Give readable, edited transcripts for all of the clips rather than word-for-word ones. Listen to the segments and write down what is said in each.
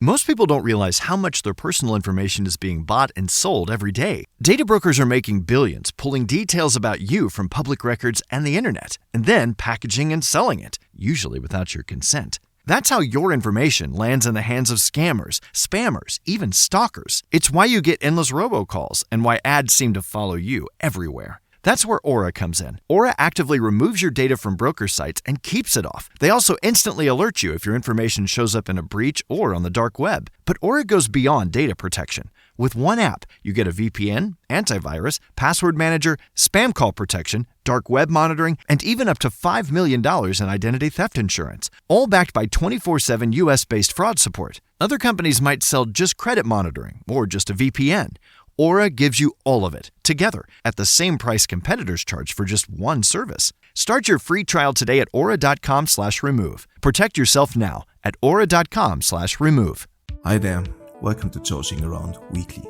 Most people don't realize how much their personal information is being bought and sold every day. Data brokers are making billions, pulling details about you from public records and the internet, and then packaging and selling it, usually without your consent. That's how your information lands in the hands of scammers, spammers, even stalkers. It's why you get endless robocalls and why ads seem to follow you everywhere. That's where Aura comes in. Aura actively removes your data from broker sites and keeps it off. They also instantly alert you if your information shows up in a breach or on the dark web. But Aura goes beyond data protection. With one app, you get a VPN, antivirus, password manager, spam call protection, dark web monitoring, and even up to $5 million in identity theft insurance. All backed by 24/7 US-based fraud support. Other companies might sell just credit monitoring or just a VPN. Aura gives you all of it, together, at the same price competitors charge for just one service. Start your free trial today at aura.com/remove. Protect yourself now at aura.com/remove. Hi there, welcome to Joshi'ing Around Weekly,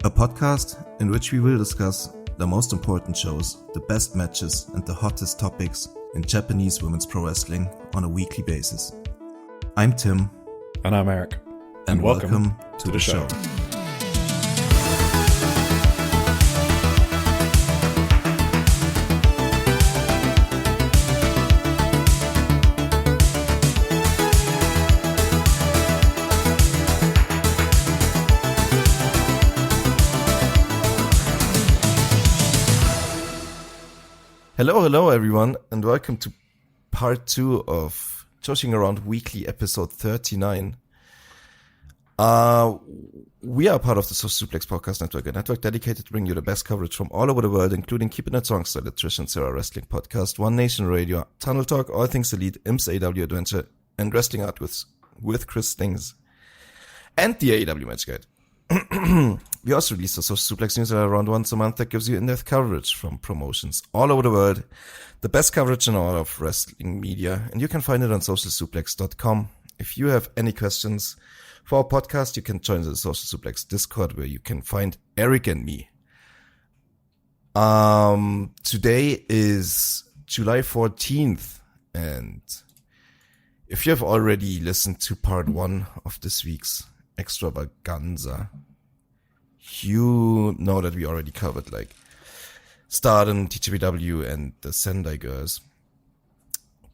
a podcast in which we will discuss the most important shows, the best matches, and the hottest topics in Japanese women's pro wrestling on a weekly basis. I'm Tim. And I'm Eric. And welcome to the show. Hello everyone, and welcome to part 2 of Joshi'ing Around Weekly, episode 39. We are part of the Suplex podcast network, a network dedicated to bring you the best coverage from all over the world, including Keeping It Strong Style, the Trish and Sarah Wrestling Podcast, One Nation Radio, Tunnel Talk, All Things Elite, IMS AW Adventure, and Wrestling Art with Chris Stings, and the AEW Match Guide. We also release a Social Suplex newsletter around once a month that gives you in-depth coverage from promotions all over the world, the best coverage in all of wrestling media, and you can find it on socialsuplex.com. If you have any questions for our podcast, you can join the Social Suplex Discord where you can find Eric and me. Today is July 14th, and if you have already listened to part 1 of this week's extravaganza, you know that we already covered like Stardom, TJPW, and the Sendai Girls.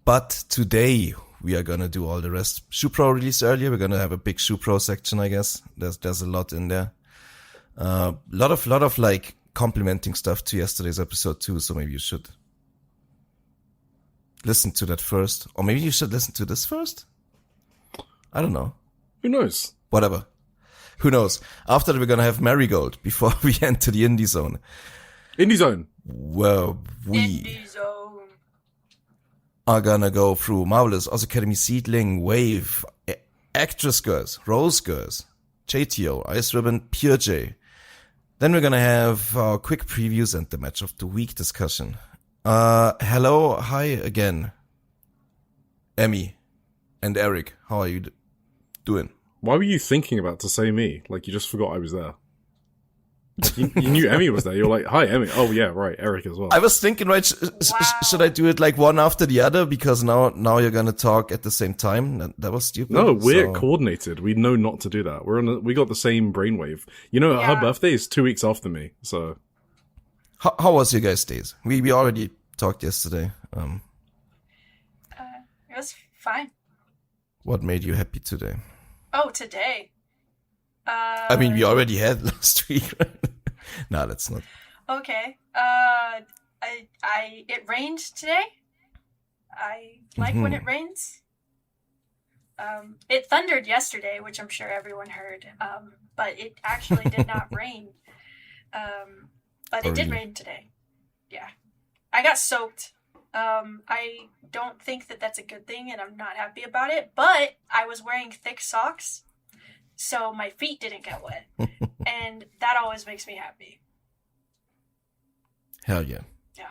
But today we are gonna do all the rest. Shupro released earlier. We're gonna have a big Shupro section, I guess. There's a lot in there. Lot of like complimenting stuff to yesterday's episode too. So maybe you should listen to that first, or maybe you should listen to this first. I don't know. Who knows? Whatever. Who knows? After that, we're going to have Marigold before we enter the Indie Zone. Indie Zone. Well, we are going to go through Marvelous, Oz Academy, SEAdLINNG, Wave, Actress Girls, Rose Girls, JTO, Ice Ribbon, Pure J. Then we're going to have our quick previews and the match of the week discussion. Hi again, Emmy and Eric. How are you doing? Why were you thinking about to say me? Like, you just forgot I was there. Like, you knew Emmy was there. You were like, hi, Emmy. Oh, yeah, right. Eric as well. I was thinking, right, should I do it like one after the other? Because now you're going to talk at the same time. That was stupid. No, we're coordinated. We know not to do that. We got the same brainwave. You know, her birthday is 2 weeks after me, so. How was your guys' days? We already talked yesterday. It was fine. What made you happy today? Oh, today. I mean, we already had last week, right? No, that's not. Okay. It rained today. I like when it rains. It thundered yesterday, which I'm sure everyone heard. But it actually did not rain. But it did rain today. Yeah. I got soaked. I don't think that that's a good thing, and I'm not happy about it, but I was wearing thick socks, so my feet didn't get wet, and that always makes me happy. Hell yeah. Yeah.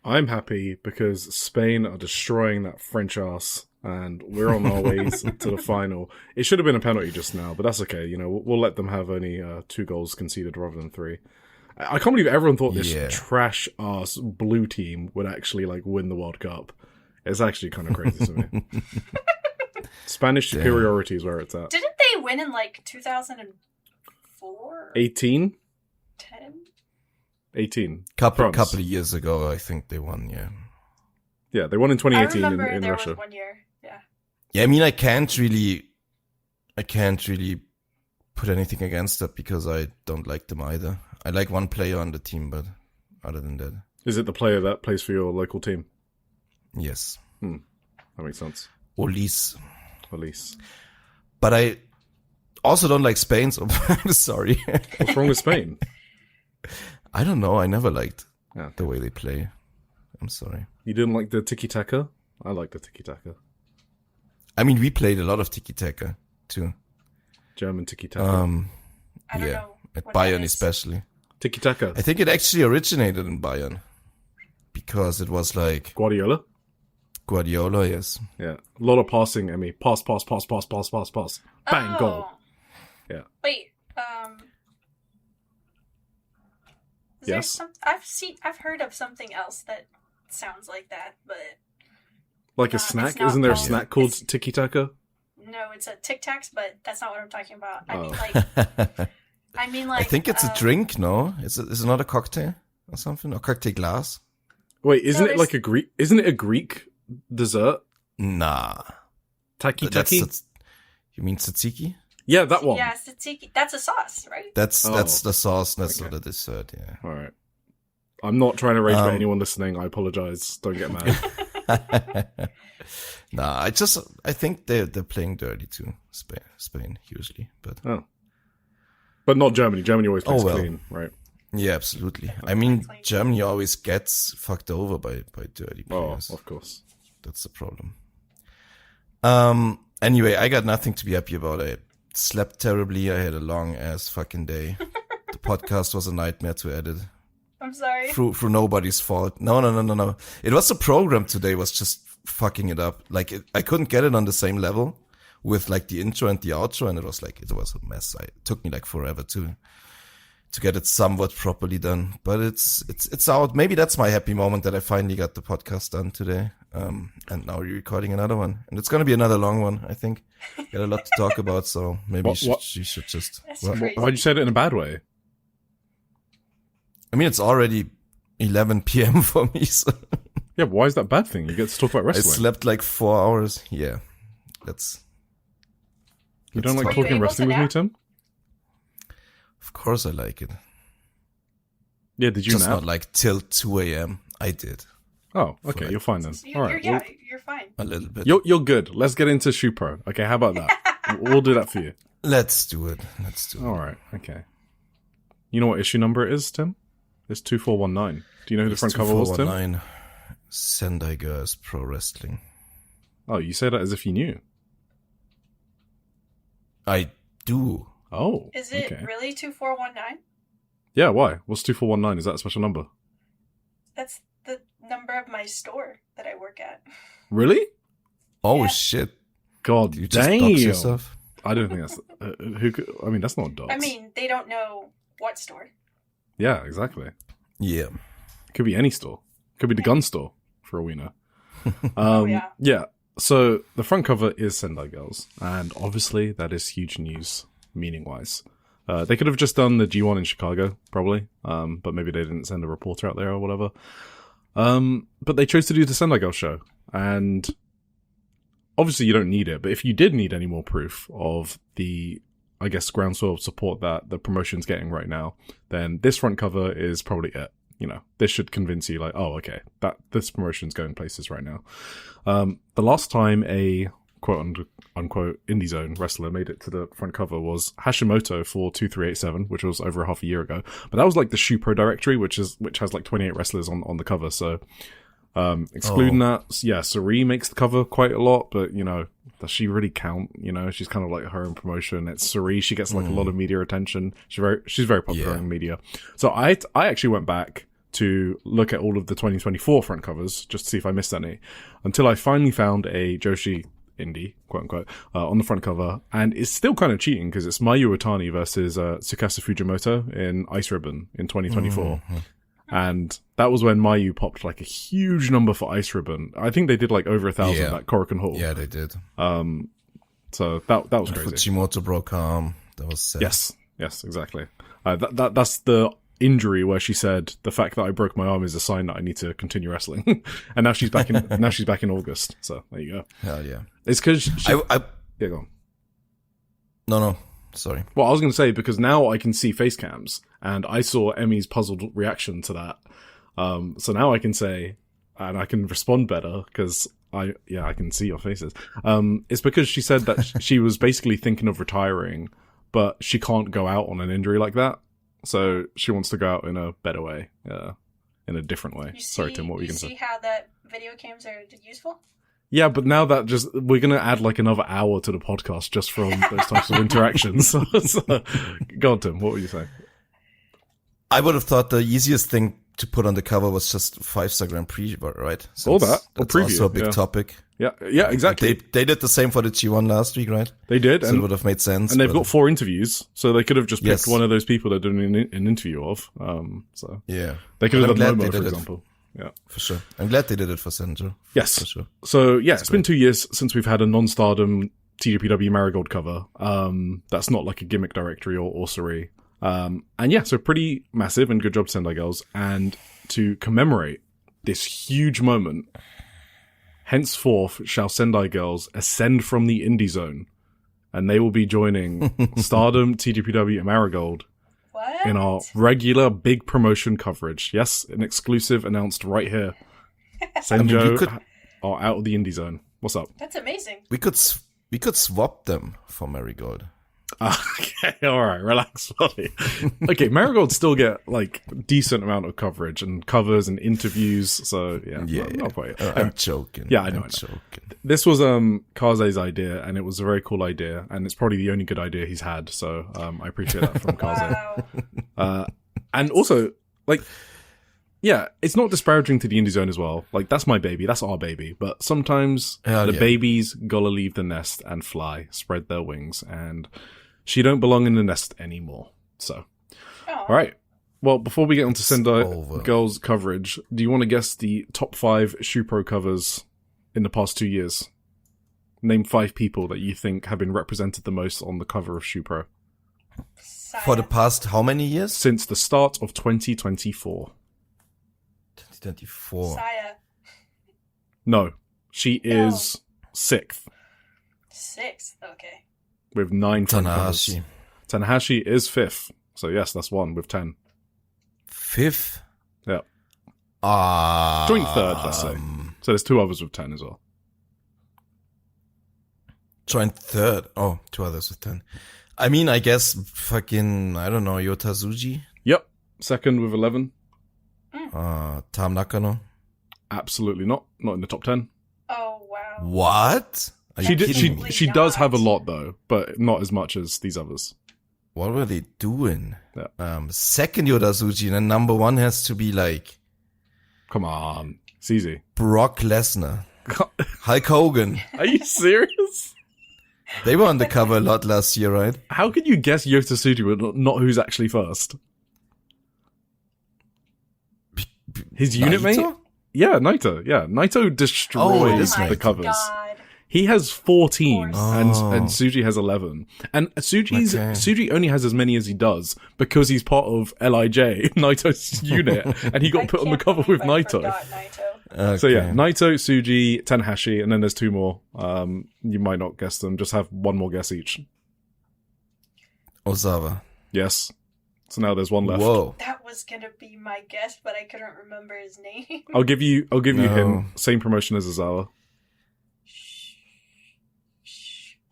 I'm happy because Spain are destroying that French ass, and we're on our ways to the final. It should have been a penalty just now, but that's okay. You know, we'll let them have only 2 goals conceded rather than 3. I can't believe everyone thought this trash ass blue team would actually like win the World Cup. It's actually kind of crazy to me. Spanish superiority is where it's at. Didn't they win in like 2004? 18? 10? 18. Couple of years ago, I think they won, yeah. Yeah, they won in 2018 I remember in there Russia. was 1 year, yeah. Yeah, I mean, I can't really put anything against that because I don't like them either. I like one player on the team, but other than that. Is it the player that plays for your local team? Yes. That makes sense. Olise. But I also don't like Spain, so I'm sorry. What's wrong with Spain? I don't know. I never liked the way they play. I'm sorry. You didn't like the tiki-taka? I like the tiki-taka. I mean, we played a lot of tiki-taka, too. German tiki-taka. I don't know at what Bayern that is. especially. Tiki-taka. I think it actually originated in Bayern. Because it was like... Guardiola, yes. Yeah. A lot of passing, Emmy. Pass. Bang, goal. Yeah. Wait, is there Yes? I've heard of something else that sounds like that, but Like a it's snack? not Isn't there a called- snack called it's- tiki-taka? no, it's a Tic Tacs, but that's not what I'm talking about. I mean, Oh. I think it's a drink, no? Is it not a cocktail or something? Or cocktail glass? Wait, isn't No, it like a Greek? Isn't it a Greek dessert? Nah. Taki-taki? You mean tzatziki? Yeah, that one. Yeah, tzatziki. That's a sauce, right? That's Oh. the sauce, that's Okay. not a dessert, yeah. All right. I'm not trying to rage about anyone listening. I apologize. Don't get mad. Nah, I think they're playing dirty too. Spain usually, but But not Germany. Germany always plays well. clean, right? yeah, absolutely. I mean, Clean. Germany always gets fucked over by dirty Oh, players. of course. That's the problem. Anyway, I got nothing to be happy about. I slept terribly. I had a long ass fucking day. The podcast was a nightmare to edit. I'm sorry. Through nobody's fault. No. It was the program today was just fucking it up. Like I couldn't get it on the same level with like the intro and the outro, and it was a mess. It took me like forever to get it somewhat properly done. But it's out. Maybe that's my happy moment that I finally got the podcast done today. And now we're recording another one, and it's gonna be another long one. I think got a lot to talk about, so maybe you should just. That's Well, crazy. Why'd you say it in a bad way? I mean, it's already 11 p.m. for me, so Yeah, but why is that a bad thing? You get to talk about I wrestling. slept like 4 hours. Yeah, You don't like Were you talking able wrestling to with me, nap? Tim? Of course I like it. Yeah, did you Just nap? not like till 2 a.m. I did Oh, okay, you're fine then. All right, You're fine. a little bit. you're good. Let's get into Shupro. Okay, how about that? We'll do that for you. Let's do it. All right, okay. You know what issue number it is, Tim? It's 2419. Do you know who the front cover was, Tim? 2419 Sendai Girls Pro Wrestling. Oh, you say that as if you knew. I do. Oh, Is it okay. really 2419? Yeah, why? What's 2419? Is that a special number? That's the number of my store that I work at. Really? Oh Yeah. shit! God You just damn. dox yourself. I don't think that's... who could, I mean, that's not dogs. I mean, they don't know what store. Yeah, exactly. Yeah. It could be any store. It could be the gun store, for all we know. Yeah. Yeah, so the front cover is Sendai Girls, and obviously that is huge news, meaning-wise. They could have just done the G1 in Chicago, probably, but maybe they didn't send a reporter out there or whatever. But they chose to do the Sendai Girls show, and obviously you don't need it, but if you did need any more proof of the, I guess, groundswell of support that the promotion's getting right now, then this front cover is probably it. You know, this should convince you, like, oh, okay, that this promotion's going places right now. The last time a quote-unquote indie zone wrestler made it to the front cover was Hashimoto for 2387, which was over half a year ago. But that was like the Shupro directory, which has like 28 wrestlers on the cover. So excluding that, yeah, Suri makes the cover quite a lot, but you know, does she really count? You know, she's kind of like her own promotion. It's Suri. She gets like a lot of media attention. She's very popular in media. So I actually went back to look at all of the 2024 front covers just to see if I missed any, until I finally found a Joshi indie, quote unquote, on the front cover, and it's still kind of cheating because it's Mayu Otani versus Tsukasa Fujimoto in Ice Ribbon in 2024. And that was when Mayu popped like a huge number for Ice Ribbon. I think they did like over 1,000 at Korakuen Hall. Yeah, they did. So that was crazy. Fujimoto broke her arm. That was sad. Yes, exactly. That's the injury where she said the fact that I broke my arm is a sign that I need to continue wrestling. And now she's back in August. So there you go. Hell yeah. It's because yeah, go on. No. Sorry. Well, I was going to say, because now I can see face cams, and I saw Emmy's puzzled reaction to that. So now I can say, and I can respond better, because I can see your faces. It's because she said that she was basically thinking of retiring, but she can't go out on an injury like that. So she wants to go out in a better way, in a different way. Sorry, Tim, what were you going to say? You see how that video cams are useful? Yeah, but now that we're going to add like another hour to the podcast just from those types of interactions. So, go on, Tim, what were you saying? I would have thought the easiest thing to put on the cover was just 5-star Grand Prix, right? Since all that. Or that's preview. Also a big topic. Yeah, exactly. They did the same for the G1 last week, right? They did. So it would have made sense. And they've got 4 interviews, so they could have just picked Yes. one of those people they're doing an interview of. So yeah. they could have But I'm done glad Momo, they for did it. example. Yeah. For sure. I'm glad they did it for Senjo. Yes. For sure. So, yeah, it's been 2 years since we've had a non-stardom TJPW Marigold cover. That's not like a gimmick directory or Orsary. And yeah, so pretty massive, and good job, Sendai Girls. And to commemorate this huge moment, henceforth shall Sendai Girls ascend from the indie zone, and they will be joining Stardom, TJPW, and Marigold What? in our regular big promotion coverage. Yes, an exclusive announced right here. Senjo are out of the indie zone. What's up? That's amazing. We could swap them for Marigold. Okay, alright, relax, buddy. Okay, Marigold still get, like, decent amount of coverage and covers and interviews, so, not quite. I'm joking. Yeah, I know. Joking. This was, Kaze's idea, and it was a very cool idea, and it's probably the only good idea he's had, so, I appreciate that from Kaze. Wow. And also, like, yeah, it's not disparaging to the indie zone as well. Like, that's my baby, that's our baby, but sometimes the babies gotta leave the nest and fly, spread their wings, and she don't belong in the nest anymore. So, all right. Well, before we get on to Sendai Girls coverage, do you want to guess the top 5 Shupro covers in the past 2 years? Name 5 people that you think have been represented the most on the cover of Shupro. For the past how many years? Since the start of 2024. 2024. Saya. No. She is 6th. 6th, okay. With 9 covers. Tanahashi. Tanahashi is 5th. So yes, that's 1 with 10. 5th? Yeah. Joint 3rd, let's say. So there's 2 others with 10 as well. Joint 3rd. Oh, 2 others with 10. I mean, I guess fucking, I don't know, Yota Tsuji? Yep. 2nd with 11. Tam Nakano? Absolutely not. Not in the top 10. Oh, wow. What? She does have a lot though, but not as much as these others. What were they doing? Yeah. Second Yota Tsuji, and then number 1 has to be like... Come on. It's easy. Brock Lesnar. Hulk Hogan. Are you serious? They were on the cover a lot last year, right? How can you guess Yota Tsuji but not who's actually first? His unit mate? Yeah, Naito. Yeah, Naito destroys the covers. God. He has 14, and Oh. Tsuji has 11. And Tsuji only has as many as he does because he's part of LIJ, Naito's unit, and he got put on the cover with Naito. Okay. So yeah, Naito, Tsuji, Tanahashi, and then there's 2 more. You might not guess them. Just have 1 more guess each. Ozawa. Yes. So now there's 1 left. Whoa. That was gonna be my guess, but I couldn't remember his name. I'll give you No. him. Same promotion as Azawa.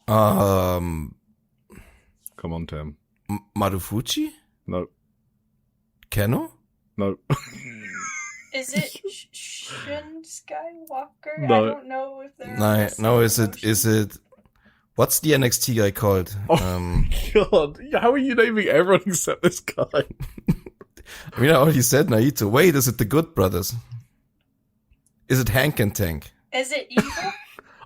Come Come on, Tim. Marufuji? No. Keno? No. Is it Shun Skywalker? No. I don't know if they're. No, is it, what's the NXT guy called? God, how are you naming everyone except this guy? I mean, I already said Naito. Wait, is it the Good Brothers? Is it Hank and Tank? Is it evil?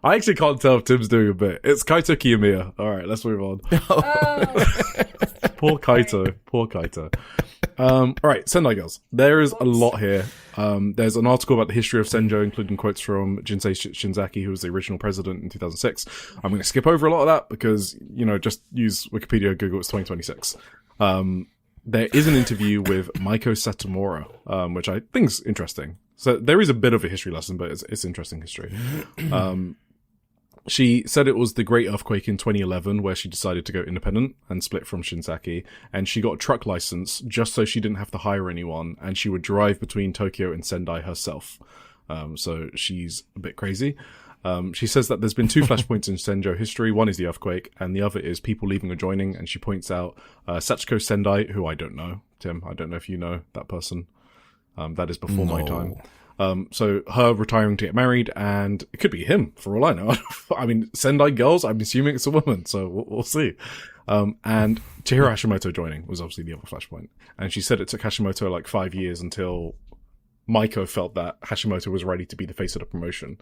I actually can't tell if Tim's doing a bit. It's Kaito Kiyomiya. Alright, let's move on. Oh. Poor Kaito. Poor Kaito. All right, Sendai Girls. There is a lot here. There's an article about the history of Senjo, including quotes from Jinsei Shinzaki, who was the original president in 2006. I'm going to skip over a lot of that because, just use Wikipedia, Google, it's 2026. There is an interview with Maiko Satomura, which I think is interesting. So there is a bit of a history lesson, but it's interesting history. She said it was the Great Earthquake in 2011 where she decided to go independent and split from Shinzaki, and she got a truck license just so she didn't have to hire anyone, and she would drive between Tokyo and Sendai herself. So she's a bit crazy. She says that there's been two flashpoints in Senjo history. One is the earthquake, and the other is people leaving or joining, and she points out Sachiko Sendai, who I don't know. Tim, I don't know if you know that person. That is before my time. So her retiring to get married, and it could be him for all I know. I mean, Sendai Girls, I'm assuming it's a woman, so we'll see. And Chihiro Hashimoto joining was obviously the other flashpoint. And she said it took Hashimoto like 5 years until Maiko felt that Hashimoto was ready to be the face of the promotion.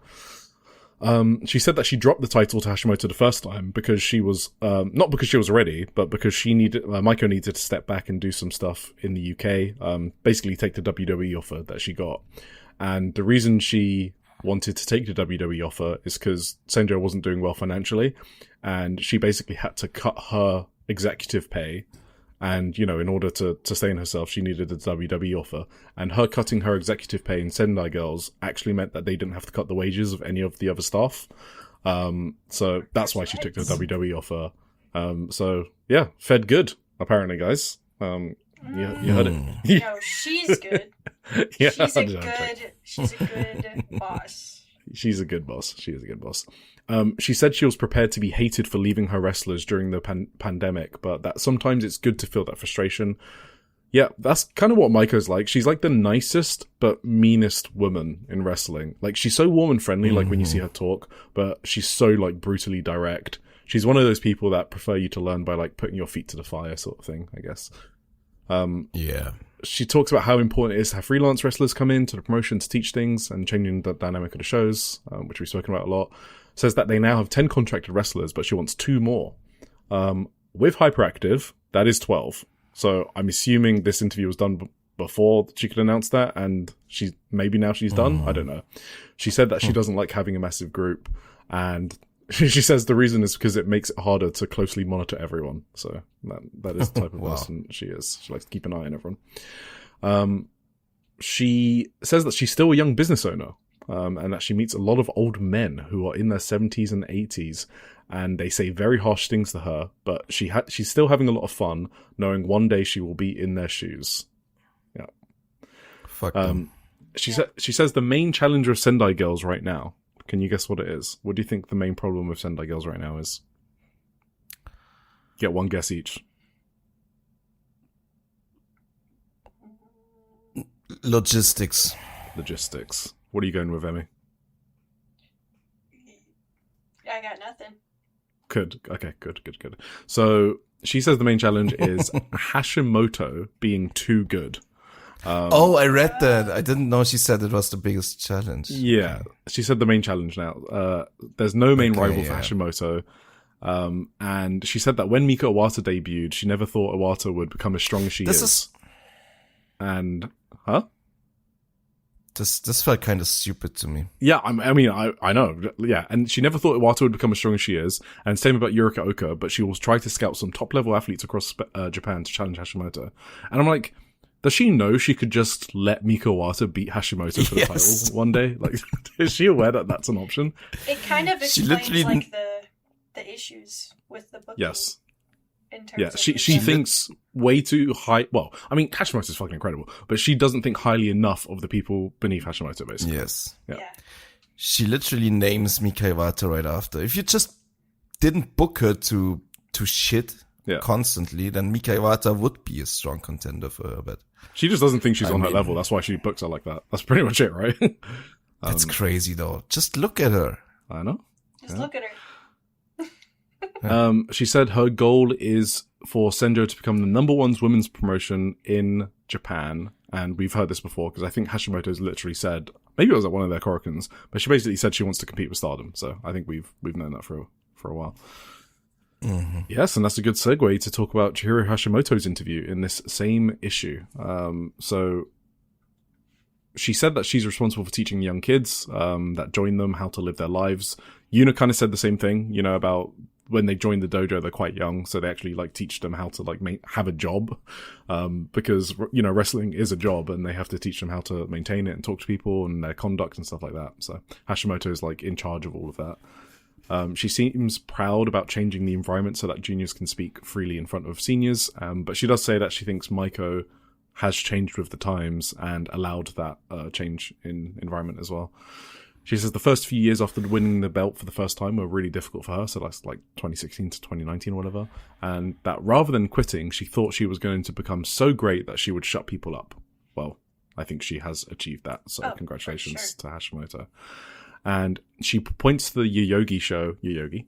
She said that she dropped the title to Hashimoto the first time because she was, not because she was ready, but because Maiko needed to step back and do some stuff in the UK, basically take the WWE offer that she got. And the reason she wanted to take the WWE offer is because Senjo wasn't doing well financially, and she basically had to cut her executive pay. And, in order to sustain herself, she needed a WWE offer. And her cutting her executive pay in Sendai Girls actually meant that they didn't have to cut the wages of any of the other staff. So that's why she took the WWE offer. So, yeah, fed good, apparently, guys. You heard it. No, she's good. Yeah, she's a good boss. She's a good boss. She is a good boss. She said she was prepared to be hated for leaving her wrestlers during the pandemic, but that sometimes it's good to feel that frustration. Yeah, that's kind of what Maiko's like. She's like the nicest but meanest woman in wrestling. Like, she's so warm and friendly, like when you see her talk, but she's so like brutally direct. She's one of those people that prefer you to learn by like putting your feet to the fire sort of thing, I guess. Yeah. She talks about how important it is to have freelance wrestlers come in to the promotion to teach things and changing the dynamic of the shows, which we've spoken about a lot. Says that they now have 10 contracted wrestlers, but she wants 2 more. With Hyperactive, that is 12. So I'm assuming this interview was done before she could announce that, and maybe now she's done. I don't know. She said that she doesn't like having a massive group, and she says the reason is because it makes it harder to closely monitor everyone. So that is the type of person she is. She likes to keep an eye on everyone. She says that she's still a young business owner, and that she meets a lot of old men who are in their 70s and 80s, and they say very harsh things to her, but she's still having a lot of fun knowing one day she will be in their shoes. Yeah. Fuck them. She says the main challenge of Sendai Girls right now, can you guess what it is? What do you think the main problem with Sendai Girls right now is? Get one guess each. Logistics. What are you going with, Emmy? I got nothing. Good. Okay, good. So she says the main challenge is Hashimoto being too good. I read that. I didn't know she said it was the biggest challenge. Yeah, she said the main challenge now. There's no main rival for Hashimoto. And she said that when Mika Iwata debuted, she never thought Iwata would become as strong as she is. And, This felt kind of stupid to me. Yeah, I know. Yeah, and she never thought Iwata would become as strong as she is. And same about Yurika Oka, but she will try to scout some top-level athletes across Japan to challenge Hashimoto. And I'm like, does she know she could just let Mika Iwata beat Hashimoto for the title one day? Like, is she aware that that's an option? It kind of explains like the issues with the booking. Yes. In terms of she thinks way too high. Well, I mean, Hashimoto's fucking incredible, but she doesn't think highly enough of the people beneath Hashimoto, basically. Yes. Yeah. She literally names Mika Iwata right after. If you just didn't book her to shit constantly, then Mika Iwata would be a strong contender for her, but she just doesn't think she's on her level. That's why she books her like that. That's pretty much it, right? That's crazy, though. Just look at her. I know. Just look at her. She said her goal is for Senjo to become the number 1 women's promotion in Japan. And we've heard this before because I think Hashimoto's literally said, maybe it was at one of their Korakuens, but she basically said she wants to compete with Stardom. So I think we've known that for a while. Yes, and that's a good segue to talk about Chihiro Hashimoto's interview in this same issue. So she said that she's responsible for teaching young kids that join them how to live their lives. Yuna kind of said the same thing, you know, about when they join the dojo, they're quite young, so they actually like teach them how to like have a job, because, you know, wrestling is a job and they have to teach them how to maintain it and talk to people and their conduct and stuff like that. So Hashimoto is like in charge of all of that. She seems proud about changing the environment so that juniors can speak freely in front of seniors, but she does say that she thinks Maiko has changed with the times and allowed that change in environment as well. She says the first few years after winning the belt for the first time were really difficult for her, so that's like 2016 to 2019 or whatever, and that rather than quitting, she thought she was going to become so great that she would shut people up. Well, I think she has achieved that, so congratulations to Hashimoto. And she points to the Yoyogi show,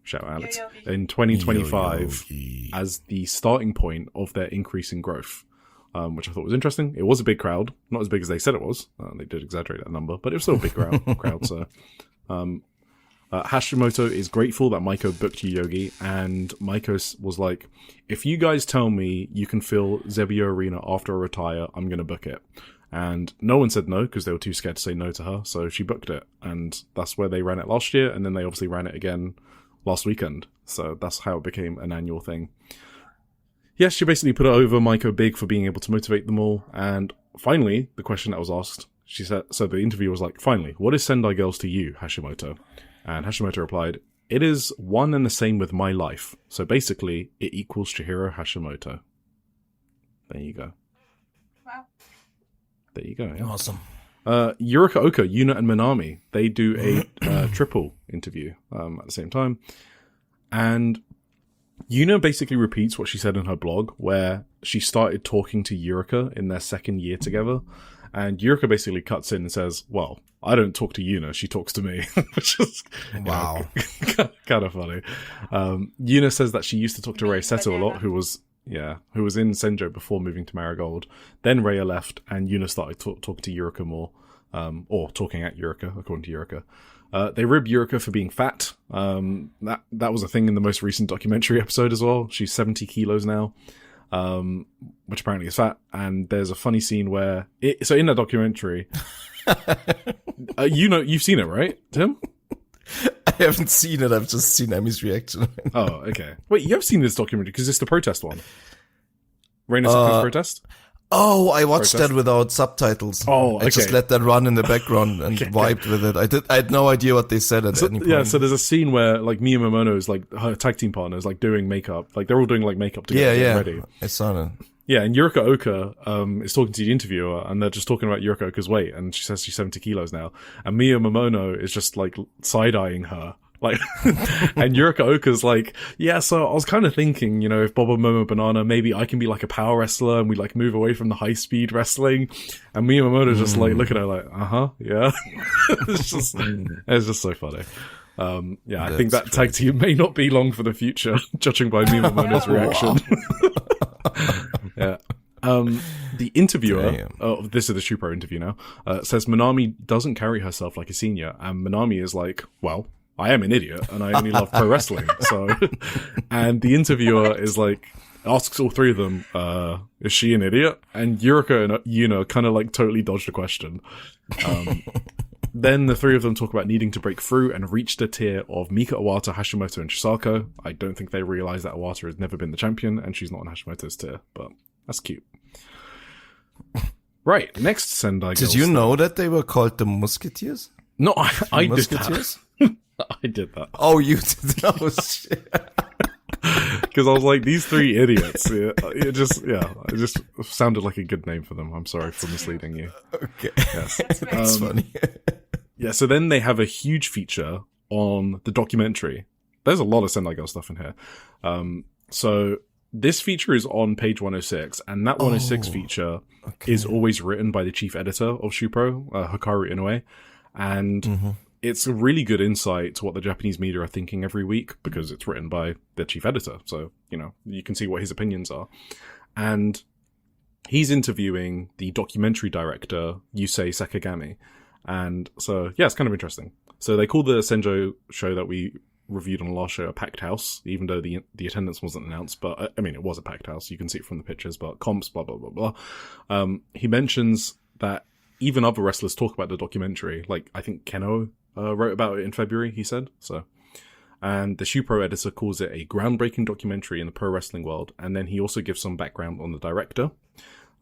shout out Alex, in 2025 as the starting point of their increase in growth. Which I thought was interesting. It was a big crowd, not as big as they said it was. They did exaggerate that number, but it was still a big crowd. So, Hashimoto is grateful that Maiko booked Yoyogi, and Maiko was like, "If you guys tell me you can fill Zebio Arena after I retire, I'm going to book it." And no one said no because they were too scared to say no to her, so she booked it, and that's where they ran it last year, and then they obviously ran it again last weekend. So that's how it became an annual thing. Yes, she basically put it over Maiko big for being able to motivate them all. And finally, the question that was asked, she said, so the interviewer was like, "Finally, what is Sendai Girls to you, Hashimoto?" And Hashimoto replied, "It is one and the same with my life. So basically, it equals Chihiro Hashimoto." There you go. Wow. There you go. Yeah. Awesome. Yurika Oka, Yuna, and Minami, they do a triple interview at the same time. And Yuna basically repeats what she said in her blog, where she started talking to Yurika in their second year together, and Yurika basically cuts in and says, "Well, I don't talk to Yuna, she talks to me," which is wow, kind of funny. Yuna says that she used to talk to Rei Seto a lot, who was in Senjo before moving to Marigold. Then Rhea left, and Yuna started talking to Yurika more, or talking at Yurika, according to Yurika. They rib Yurika for being fat. That was a thing in the most recent documentary episode as well. She's 70 kilos now, which apparently is fat. And there's a funny scene where so in that documentary, you've seen it, right, Tim? I haven't seen it. I've just seen Emmy's reaction. Oh, okay. Wait, you have seen this documentary because it's the protest one. Reina Saka's protest? Oh, I watched that without subtitles. Oh, okay. I just let that run in the background and vibed with it. I had no idea what they said at any point. Yeah, so there's a scene where like Miya Momono's like her tag team partner is like doing makeup. Like they're all doing like makeup together. Yeah. Ready. I saw that. Yeah, and Yurika Oka is talking to the interviewer, and they're just talking about Yurika Oka's weight, and she says she's 70 kilos now. And Miya Momono is just like side-eyeing her. Like, and Yurika Oka's like, "Yeah, so I was kind of thinking, you know, if Boba Momo Banana, maybe I can be like a power wrestler and we like move away from the high speed wrestling." And Miya Momono's just like looking at her like, yeah. It's just so funny. I think that tag team may not be long for the future, judging by Miya Momono's reaction. Yeah. The interviewer, this is the Shupro interview now, says Minami doesn't carry herself like a senior, and Minami is like, "Well, I am an idiot, and I only love pro wrestling." So, and the interviewer is like, asks all three of them, "Is she an idiot?" And Yurika and Yuna kind of like totally dodged the question. Then the three of them talk about needing to break through and reach the tier of Mika Iwata, Hashimoto, and Chisako. I don't think they realize that Iwata has never been the champion, and she's not on Hashimoto's tier, but that's cute. Right, next Sendai Girls. Did you know that they were called the Musketeers? No, I did that. I did that. Oh, you did? Oh, shit. Because I was like, these three idiots. It just sounded like a good name for them. I'm sorry for misleading you. Okay. Yes. That's funny. Yeah, so then they have a huge feature on the documentary. There's a lot of Sendai Girl stuff in here. So this feature is on page 106, and that 106 feature is always written by the chief editor of Shupro, Hikaru Inoue. And it's a really good insight to what the Japanese media are thinking every week, because it's written by their chief editor. So, you know, you can see what his opinions are. And he's interviewing the documentary director, Yusei Sakagami. And so, yeah, it's kind of interesting. So they call the Senjo show that we reviewed on the last show, a packed house, even though the attendance wasn't announced. But I mean, it was a packed house. You can see it from the pictures. But comps, blah blah blah blah. He mentions that even other wrestlers talk about the documentary. Like I think Keno wrote about it in February. He said so. And the Shupro editor calls it a groundbreaking documentary in the pro wrestling world. And then he also gives some background on the director.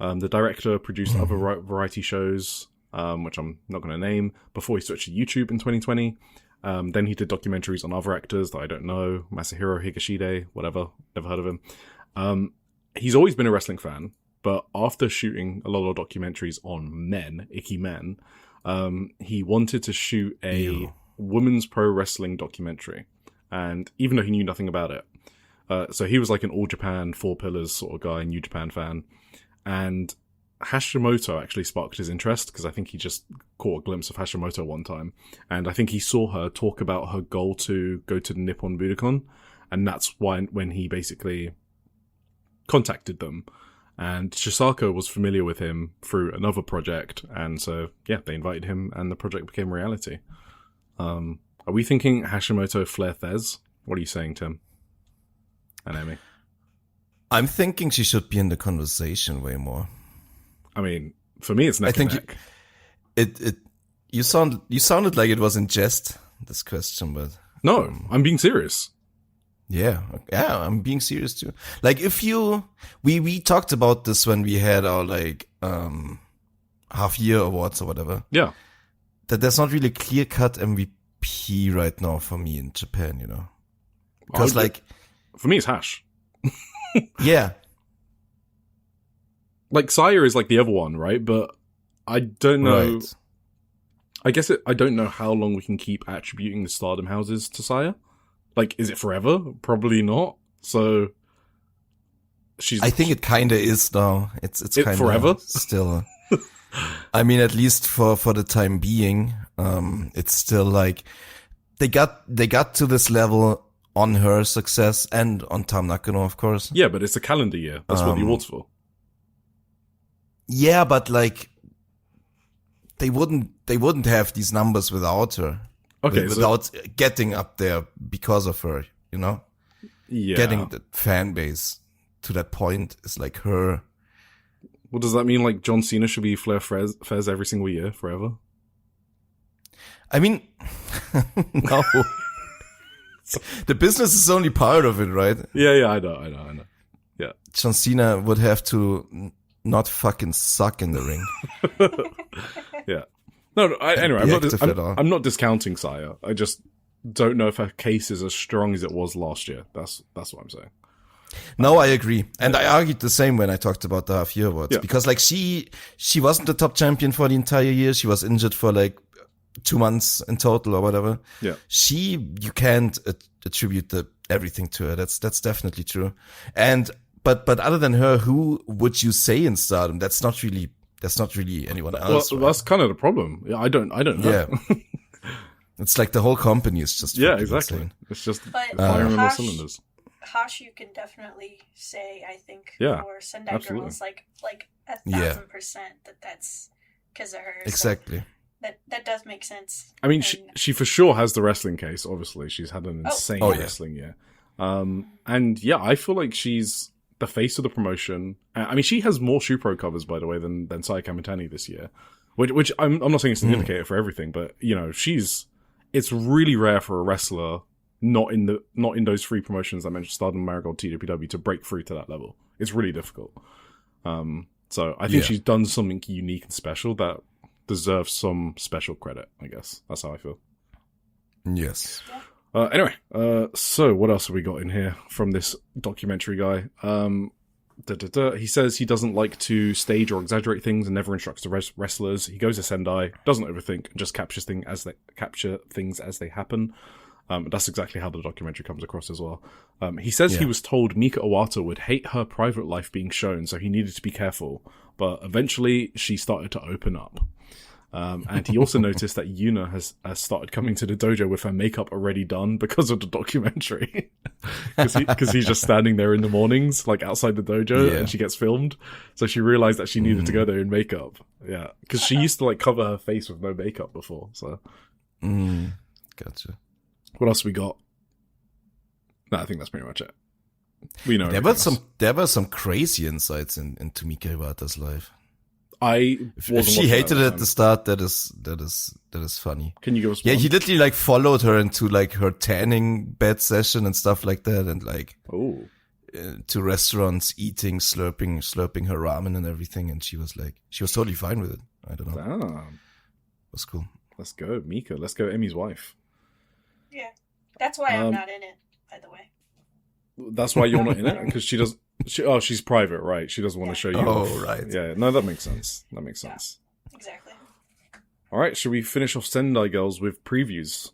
The director produced other variety shows, which I'm not going to name, before he switched to YouTube in 2020. Then he did documentaries on other actors that I don't know, Masahiro Higashide, whatever, never heard of him. He's always been a wrestling fan, but after shooting a lot of documentaries on men, icky men, he wanted to shoot a women's pro wrestling documentary. And even though he knew nothing about it, so he was like an All Japan, Four Pillars sort of guy, New Japan fan. And Hashimoto actually sparked his interest because I think he just caught a glimpse of Hashimoto one time. And I think he saw her talk about her goal to go to the Nippon Budokan. And that's why when he basically contacted them. And Shisako was familiar with him through another project. And so, yeah, they invited him and the project became reality. Are we thinking Hashimoto Flair Thez? What are you saying, Tim? And Amy? I'm thinking she should be in the conversation way more. I mean, for me, it's neck and neck. You sounded like it was in jest, this question, but no, I'm being serious. Yeah, I'm being serious too. Like we talked about this when we had our half year awards or whatever. Yeah, that there's not really clear cut MVP right now for me in Japan, you know, because for me it's Hash. Yeah. Like, Saya is like the other one, right? But I don't know. Right. I guess I don't know how long we can keep attributing the stardom houses to Saya. Like, is it forever? Probably not. So, I think it kind of is now. It's kind of forever still. I mean, at least for the time being, it's still like they got to this level on her success and on Tam Nakano, of course. Yeah, but it's a calendar year. That's what the award's for. Yeah, but like they wouldn't have these numbers without her. Okay, without getting up there because of her, you know? Yeah. Getting the fan base to that point is like her. Well, does that mean like John Cena should be Flair Fez every single year forever? I mean, no. The business is only part of it, right? Yeah, I know. Yeah. John Cena would have to not fucking suck in the ring. Yeah. No, anyway, I'm not discounting Saya. I just don't know if her case is as strong as it was last year. That's what I'm saying. No, I agree. And I argued the same when I talked about the half year awards. Yeah. Because like she wasn't the top champion for the entire year. She was injured for like 2 months in total or whatever. Yeah. You can't attribute everything to her. That's definitely true. But other than her, who would you say in Stardom? That's not really anyone else. Well, right? That's kind of the problem. Yeah, I don't know. Yeah. It's like the whole company is just exactly. Insane. It's just firing on all cylinders. Hash, you can definitely say, I think, yeah, for Sendai absolutely. Girls, like 1,000% that's because of her. Exactly. So that does make sense. I mean, she for sure has the wrestling case. Obviously, she's had an insane wrestling year. And yeah, I feel like she's the face of the promotion. I mean, she has more Shupro covers, by the way, than Saya Kamitani this year. Which I'm not saying it's an indicator for everything, but you know, it's really rare for a wrestler not in those three promotions I mentioned, Stardom, Marigold, TWW, to break through to that level. It's really difficult. So I think she's done something unique and special that deserves some special credit, I guess. That's how I feel. Yes. Anyway, so what else have we got in here from this documentary guy? He says he doesn't like to stage or exaggerate things and never instructs the wrestlers. He goes to Sendai, doesn't overthink, and just capture things as they happen. That's exactly how the documentary comes across as well. He says he was told Mika Iwata would hate her private life being shown, so he needed to be careful. But eventually, she started to open up. And he also noticed that Yuna has started coming to the dojo with her makeup already done because of the documentary. Because he's just standing there in the mornings, like outside the dojo, and she gets filmed. So she realized that she needed to go there in makeup. Yeah, because she used to like cover her face with no makeup before. So, gotcha. What else we got? No, I think that's pretty much it. We know there were some crazy insights into Mika Iwata's life. If she hated it at the start, that is funny. Can you give us? Yeah, he literally like followed her into like her tanning bed session and stuff like that, and like to restaurants, eating, slurping her ramen and everything, and she was totally fine with it. I don't know. Damn. That's cool. Let's go, Mika. Let's go, Emmy's wife. Yeah, that's why I'm not in it. By the way, that's why you're not in it, because she does. She's private, right? She doesn't want to show you. Oh, right. Yeah, no, that makes sense. Yeah, exactly. All right, should we finish off Sendai Girls with previews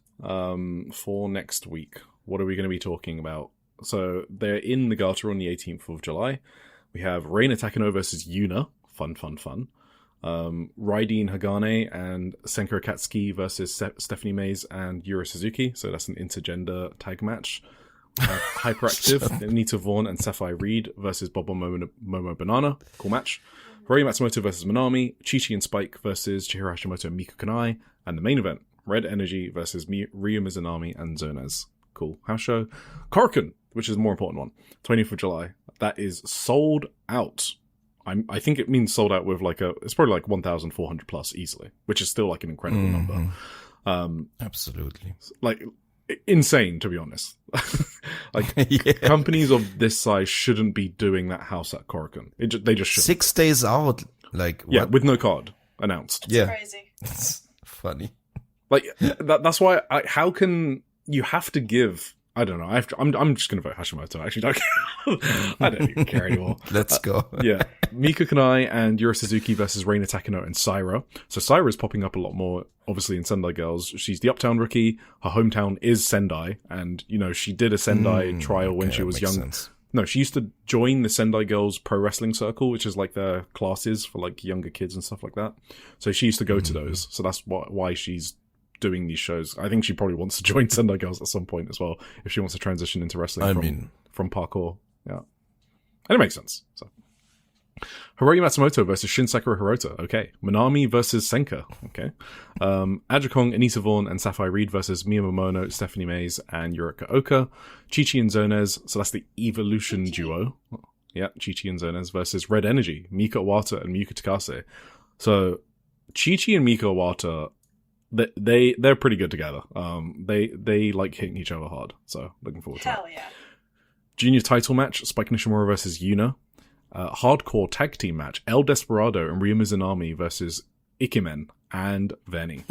for next week? What are we going to be talking about? So they're in Nagata on the 18th of July. We have Reina Takano versus Yuna. Fun. Raideen Hagane and Senko Akatsuki versus Stephanie Mays and Yura Suzuki. So that's an intergender tag match. Hyperactive, Anita Vaughn and Sapphire Reed versus Bobo Momo Banana. Cool match. Rory Matsumoto versus Manami. Chi-Chi and Spike versus Chihiro Hashimoto and Miku Kanai. And the main event, Red Energy versus Ryu Mizunami and Zonez. Cool house show. Korakuen, which is the more important one. 20th of July. That is sold out. I think it means sold out with it's probably like 1,400 plus easily, which is still like an incredible number. Absolutely. Like, insane, to be honest. Companies of this size shouldn't be doing that house at Korakuen. They just shouldn't. 6 days out, what? With no card announced. It's crazy. It's funny. Like that's why. How can you have to give? I don't know. I'm just going to vote Hashimoto. I actually don't care. I don't even care anymore. Let's go. Yeah. Miku Kanai and Yura Suzuki versus Reina Takano and Saira. So Saira's popping up a lot more, obviously, in Sendai Girls. She's the Uptown rookie. Her hometown is Sendai. And, she did a Sendai trial when she was young. Sense. No, she used to join the Sendai Girls Pro Wrestling Circle, which is like their classes for like younger kids and stuff like that. So she used to go to those. So that's why she's doing these shows. I think she probably wants to join Sendai Girls at some point as well, if she wants to transition into wrestling from parkour. Yeah. And it makes sense. So Hiroyu Matsumoto versus Shin Sakura Hirota. Okay. Manami versus Senka. Okay. Aja Kong, Anita Vaughn, and Sapphire Reed versus Miya Momono, Stephanie Mays, and Yurika Oka. Chi-Chi and Zonez. So that's the Evolution duo. Yeah. Chi-Chi and Zonez versus Red Energy, Mika Iwata and Miyuka Takase. So Chi-Chi and Mika Iwata, they're pretty good together. They like hitting each other hard. So looking forward to that. Hell yeah. Junior title match, Spike Nishimura versus Yuna. Hardcore tag team match, El Desperado and Ryu Mizunami versus Ikemen and Veni.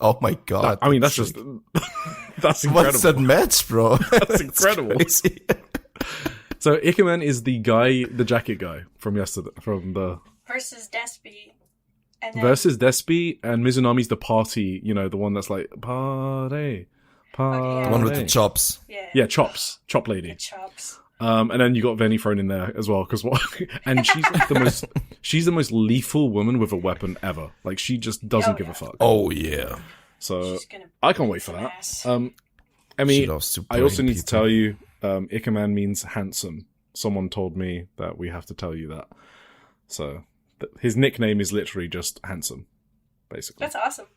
Oh my god. That's just... that's incredible. What's that match, bro? That's incredible. So Ikemen is the jacket guy from yesterday, from the... Versus Despy. Versus Despy, and Mizunami's the party, the one that's like, party. The one with the chops. Yeah, chops. Chop lady. The chops. And then you got Veni thrown in there as well, and she's like she's the most lethal woman with a weapon ever. Like, she just doesn't give a fuck. Oh yeah. So I can't wait for that. Ass. Emmy, I also need to tell you, Ikeman means handsome. Someone told me that we have to tell you that. So his nickname is literally just handsome, basically. That's awesome.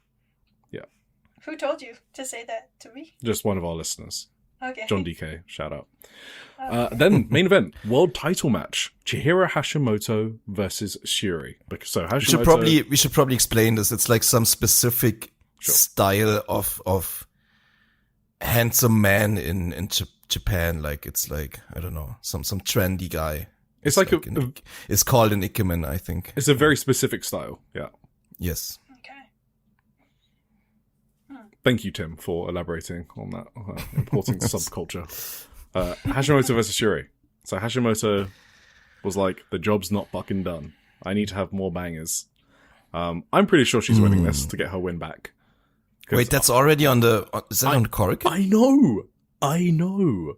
Yeah. Who told you to say that to me? Just one of our listeners. Okay. John DK, shout out. Then, main event, world title match. Chihiro Hashimoto versus Shuri. So Hashimoto... We should probably explain this. It's like some specific style of handsome man in Japan. Like, it's like, I don't know, some trendy guy. It's like it's called an Ikemen, I think. It's a very specific style, yeah. Yes. Thank you, Tim, for elaborating on that important subculture. Hashimoto versus Shuri. So Hashimoto was like, the job's not fucking done. I need to have more bangers. I'm pretty sure she's winning this to get her win back. Wait, that's already on the... Is that on Korakuen? I know.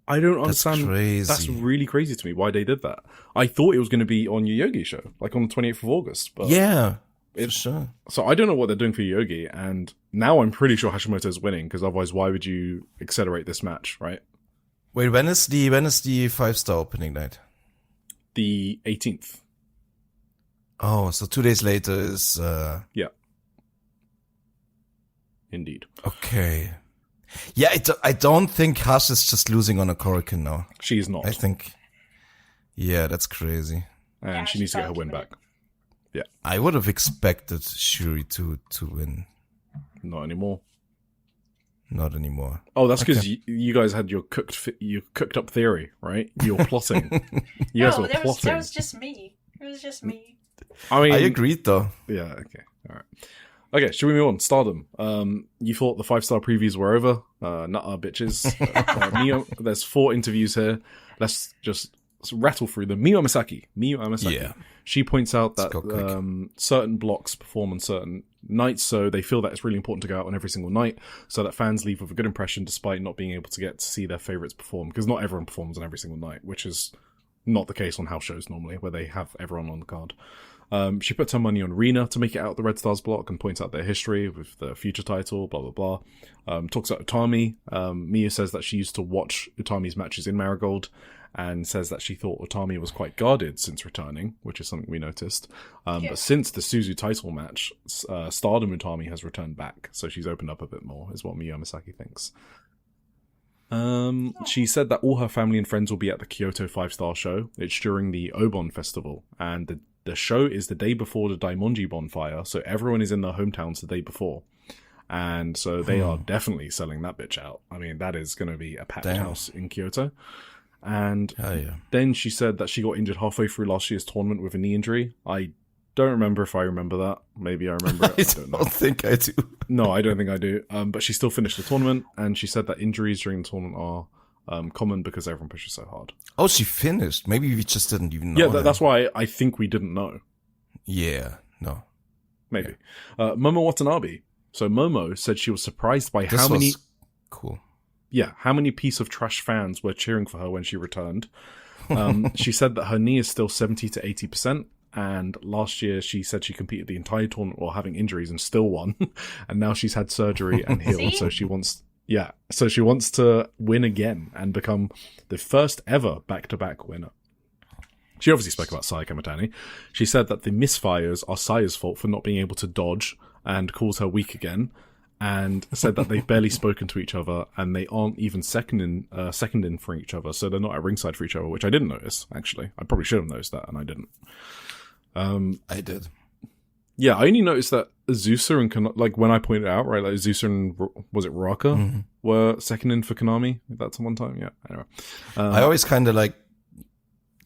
I don't understand. That's crazy. That's really crazy to me why they did that. I thought it was going to be on Yoyogi show, like on the 28th of August. But yeah, for sure. So I don't know what they're doing for Yogi, and now I'm pretty sure Hashimoto's winning, because otherwise why would you accelerate this match, right? Wait, when is the 5-star opening night? The 18th. Oh, so 2 days later is... Yeah. Indeed. Okay. Yeah, I don't think Hush is just losing on a Korakuen now. She's not. I think. Yeah, that's crazy. And Yeah, she needs to get her probably win back. Yeah. I would have expected Shuri to win. Not anymore. Not anymore. Oh, that's because you guys had your cooked up theory, right? You were plotting. You guys were plotting. That was just me. It was just me. I mean, I agreed though. Yeah. Okay. All right. Okay. Should we move on? Stardom. You thought the 5-star previews were over? Not our bitches. There's 4 interviews here. Let's just rattle through them. Miyu Amasaki. Yeah. She points out Let's go that certain blocks perform on certain nights, so they feel that it's really important to go out on every single night so that fans leave with a good impression despite not being able to get to see their favourites perform, because not everyone performs on every single night, which is not the case on house shows normally, where they have everyone on the card. She puts her money on Rina to make it out the Red Stars block and points out their history with the future title, blah, blah, blah. Talks about Utami. Miyu says that she used to watch Utami's matches in Marigold and says that she thought Utami was quite guarded since returning, which is something we noticed. But since the Suzu title match, Stardom Utami has returned back, so she's opened up a bit more, is what Miyu Amasaki thinks. She said that all her family and friends will be at the Kyoto 5-star show. It's during the Obon festival, and the show is the day before the Daimonji bonfire, so everyone is in their hometowns the day before. And so they are definitely selling that bitch out. I mean, that is going to be a packed house in Kyoto. And then she said that she got injured halfway through last year's tournament with a knee injury. I don't remember if I remember that. Maybe I remember it. I don't think I do. No, I don't think I do. But she still finished the tournament, and she said that injuries during the tournament are common because everyone pushes so hard. Oh, she finished. Maybe we just didn't even know. Yeah, that's why I think we didn't know. Yeah, no. Maybe. Momo Watanabe. So Momo said she was surprised by how many... Cool. Yeah, how many piece of trash fans were cheering for her when she returned. She said that her knee is still 70 to 80%, and last year she said she competed the entire tournament while having injuries and still won. And now she's had surgery and healed, so she wants to win again and become the first ever back-to-back winner. She obviously spoke about Saya Kamitani. She said that the misfires are Saya's fault for not being able to dodge and calls her weak again, and said that they've barely spoken to each other and they aren't even seconding for each other, so they're not at ringside for each other, which I didn't notice, actually. I probably should have noticed that, and I didn't. I did. Yeah, I only noticed that Azusa and like when I pointed out, right, like Azusa and was it Raka were seconding for Konami? That's one time, yeah. Anyway, I always kind of like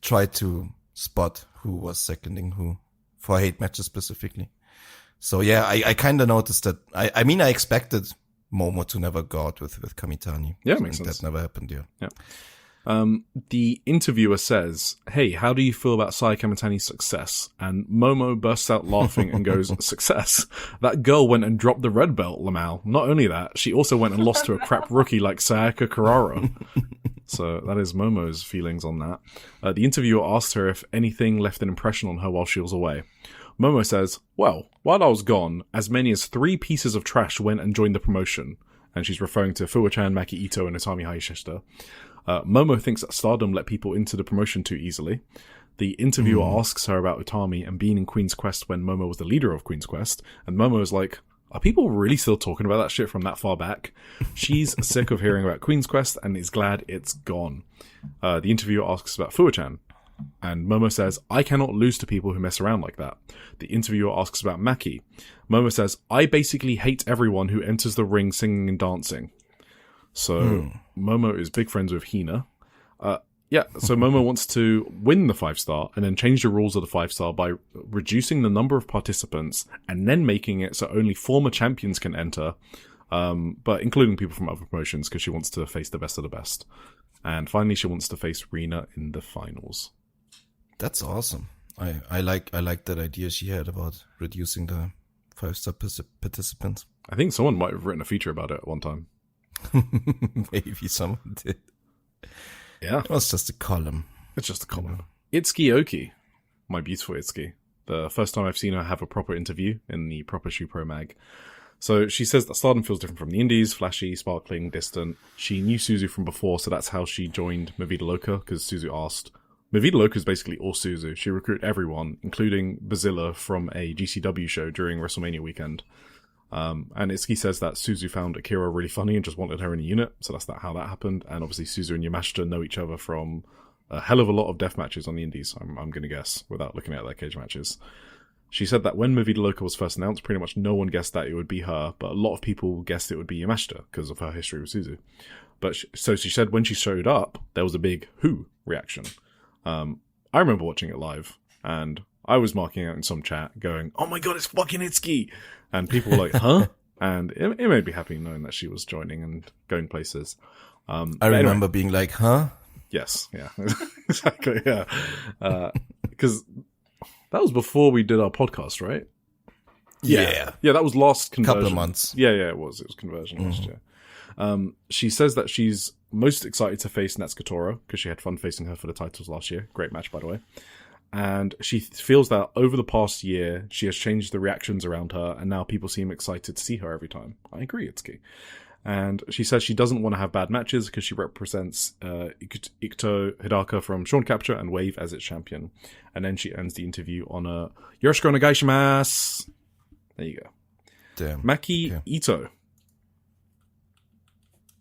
tried to spot who was seconding who for hate matches specifically. So yeah, I kind of noticed that. I mean, I expected Momo to never go out with Kamitani. Yeah, makes sense. That never happened. Yeah. The interviewer says, "Hey, how do you feel about Saya Kamitani's success?" And Momo bursts out laughing and goes, "Success? That girl went and dropped the red belt, Lamau. Not only that, she also went and lost to a crap rookie like Sayaka Kurara." So that is Momo's feelings on that. The interviewer asked her if anything left an impression on her while she was away. Momo says, "Well, while I was gone, as many as 3 pieces of trash went and joined the promotion." And she's referring to Fuwa-chan, Maki Ito, and Utami Hayashishita. Momo thinks that Stardom let people into the promotion too easily. The interviewer asks her about Utami and being in Queen's Quest when Momo was the leader of Queen's Quest. And Momo is like, are people really still talking about that shit from that far back? She's sick of hearing about Queen's Quest and is glad it's gone. The interviewer asks about Fuwa-chan. And Momo says, I cannot lose to people who mess around like that. The interviewer asks about Maki. Momo says, I basically hate everyone who enters the ring singing and dancing. So Momo is big friends with Hina. So Momo wants to win the 5-star and then change the rules of the 5-star by reducing the number of participants and then making it so only former champions can enter, but including people from other promotions because she wants to face the best of the best. And finally, she wants to face Rina in the finals. That's awesome. I like that idea she had about reducing the 5-star participants. I think someone might have written a feature about it at one time. Maybe someone did. Yeah. It was just a column. It's just a column. Itsuki Oki, my beautiful Itsuki. The first time I've seen her have a proper interview in the proper Shupro mag. So she says that Stardom feels different from the indies, flashy, sparkling, distant. She knew Suzu from before, so that's how she joined Movida Loca, because Suzu asked. Movida Loca is basically all Suzu. She recruited everyone, including Bazilla from a GCW show during WrestleMania weekend. And Itsuki says that Suzu found Akira really funny and just wanted her in a unit, so that's how that happened. And obviously Suzu and Yamashita know each other from a hell of a lot of death matches on the indies, I'm going to guess, without looking at their cage matches. She said that when Movida Loca was first announced, pretty much no one guessed that it would be her, but a lot of people guessed it would be Yamashita because of her history with Suzu. So she said when she showed up, there was a big "who" reaction. I remember watching it live, and I was marking out in some chat going, "Oh my god, it's fucking Itsuki!" And people were like, "Huh?" And it made me happy knowing that she was joining and going places. I remember being like, "Huh?" Yes, yeah, exactly, yeah. Because that was before we did our podcast, right? Yeah, that was last conversion. Couple of months. Yeah, it was conversion last year. She says that she's most excited to face Natsuko Tora because she had fun facing her for the titles last year. Great match, by the way. And she feels that over the past year, she has changed the reactions around her, and now people seem excited to see her every time. I agree, Itsuki. And she says she doesn't want to have bad matches because she represents Ikuto Hidaka from Shawn Capture and Wave as its champion. And then she ends the interview on a Yoroshiku onegai shimasu. There you go. Damn. Maki Okay. Ito.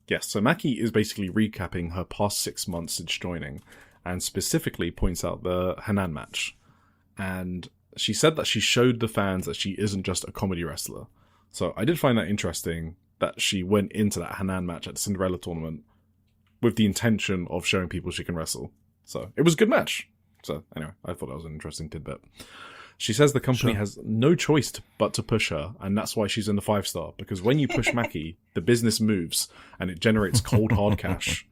Yes, so Maki is basically recapping her past 6 months since joining, and specifically points out the Hanan match. And she said that she showed the fans that she isn't just a comedy wrestler. So I did find that interesting that she went into that Hanan match at the Cinderella tournament with the intention of showing people she can wrestle. So it was a good match. So anyway, I thought that was an interesting tidbit. She says the company has no choice but to push her, and that's why she's in the 5-star, because when you push Maki, the business moves, and it generates cold, hard cash.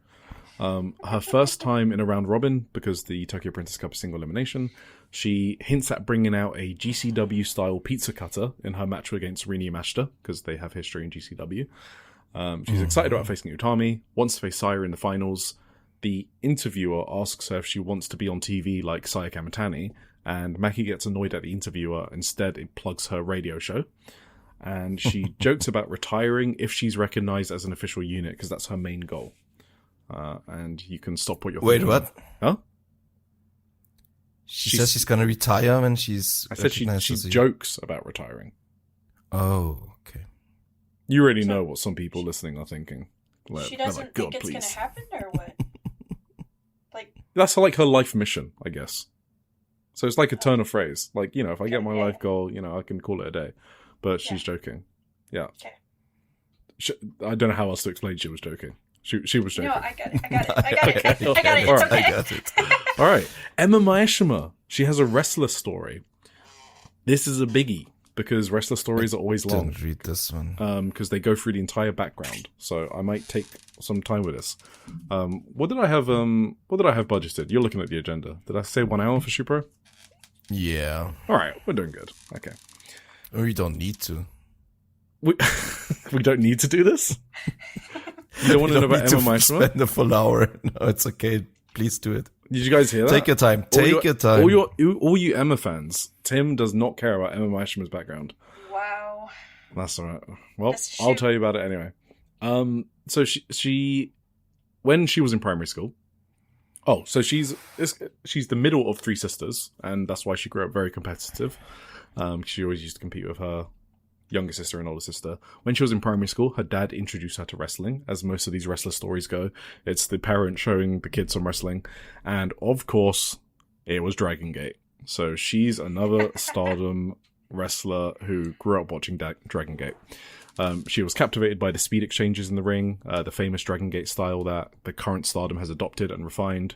Her first time in a round robin, because the Tokyo Princess Cup is single elimination, she hints at bringing out a GCW-style pizza cutter in her match against Rini Yamashita, because they have history in GCW. She's excited about facing Utami, wants to face Saya in the finals. The interviewer asks her if she wants to be on TV like Saya Kamitani, and Maki gets annoyed at the interviewer. Instead, it plugs her radio show. And she jokes about retiring if she's recognized as an official unit, because that's her main goal. And you can stop what you're thinking. Wait, what? Huh? She says she's gonna retire when she's. I said she jokes about retiring. Oh, okay. You already know what some people listening are thinking. She doesn't think it's going to happen, or what? That's like her life mission, I guess. So it's like a turn of phrase. Like, you know, if I get my life goal, you know, I can call it a day. But she's joking. Yeah. Okay. I don't know how else to explain she was joking. She was joking. No, I got it. It's okay. I got it. All right. Emma Maeshima. She has a wrestler story. This is a biggie because wrestler stories are always long. Don't read this one. Because they go through the entire background. So I might take some time with this. What did I have budgeted? You're looking at the agenda. Did I say 1 hour for Shupro? Yeah. All right. We're doing good. Okay. Or you don't need to. We don't need to do this? You don't want to know about Emma Maeshima? Spend a full hour. No, it's okay. Please do it. Did you guys hear that? Take your time. Take your time. All you Emma fans, Tim does not care about Emma Maeshima's background. Wow. That's all right. Well, I'll tell you about it anyway. So she when she was in primary school. Oh, so she's the middle of 3 sisters, and that's why she grew up very competitive. She always used to compete with her younger sister and older sister. When she was in primary school, her dad introduced her to wrestling, as most of these wrestler stories go. It's the parent showing the kids some wrestling. And of course, it was Dragon Gate. So she's another Stardom wrestler who grew up watching Dragon Gate. She was captivated by the speed exchanges in the ring, the famous Dragon Gate style that the current Stardom has adopted and refined,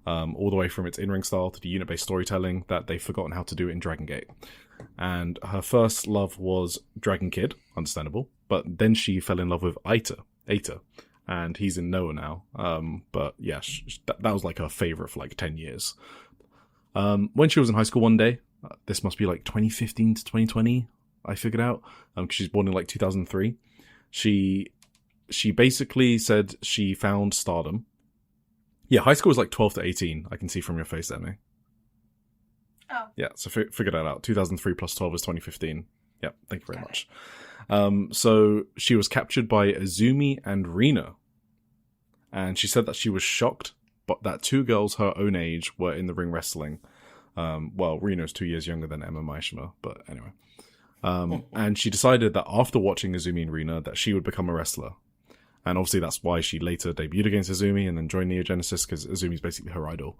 all the way from its in-ring style to the unit-based storytelling that they've forgotten how to do in Dragon Gate. And her first love was Dragon Kid, understandable, but then she fell in love with Aita, and he's in Noah now. But yeah, that was like her favorite for like 10 years. When she was in high school one day, this must be like 2015 to 2020, I figured out, because she's born in like 2003. She basically said she found Stardom. Yeah, high school was like 12 to 18. I can see from your face, Emmy. Oh. Yeah, so figure that out. 2003 plus 12 is 2015. Yeah, thank you very much. So she was captured by Azumi and Rina. And she said that she was shocked, but that 2 girls her own age were in the ring wrestling. Well, Rina is 2 years younger than Emma Maeshima, but anyway. And she decided that after watching Azumi and Rina that she would become a wrestler. And obviously that's why she later debuted against Azumi and then joined Neo Genesis, because Azumi's basically her idol.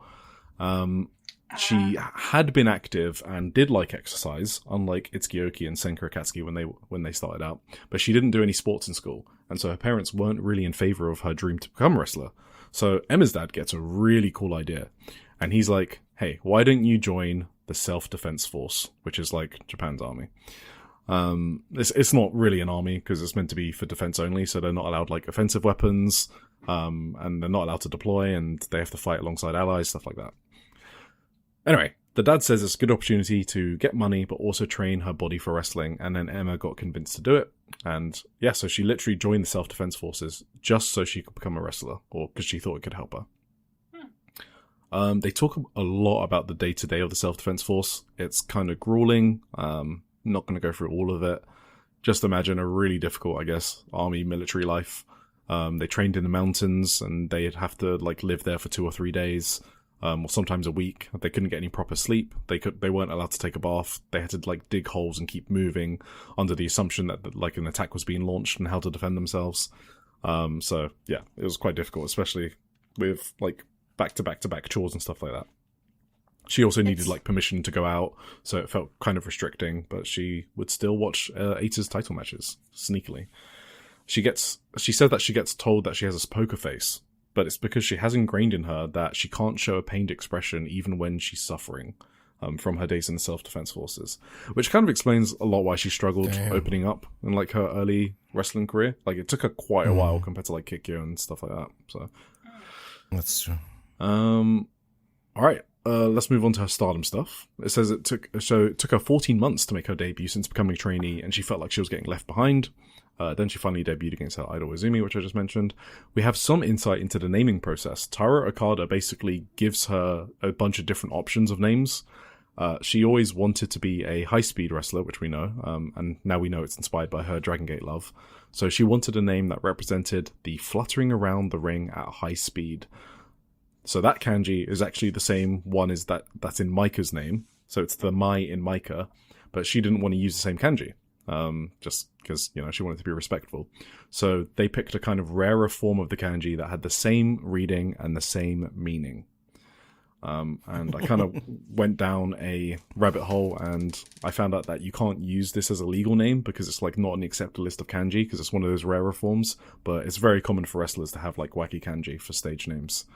She had been active and did like exercise, unlike Itsuki and Senka Akatsuki when they started out. But she didn't do any sports in school, and so her parents weren't really in favor of her dream to become a wrestler. So Emma's dad gets a really cool idea, and he's like, hey, why don't you join the Self-Defense Force, which is like Japan's army. It's not really an army because it's meant to be for defense only, so they're not allowed like offensive weapons, and they're not allowed to deploy, and they have to fight alongside allies, stuff like that. Anyway, the dad says it's a good opportunity to get money but also train her body for wrestling, and then Emma got convinced to do it. And yeah, so she literally joined the Self-Defense Forces just so she could become a wrestler, or because she thought it could help her. They talk a lot about the day-to-day of the Self-Defense Force. It's kind of grueling. Not going to go through all of it. Just imagine a really difficult, I guess, army military life. They trained in the mountains, and they'd have to like live there for 2 or 3 days. Or sometimes a week. They couldn't get any proper sleep. They weren't allowed to take a bath. They had to like dig holes and keep moving under the assumption that like an attack was being launched and how to defend themselves. So yeah, it was quite difficult, especially with like back-to-back chores and stuff like that. She also needed like permission to go out, so it felt kind of restricting, but she would still watch Eita's title matches sneakily. She said that she gets told that she has a poker face, but it's because she has ingrained in her that she can't show a pained expression even when she's suffering, from her days in the Self-Defense Forces, which kind of explains a lot why she struggled opening up in like her early wrestling career. Like it took her quite a while compared to like Kikyo and stuff like that. So that's true. All right. Let's move on to her Stardom stuff. It says it took her 14 months to make her debut since becoming a trainee, and she felt like she was getting left behind. Then she finally debuted against her idol Izumi, which I just mentioned. We have some insight into the naming process. Taro Okada basically gives her a bunch of different options of names. She always wanted to be a high-speed wrestler, which we know, and now we know it's inspired by her Dragon Gate love. So she wanted a name that represented the fluttering around the ring at high speed. So that kanji is actually the same one as that's in Maika's name. So it's the Mai in Maika, but she didn't want to use the same kanji. Just because, she wanted to be respectful. So they picked a kind of rarer form of the kanji that had the same reading and the same meaning. And I kind of went down a rabbit hole, and I found out that you can't use this as a legal name because it's like not on the accepted list of kanji because it's one of those rarer forms, but it's very common for wrestlers to have like wacky kanji for stage names.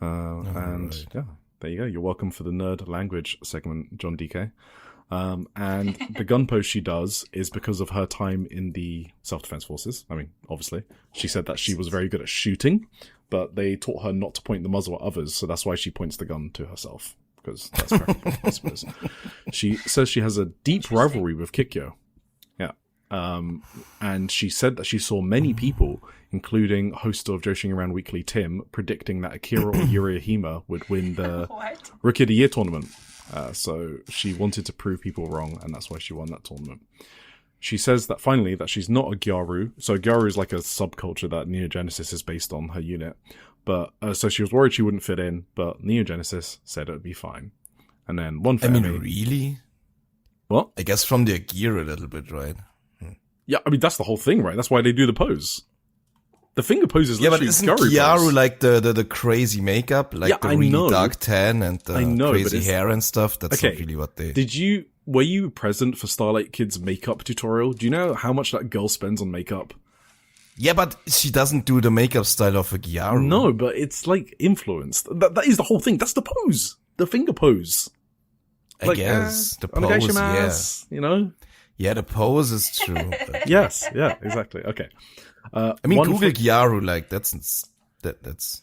Right. Yeah, there you go. You're welcome for the nerd language segment, John DK. And the gun pose she does is because of her time in the Self-Defense Forces. I mean, obviously, she said that she was very good at shooting, but they taught her not to point the muzzle at others, so that's why she points the gun to herself, because that's practical, I suppose. She says she has a deep rivalry with Kikyo. Yeah. And she said that she saw many people, including host of Joshi'ing Around Weekly Tim, predicting that Akira or Yurihima would win the Rookie of the Year tournament. So she wanted to prove people wrong, and that's why she won that tournament. She says that finally that she's not a Gyaru. So Gyaru is like a subculture that Neo Genesis is based on, her unit. But so she was worried she wouldn't fit in, but Neo Genesis said it would be fine. And then one for Emmy. Really? What? I guess from the gear a little bit, right? Yeah, I mean, that's the whole thing, right? That's why they do the pose. The finger pose is literally but isn't Gyaru like the crazy makeup? Like the really dark tan and the crazy hair and stuff? That's not really what they... Were you present for Starlight Kid's makeup tutorial? Do you know how much that girl spends on makeup? Yeah, but she doesn't do the makeup style of a Gyaru. No, but it's like influenced. That is the whole thing. That's the pose. The finger pose. I guess. The pose, yeah. Yeah, the pose is true. But... Yes, yeah, exactly. Okay. I mean, Google Gyaru, like, that's...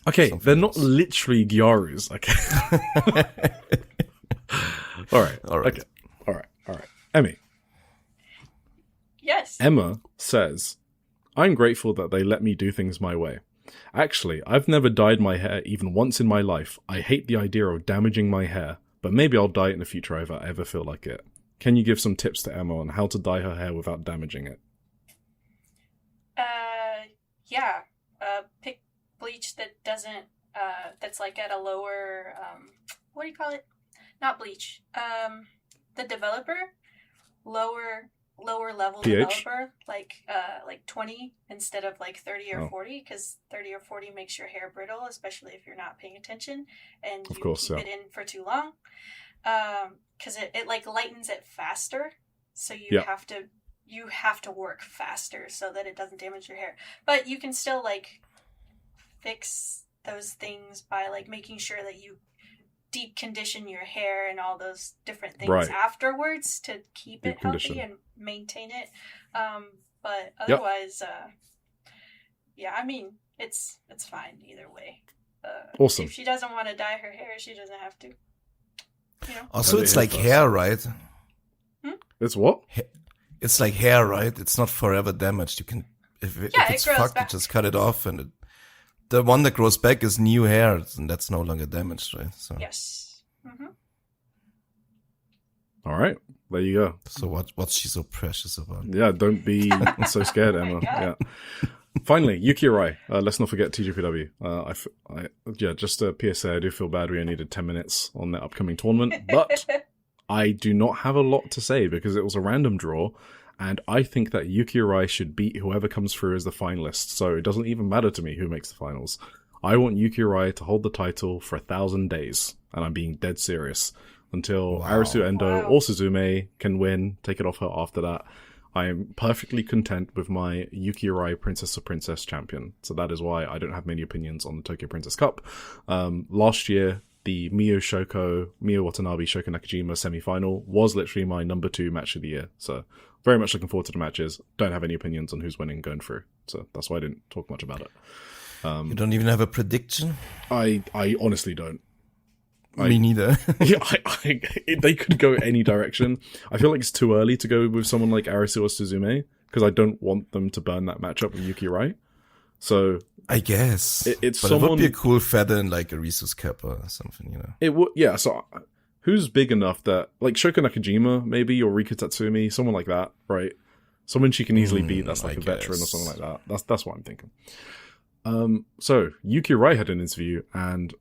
Okay, they're not literally Gyarus, okay? All right. Okay. All right. Emmy. Yes. Emma says, I'm grateful that they let me do things my way. Actually, I've never dyed my hair even once in my life. I hate the idea of damaging my hair, but maybe I'll dye it in the future if I ever feel like it. Can you give some tips to Emma on how to dye her hair without damaging it? Yeah. Pick bleach that doesn't, that's like at a lower, what do you call it? Not bleach. The developer, lower lower level PH? developer, like 20 instead of like 30 or 40, because 30 or 40 makes your hair brittle, especially if you're not paying attention and you keep it in for too long. Because it like lightens it faster, so you have to work faster so that it doesn't damage your hair. But you can still like fix those things by like making sure that you deep condition your hair and all those different things afterwards to keep it healthy and maintain it. But otherwise, I mean, it's fine either way. Awesome. If she doesn't want to dye her hair, she doesn't have to. You know? Also, it's like hair, right? It's what? It's like hair, right? It's not forever damaged. You can, if it's fucked, you just cut it off, and the one that grows back is new hair, and that's no longer damaged, right? So yes. Mm-hmm. All right, there you go. So what's she so precious about? Yeah, don't be so scared, Emma. Yeah. Finally, Yuki Arai. Let's not forget TGPW. Just a PSA. I do feel bad we only needed 10 minutes on that upcoming tournament, but I do not have a lot to say because it was a random draw, and I think that Yuki Arai should beat whoever comes through as the finalist. So it doesn't even matter to me who makes the finals. I want Yuki Arai to hold the title for 1,000 days, and I'm being dead serious. Until Arisu Endo or Suzume can win, take it off her after that. I am perfectly content with my Yuki Arai Princess of Princess champion. So that is why I don't have many opinions on the Tokyo Princess Cup. Last year, the Mio Watanabe Shoko Nakajima semi-final was literally my number 2 match of the year. So very much looking forward to the matches. Don't have any opinions on who's winning going through. So that's why I didn't talk much about it. You don't even have a prediction? I honestly don't. Me neither. They could go any direction. I feel like it's too early to go with someone like Arisu or Suzume because I don't want them to burn that matchup with Yuki Arai. So I guess it would be a cool feather in like Arisu's cap or something, you know. It would, yeah. So who's big enough that like Shoko Nakajima maybe or Rika Tatsumi, someone like that, right? Someone she can easily beat. That's like a veteran or something like that. That's what I'm thinking. So Yuki Arai had an interview and.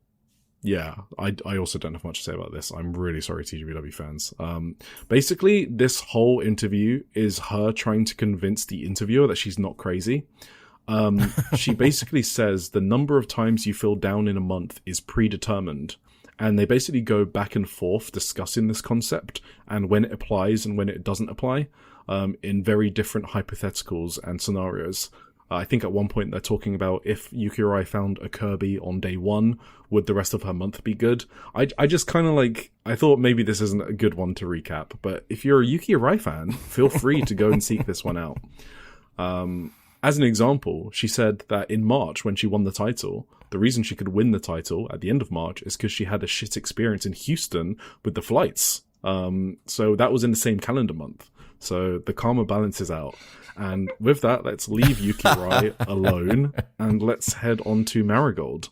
Yeah, I also don't have much to say about this. I'm really sorry, TGBW fans. Basically, this whole interview is her trying to convince the interviewer that she's not crazy. She basically says the number of times you feel down in a month is predetermined. And they basically go back and forth discussing this concept and when it applies and when it doesn't apply in very different hypotheticals and scenarios. I think at one point they're talking about if Yuki Arai found a Kirby on day 1, would the rest of her month be good? I just kind of like, I thought maybe this isn't a good one to recap, but if you're a Yuki Arai fan, feel free to go and seek this one out. As an example, she said that in March when she won the title, the reason she could win the title at the end of March is because she had a shit experience in Houston with the flights. So that was in the same calendar month. So the karma balances out. And with that, let's leave Yuki Arai alone and let's head on to Marigold.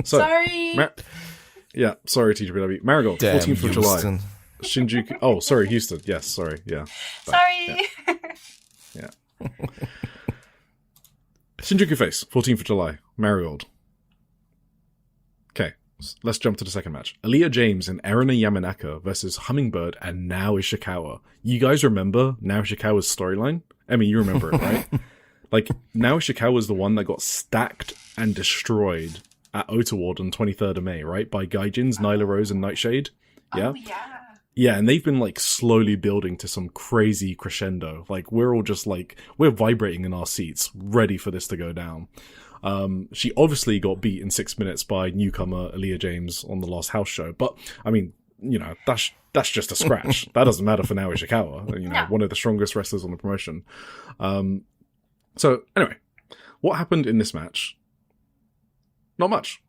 So, sorry. Sorry, TGPW. Marigold, Damn, 14th of Houston. July. Shinjuku. Oh, sorry, Houston. Yes, sorry. Yeah. Sorry. Yeah. Shinjuku Face, 14th of July. Marigold. Okay. Let's jump to the second match. Aaliyah James and Erina Yamanaka versus Hummingbird and Nao Ishikawa. You guys remember Nao Ishikawa's storyline? I mean, you remember it, right? Like, Nao Ishikawa was the one that got stacked and destroyed at Otaward on 23rd of May, right? By Gaijins, Nyla Rose, and Nightshade. Yeah? Oh, yeah. Yeah, and they've been, like, slowly building to some crazy crescendo. Like, we're all just, like, we're vibrating in our seats, ready for this to go down. She obviously got beat in 6 minutes by newcomer Aaliyah James on the last house show, but I mean, you know, that's just a scratch. That doesn't matter for Nao Ishikawa, you know, one of the strongest wrestlers on the promotion. So anyway, what happened in this match? Not much.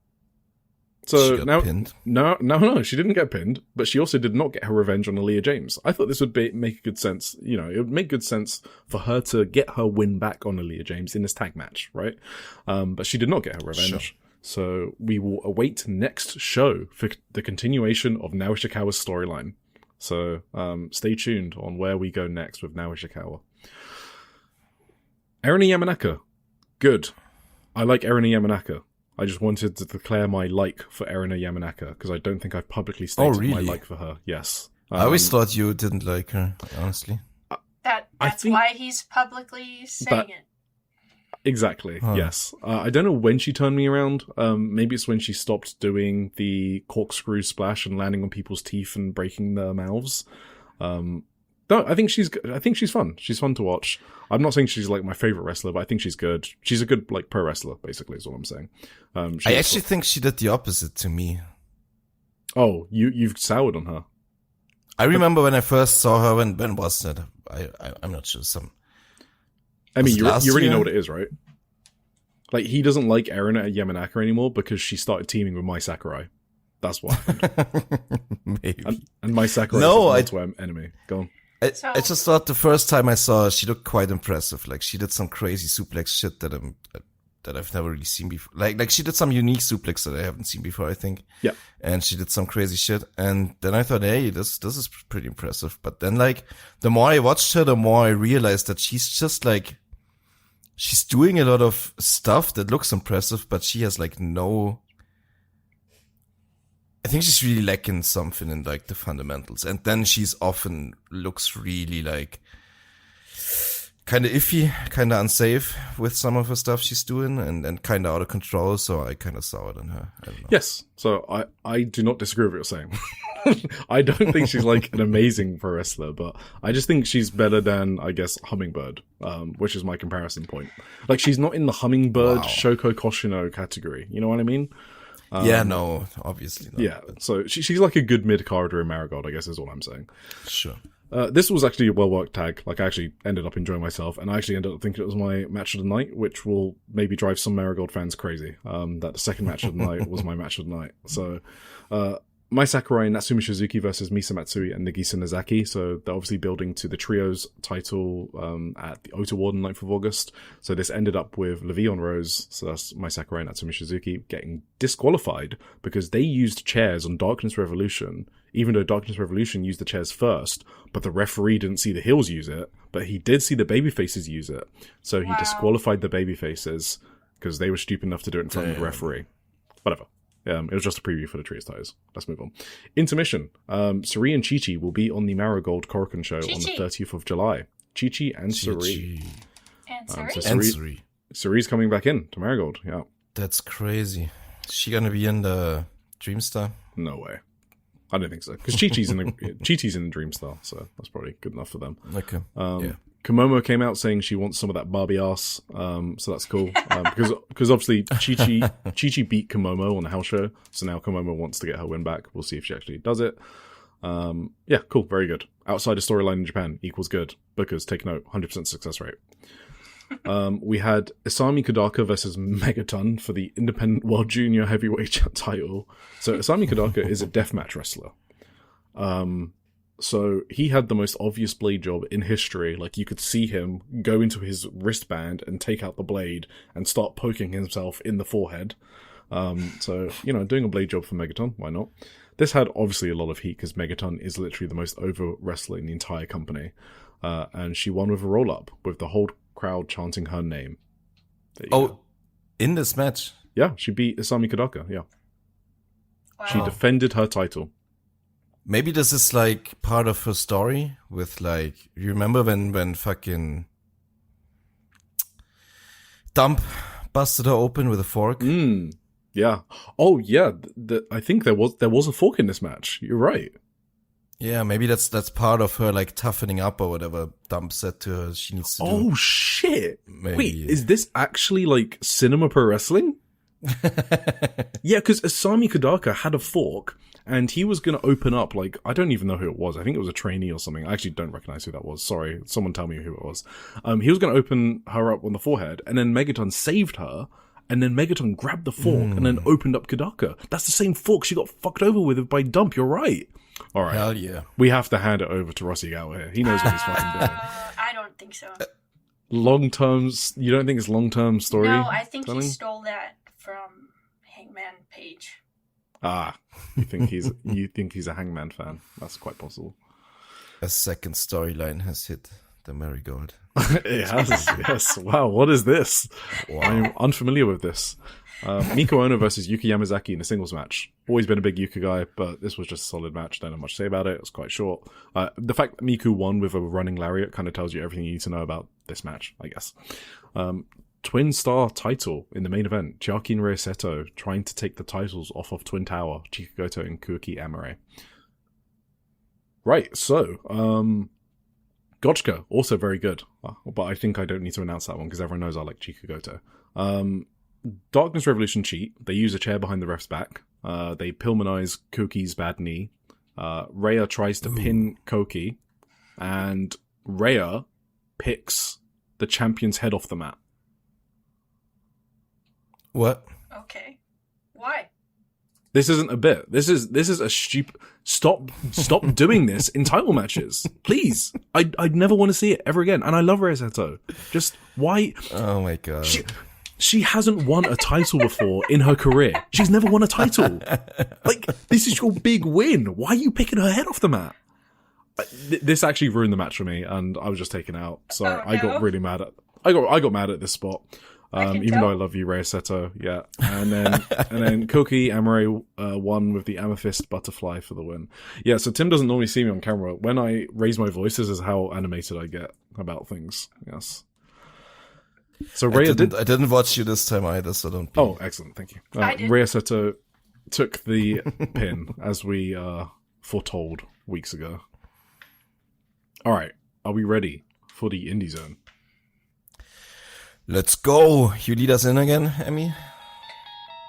So she now, got pinned. No, she didn't get pinned, but she also did not get her revenge on Aaliyah James. I thought this would make good sense. You know, it would make good sense for her to get her win back on Aaliyah James in this tag match, right? But she did not get her revenge. Sure. So we will await next show for the continuation of Nao Ishikawa's storyline. So stay tuned on where we go next with Nao Ishikawa. Erina Yamanaka. Good. I like Erina Yamanaka. I just wanted to declare my like for Erina Yamanaka because I don't think I've publicly stated my like for her. Yes. I always thought you didn't like her, honestly. That's why he's publicly saying it. Exactly, yes. I don't know when she turned me around. Maybe it's when she stopped doing the corkscrew splash and landing on people's teeth and breaking their mouths. No, I think she's fun. She's fun to watch. I'm not saying she's like my favorite wrestler, but I think she's good. She's a good like pro wrestler, basically, is what I'm saying. I actually think she did the opposite to me. Oh, you've soured on her. I remember when I first saw her. When was that? I'm not sure. I mean, you already year? know what it is, right? Like, he doesn't like Erin at Yamanaka anymore because she started teaming with Mai Sakurai. That's what happened. Maybe. And Mai Sakurai is his enemy. Go on. I just thought the first time I saw her, she looked quite impressive. Like, she did some crazy suplex shit that I've never really seen before. Like she did some unique suplex that I haven't seen before, I think. Yeah. And she did some crazy shit. And then I thought, hey, this is pretty impressive. But then, like, the more I watched her, the more I realized that she's just like, she's doing a lot of stuff that looks impressive, but she has like I think she's really lacking something in like the fundamentals. And then she's often looks really like kind of iffy, kind of unsafe with some of her stuff she's doing and kind of out of control. So I kind of saw it in her. I don't know. Yes. So I do not disagree with what you're saying. I don't think she's like an amazing pro wrestler, but I just think she's better than, I guess, Hummingbird, which is my comparison point. Like, she's not in the Hummingbird Shoko Koshino category. You know what I mean? Yeah, no, obviously not. Yeah, so she's like a good mid-carder in Marigold, I guess is what I'm saying. Sure. This was actually a well-worked tag. Like, I actually ended up enjoying myself, and I actually ended up thinking it was my match of the night, which will maybe drive some Marigold fans crazy. That the second match of the night was my match of the night. So, Mai Sakurai and Natsumi Shizuki versus Misa Matsui and Nagisa Nozaki. So they're obviously building to the trios title at the Ota Ward on 9th of August. So this ended up with Le'Veon Rose, so that's Mai Sakurai and Natsumi Shizuki, getting disqualified because they used chairs on Darkness Revolution, even though Darkness Revolution used the chairs first, but the referee didn't see the heels use it, but he did see the babyfaces use it. So he disqualified the babyfaces because they were stupid enough to do it in front of the referee. Whatever. It was just a preview for the trios titles. Let's move on. Intermission. Suri and Chi-Chi will be on the Marigold Korakuen show on the 30th of July. Chi-Chi and Suri. And Suri. And Suri. Suri's coming back in to Marigold, yeah. That's crazy. Is she gonna be in the Dreamstar? No way. I don't think so. Because Chi-Chi's in the Dreamstar, so that's probably good enough for them. Okay. Yeah. Komomo came out saying she wants some of that Barbie ass, so that's cool. Because obviously Chi-Chi beat Komomo on the house show, so now Komomo wants to get her win back. We'll see if she actually does it. Yeah, cool, very good. Outsider storyline in Japan equals good. Bookers, take note, 100% success rate. We had Isami Kodaka versus Megaton for the Independent World Junior Heavyweight title. So Isami Kodaka is a deathmatch wrestler. So he had the most obvious blade job in history. Like, you could see him go into his wristband and take out the blade and start poking himself in the forehead. So, doing a blade job for Megaton, why not? This had obviously a lot of heat because Megaton is literally the most over wrestler in the entire company. And she won with a roll-up with the whole crowd chanting her name. Go. In this match? Yeah, she beat Isami Kodaka, yeah. Wow. She defended her title. Maybe this is like part of her story with like, you remember when fucking Dump busted her open with a fork? Yeah. Oh yeah. I think there was a fork in this match. You're right. Yeah, maybe that's part of her like toughening up or whatever Dump said to her she needs to do. Oh shit. Maybe. Wait, is this actually like Cinema Pro Wrestling? Yeah, because Isami Kodaka had a fork and he was going to open up, like, I don't even know who it was. I think it was a trainee or something. I actually don't recognize who that was. Sorry, someone tell me who it was. He was going to open her up on the forehead, and then Megaton saved her, and then Megaton grabbed the fork and then opened up Kodaka. That's the same fork she got fucked over with by Dump. You're right. All right. Hell yeah. We have to hand it over to Rossi Gawa here. He knows what he's fucking doing. I don't think so. Long-term, you don't think it's long-term story? No, I think telling? he stole that from Hangman Page. Ah, you think he's a Hangman fan? That's quite possible. A second storyline has hit the Marigold. It has, yes. Wow, what is this? Wow. I'm unfamiliar with this. Miko Ono versus Yuka Yamazaki in a singles match. Always been a big Yuka guy, but this was just a solid match. Don't have much to say about it. It was quite short. The fact that Miku won with a running lariat kind of tells you everything you need to know about this match, I guess. Twin Star title in the main event. Chiaki and Ryoseto trying to take the titles off of Twin Tower, Chikugoto and Kuoki Amare. Right, so, Gotchka, also very good. But I think I don't need to announce that one because everyone knows I like Chikugoto. Darkness Revolution cheat. They use a chair behind the ref's back. They Pillmanize Koki's bad knee. Rhea tries to pin Koki, and Rhea picks the champion's head off the mat. What? Okay. Why? This isn't a bit. This is a stupid. Stop doing this in title matches, please. I'd never want to see it ever again. And I love Ryoseto. Just why? Oh my god. She hasn't won a title before in her career. She's never won a title. Like, this is your big win. Why are you picking her head off the mat? This actually ruined the match for me, and I was just taken out. So I got really mad at. I got mad at this spot. Even though I love you, Ryoseto, yeah. And then Koki Amare won with the Amethyst Butterfly for the win. Yeah, so Tim doesn't normally see me on camera. When I raise my voice, this is how animated I get about things. Yes. So Rhea I didn't watch you this time either, so don't be... Oh, excellent, thank you. Ryoseto took the pin, as we foretold weeks ago. Alright, are we ready for the Indie Zone? Let's go! You lead us in again, Emmy?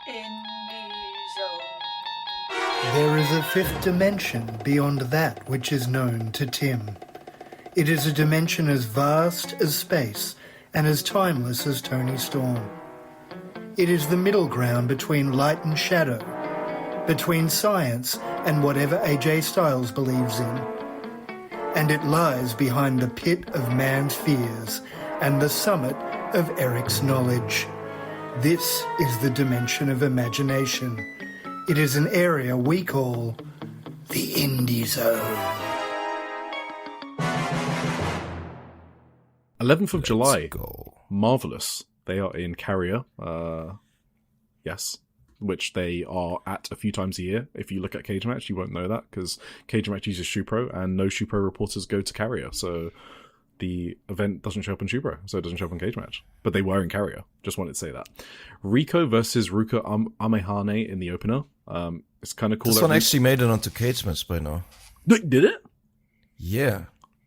Indie Zone. There is a fifth dimension beyond that which is known to Tim. It is a dimension as vast as space and as timeless as Tony Storm. It is the middle ground between light and shadow, between science and whatever AJ Styles believes in. And it lies behind the pit of man's fears and the summit of Eric's knowledge. This is the dimension of imagination. It is an area we call the Indie Zone. 11th of July. Go. Marvelous. They are in Carrier. Yes. Which they are at a few times a year. If you look at Cage Match, you won't know that because Cage Match uses Shupro and no Shupro reporters go to Carrier. So the event doesn't show up in Shupro, so it doesn't show up in Cage Match. But they were in Carrier. Just wanted to say that. Rico versus Ruka Amehane in the opener. It's kind of cool. This one actually made it onto Cage Match by now. Did it? Yeah.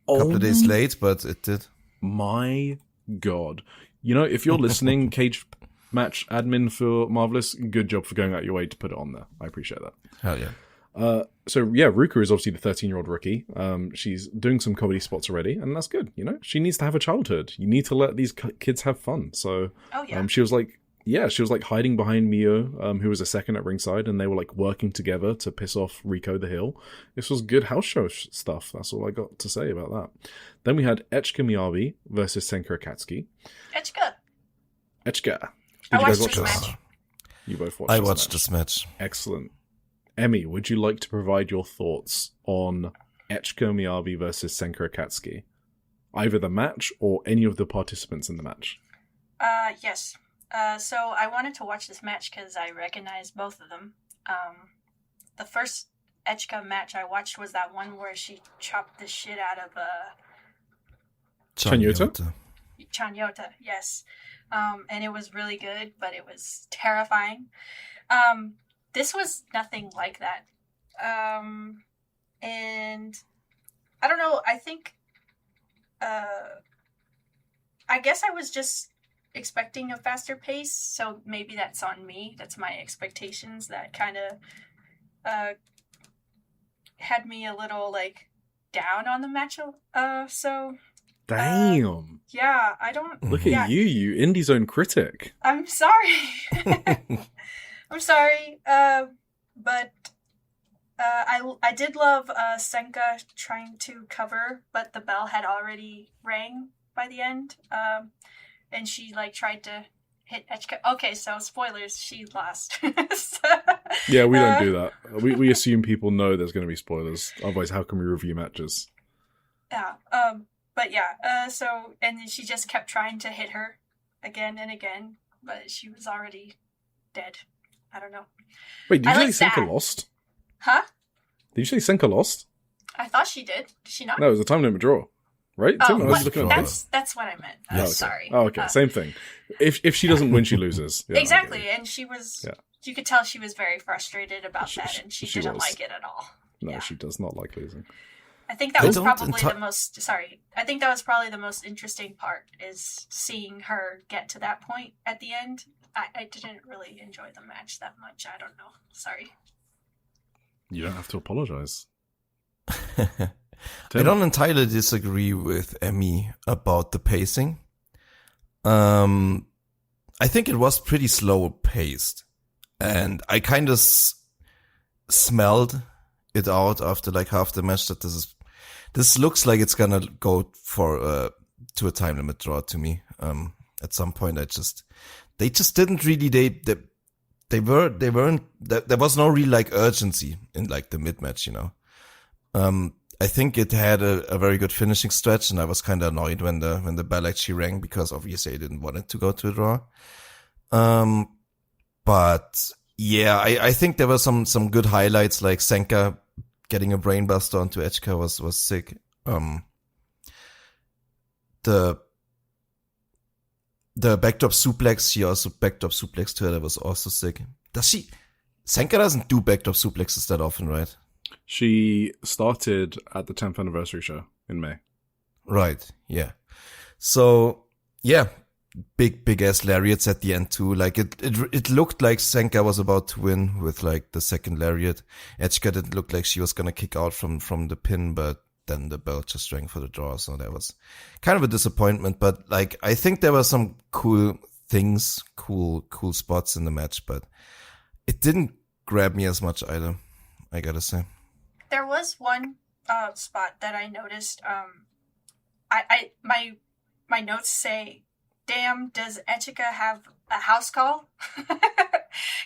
A couple of days late, but it did. My God. You know, if you're listening, Cage Match admin for Marvelous, good job for going out your way to put it on there. I appreciate that. Hell yeah. So yeah, Ruka is obviously the 13-year-old rookie. She's doing some comedy spots already, and that's good. You know, she needs to have a childhood. You need to let these kids have fun. So, she was like hiding behind Mio, who was a second at ringside, and they were like working together to piss off Rico the Hill. This was good house show stuff. That's all I got to say about that. Then we had Echika Miyabi versus Senka Akatsuki. Echika. I watched this match. You both watched. I watched this match. Excellent. Emmy, would you like to provide your thoughts on Echika Miyabi versus Senka Akatsuki? Either the match or any of the participants in the match? Yes. So I wanted to watch this match because I recognized both of them. The first Echika match I watched was that one where she chopped the shit out of Chanyota? Chanyota, yes. And it was really good, but it was terrifying. This was nothing like that. And I don't know, I think, I guess I was just expecting a faster pace, so maybe that's on me. That's my expectations that kind of had me a little, like, down on the match. Damn. Yeah, I don't... Look at you Indie Zone critic. I'm sorry. I'm sorry, but I did love Senka trying to cover, but the bell had already rang by the end, and she like tried to hit Echika. Okay, so spoilers, she lost. Yeah, we don't do that. We assume people know there's going to be spoilers. Otherwise, how can we review matches? Yeah. But yeah, so, and then she just kept trying to hit her again and again, but she was already dead. I don't know. Wait, did you like say Senka that. lost? Huh? Did you say Senka lost? I thought she did. Did she not? No, it was a time limit draw. Right? Oh, Tim, I was what? looking at That's what I meant. Yeah, okay. Sorry. Oh, okay. Same thing. If she doesn't win, she loses. Yeah, exactly, and she was... Yeah. You could tell she was very frustrated about that, and she didn't was. like it at all. No, Yeah. she does not like losing. I think that was don't probably the most... Sorry. I think that was probably the most interesting part, is seeing her get to that point at the end. I didn't really enjoy the match that much. I don't know. Sorry. You don't have to apologize. I don't entirely disagree with Emmy about the pacing. I think it was pretty slow paced, and I kind of smelled it out after like half the match that this looks like it's gonna go for to a time limit draw to me. At some point, they just didn't really they weren't there was no real like urgency in like the mid match, you know. I think it had a very good finishing stretch, and I was kind of annoyed when the bell actually rang, because obviously I didn't want it to go to a draw. But yeah, I think there were some good highlights, like Senka getting a brainbuster onto Echika was sick. The backdrop suplex, she also backdrop suplex to her, that was also sick. Senka doesn't do backdrop suplexes that often, right? She started at the 10th anniversary show in May. Right, yeah. So, yeah, big ass lariats at the end too. Like it looked like Senka was about to win with like the second lariat. Echika didn't look like she was gonna kick out from the pin, but then the bell just rang for the draw. So that was kind of a disappointment. But like, I think there were some cool things, cool spots in the match, but it didn't grab me as much either, I gotta say. There was one spot that I noticed. My notes say, "Damn, does Echika have a house call?"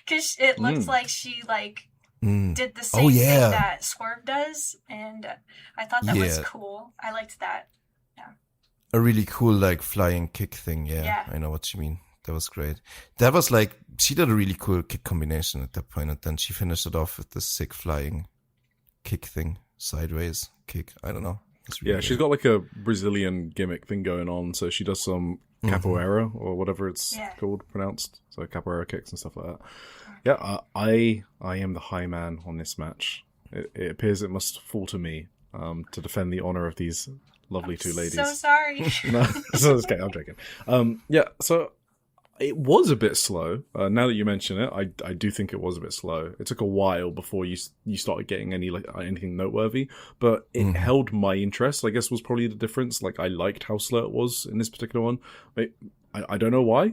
Because it looks like she did the same thing that Swerve does, and I thought that was cool. I liked that. Yeah, a really cool like flying kick thing. Yeah, I know what you mean. That was great. That was like, she did a really cool kick combination at that point, and then she finished it off with this sick flying kick thing, sideways kick. I don't know. Really she's got like a Brazilian gimmick thing going on, so she does some capoeira or whatever it's called, pronounced. So capoeira kicks and stuff like that. Yeah, I am the high man on this match. It appears it must fall to me to defend the honor of these lovely two ladies. So sorry. No, it's okay. I'm joking. So it was a bit slow. Now that you mention it, I do think it was a bit slow. It took a while before you started getting anything noteworthy, but it held my interest, I guess, was probably the difference. Like, I liked how slow it was in this particular one. I don't know why.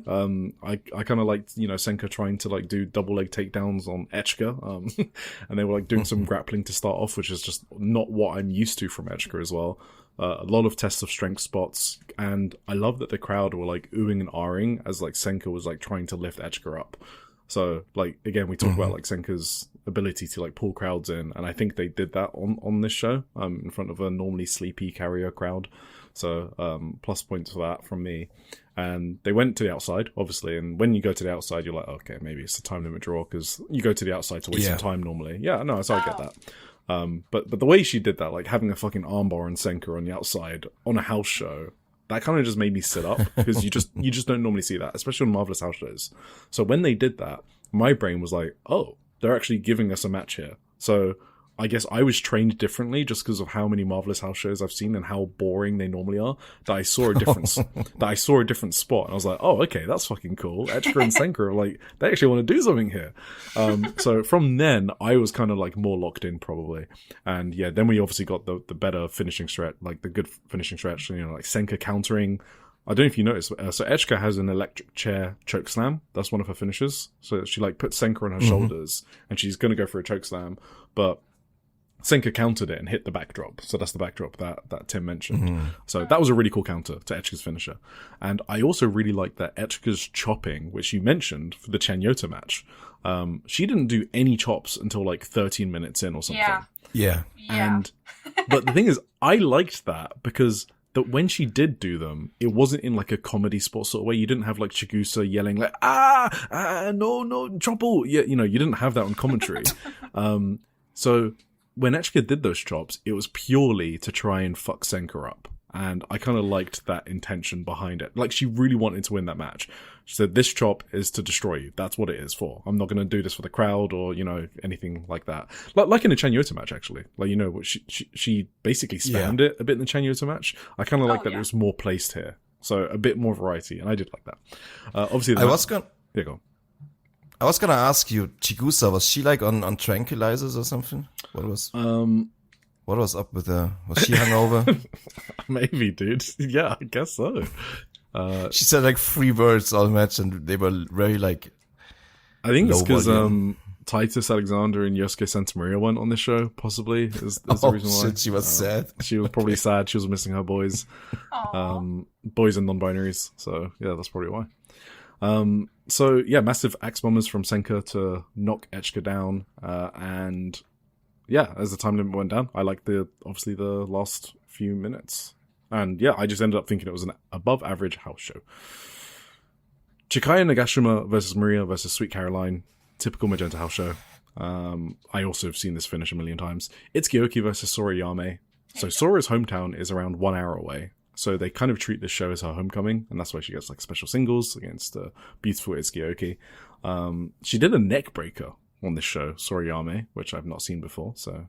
I kind of liked, Senka trying to like do double leg takedowns on Echika. And they were like doing some grappling to start off, which is just not what I'm used to from Echika as well. A lot of tests of strength spots, and I love that the crowd were like oohing and ahhing as like Senka was like trying to lift Echika up. So like, again, we talk about like Senka's ability to like pull crowds in, and I think they did that on this show in front of a normally sleepy carrier crowd. So plus points for that from me. And they went to the outside, obviously, and when you go to the outside, you're like, okay, maybe it's a time limit draw, because you go to the outside to waste some time normally. Yeah, no, so I get that. But the way she did that, like having a fucking armbar and Senka on the outside on a house show, that kind of just made me sit up, because you just don't normally see that, especially on Marvelous house shows. So when they did that, my brain was like, oh, they're actually giving us a match here. So I guess I was trained differently just because of how many Marvelous house shows I've seen and how boring they normally are, that I saw a difference. That I saw a different spot, and I was like, oh, okay, that's fucking cool. Echika and Senka are like, they actually want to do something here. So from then, I was kind of like more locked in probably. And yeah, then we obviously got the better finishing stretch, like the good finishing stretch, like Senka countering. I don't know if you noticed, so Echika has an electric chair choke slam. That's one of her finishes. So she like puts Senka on her shoulders, and she's going to go for a choke slam, but Senka countered it and hit the backdrop. So that's the backdrop that Tim mentioned. So that was a really cool counter to Echika's finisher. And I also really like that Echika's chopping, which you mentioned for the Chen Yota match. She didn't do any chops until like 13 minutes in or something. Yeah. But the thing is, I liked that because that when she did do them, it wasn't in like a comedy sport sort of way. You didn't have like Chigusa yelling like, no, trouble. Yeah, you didn't have that on commentary. So when Echika did those chops, it was purely to try and fuck Senka up. And I kind of liked that intention behind it. Like, she really wanted to win that match. She said, this chop is to destroy you. That's what it is for. I'm not going to do this for the crowd or, anything like that. Like in the Chanyota match, actually. Like, what she basically spammed it a bit in the Chanyota match. I kind of like that it was more placed here. So a bit more variety. And I did like that. Obviously, I was going to ask you, Chigusa, was she like on tranquilizers or something? What was up with her? Was she hungover? Maybe, dude. Yeah, I guess so. She said like 3 words all match, and they were very like. I think it's because Titus Alexander and Yosuke Santamaria went on this show. Possibly is the reason why. Shit, she was sad. She was probably sad. She was missing her boys, boys and non-binaries. So yeah, that's probably why. So yeah, massive axe bombers from Senka to knock Echika down, and. Yeah, as the time limit went down, I liked obviously the last few minutes. And yeah, I just ended up thinking it was an above average house show. Chikaya Nagashima versus Maria versus Sweet Caroline. Typical Magenta house show. I also have seen this finish a million times. It's Itsuki versus Sora Yame. So Sora's hometown is around 1 hour away. So they kind of treat this show as her homecoming. And that's why she gets like special singles against beautiful Itsuki. She did a neck breaker on this show, Sorayame, which I've not seen before, so,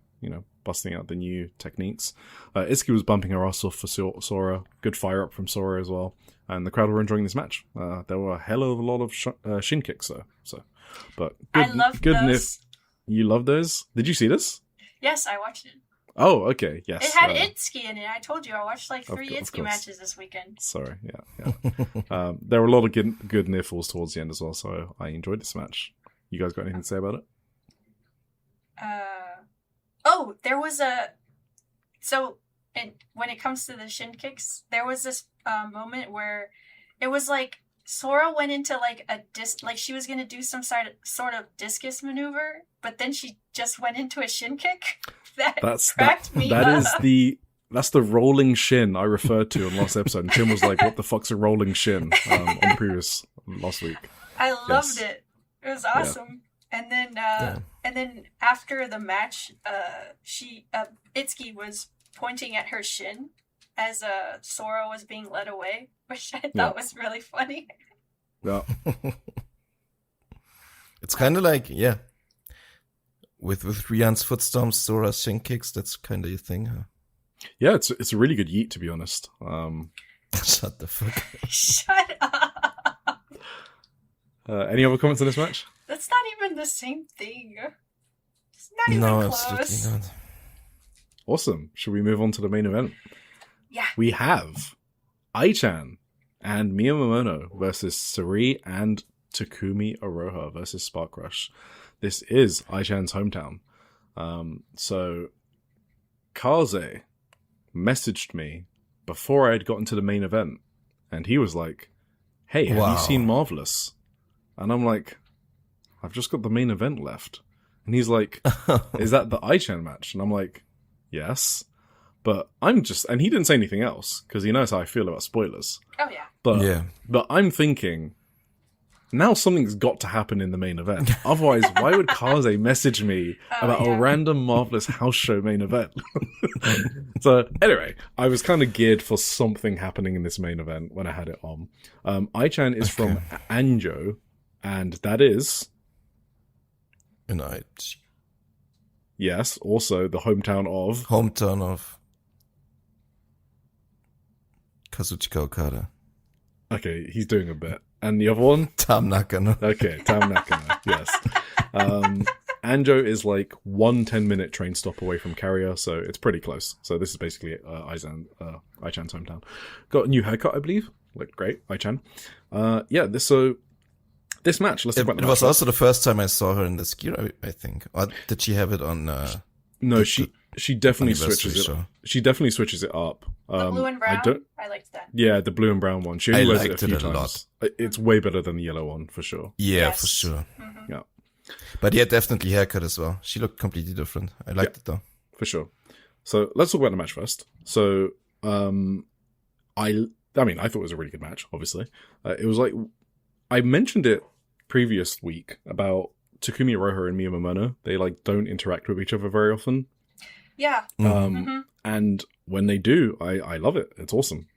busting out the new techniques. Itsuki was bumping her ass off for Sora. Good fire up from Sora as well. And the crowd were enjoying this match. There were a hell of a lot of shin kicks, though. But I love those. You love those? Did you see this? Yes, I watched it. Oh, okay, yes. It had Itsuki in it. I told you, I watched like 3 Itsuki matches this weekend. Sorry, yeah. There were a lot of good near falls towards the end as well, so I enjoyed this match. You guys got anything to say about it? There was when it comes to the shin kicks, there was this moment where it was like Sora went into like like she was gonna do some sort of discus maneuver, but then she just went into a shin kick. That's cracked me up. That's the rolling shin I referred to in last episode. And Tim was like, "What the fuck's a rolling shin?" On the last week. I loved it. It was awesome. Yeah. And then after the match, Itsuki was pointing at her shin as Sora was being led away, which I thought was really funny. Yeah. It's kind of like, with Rian's foot stomps, Sora's shin kicks, that's kind of your thing, huh? Yeah, it's a really good yeet, to be honest. Shut the fuck up. Shut up. Any other comments on this match? That's not even the same thing. It's not even close. Absolutely not. Awesome. Should we move on to the main event? Yeah. We have Ai-chan and Miyamoto versus Sari and Takumi Aroha versus Spark Rush. This is Ai-chan's hometown. So Kaze messaged me before I had gotten to the main event, and he was like, "Hey, have you seen Marvelous?" And I'm like, "I've just got the main event left." And he's like, "Is that the Ai-chan match?" And I'm like, "Yes." But and he didn't say anything else, because he knows how I feel about spoilers. Oh, yeah. But I'm thinking, now something's got to happen in the main event. Otherwise, why would Kaze message me about a random Marvelous house show main event? So, anyway, I was kind of geared for something happening in this main event when I had it on. Ai-chan is from Anjo, and that is... Yes, also the hometown of Kazuchika Okada. Okay, he's doing a bit. And the other one? Tam Nakano. Okay, Tam Nakano, yes. Anjo is like 1 10-minute train stop away from Carrier, so it's pretty close. So this is basically Ai-chan's hometown. Got a new haircut, I believe. Looked great, Ai-chan. This match, let's talk about the match. It was also the first time I saw her in this gear, I think. Or did she have it on... No, she definitely switches it. She definitely switches it up. The blue and brown. I liked that. Yeah, the blue and brown one. She only wears it a few times. It's way better than the yellow one for sure. Yeah, for sure. Mm-hmm. Yeah, but yeah, definitely haircut as well. She looked completely different. I liked it though, for sure. So let's talk about the match first. So I mean, I thought it was a really good match, obviously. It was like, I mentioned it previous week about Takumi Iroha and Miyu Momono. They like don't interact with each other very often. Yeah. And when they do, I love it. It's awesome.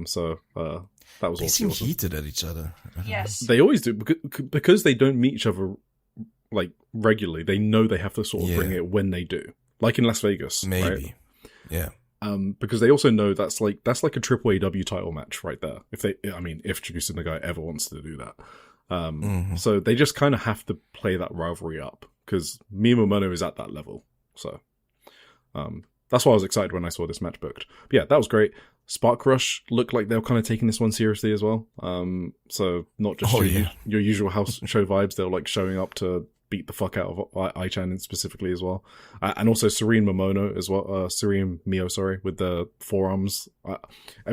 So that was They also seem awesome. heated at each other. Yes. They always do because they don't meet each other like regularly. They know they have to sort of bring it when they do, like in Las Vegas. Maybe. Right? Yeah. Because they also know that's like a AAA title match right there. If Chigusa Nagai ever wants to do that. So they just kind of have to play that rivalry up because Miyu Momono is at that level. So that's why I was excited when I saw this match booked. But yeah, that was great. Spark Rush looked like they were kind of taking this one seriously as well. So not just your usual house show vibes. They were like showing up to beat the fuck out of Ai-chan specifically as well. And also Serene Momono as well. Serene Mio, sorry, with the forearms. I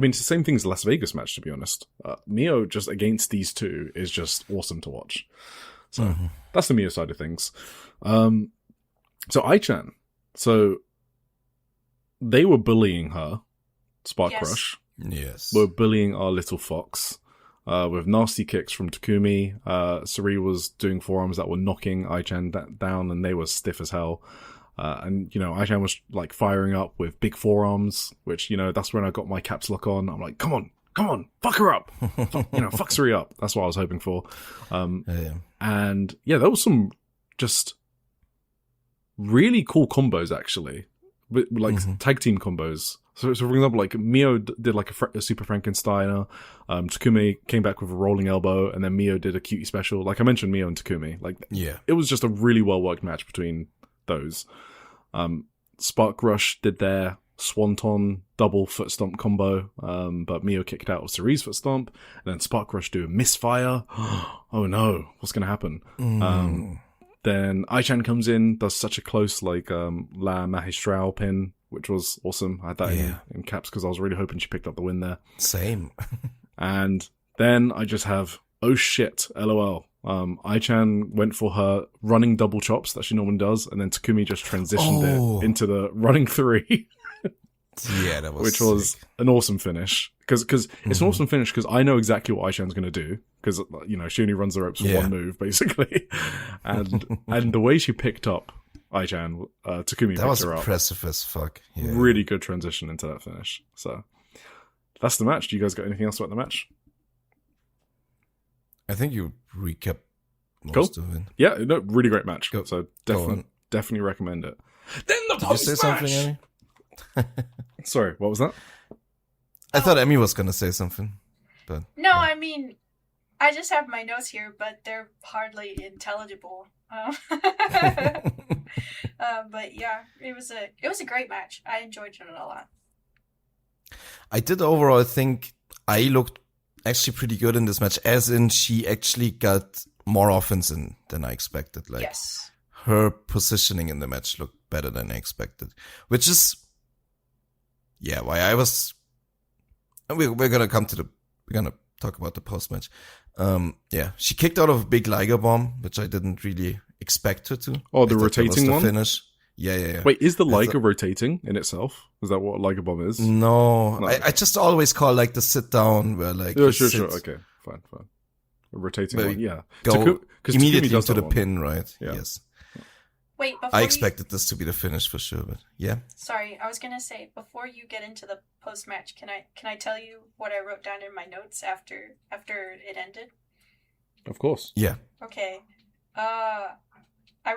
mean, it's the same thing as the Las Vegas match, to be honest. Mio just against these two is just awesome to watch. So that's the Mio side of things. So Ai-chan. So they were bullying her. Spark Rush. Yes. Were bullying our little fox. With nasty kicks from Takumi. Sari was doing forearms that were knocking Ai-chan down, and they were stiff as hell. And, Ai-chan was, like, firing up with big forearms, which, that's when I got my caps lock on. I'm like, come on, fuck her up. Fuck Sari up. That's what I was hoping for. And, yeah, there was some just really cool combos, actually. Like, tag team combos. So for example, like, Mio did like a Super Frankensteiner, Takumi came back with a rolling elbow, and then Mio did a cutie special. Like I mentioned, Mio and Takumi. Like, it was just a really well-worked match between those. Spark Rush did their Swanton double foot stomp combo, but Mio kicked out of Cerise's foot stomp, and then Spark Rush do a misfire. Oh no, what's gonna happen? Then Ai-chan comes in, does such a close, like, La Magistral pin, which was awesome. I had that in caps because I was really hoping she picked up the win there. Same. And then I just have, oh shit, LOL. Ai-chan went for her running double chops that she normally does, and then Takumi just transitioned it into the running three. Yeah, that was which was an awesome finish. Because it's an awesome finish because I know exactly what Ai-chan's going to do. Because, she only runs the ropes for one move, basically. And the way she picked up Ai-chan, Takumi picked her up. That was impressive as fuck. Yeah. Really good transition into that finish. So, that's the match. Do you guys got anything else about the match? I think you recap most of it. Yeah, no, really great match. So, definitely recommend it. Then the Did you say something, Emmy? Sorry, what was that? I thought Emmy was going to say something. But no, I mean, I just have my notes here, but they're hardly intelligible. But yeah, it was a great match. I enjoyed it a lot. I did overall think I looked actually pretty good in this match, as in she actually got more offense in than I expected. Like, yes. Her positioning in the match looked better than I expected, which is, why I was. We're gonna talk about the post match. She kicked out of a big Liger bomb, which I didn't really expect her to. Oh, the rotating one? Finish. Yeah. Wait, is the Liger rotating in itself? Is that what a Liger bomb is? No. I just always call like the sit down where like. Yeah, sure. Okay, fine. A rotating one, yeah. Go immediately to the one. Pin, right? Yeah. Yes. Wait, I expected this to be the finish for sure, but yeah. Sorry, I was gonna say, before you get into the post match, can I tell you what I wrote down in my notes after it ended? Of course. Yeah. Okay. I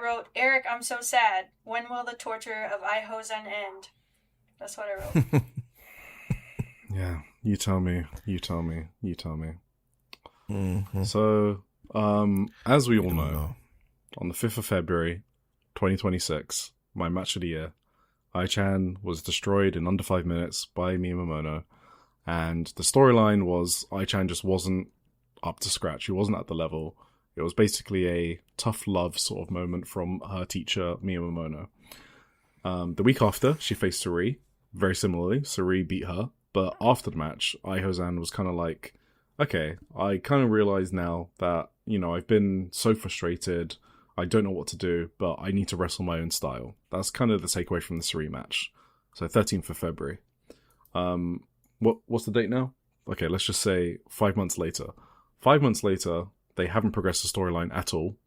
wrote, Eric, I'm so sad. When will the torture of Ai-Hosen end? That's what I wrote. Yeah, you tell me. Mm-hmm. So, as we all know, on the 5th of February, 2026, my match of the year, Ai-chan was destroyed in under 5 minutes by Miyu Momono, and the storyline was Ai-chan just wasn't up to scratch. She wasn't at the level. It was basically a tough love sort of moment from her teacher, Miyu Momono. The week after, she faced Sari. Very similarly, Sari beat her, but after the match, Ai-Hosen was kind of like, okay, I kind of realize now that, I've been so frustrated, I don't know what to do, but I need to wrestle my own style. That's kind of the takeaway from the Sari match. So 13th of February. What's the date now? okay, let's just say 5 months later. 5 months later, they haven't progressed the storyline at all.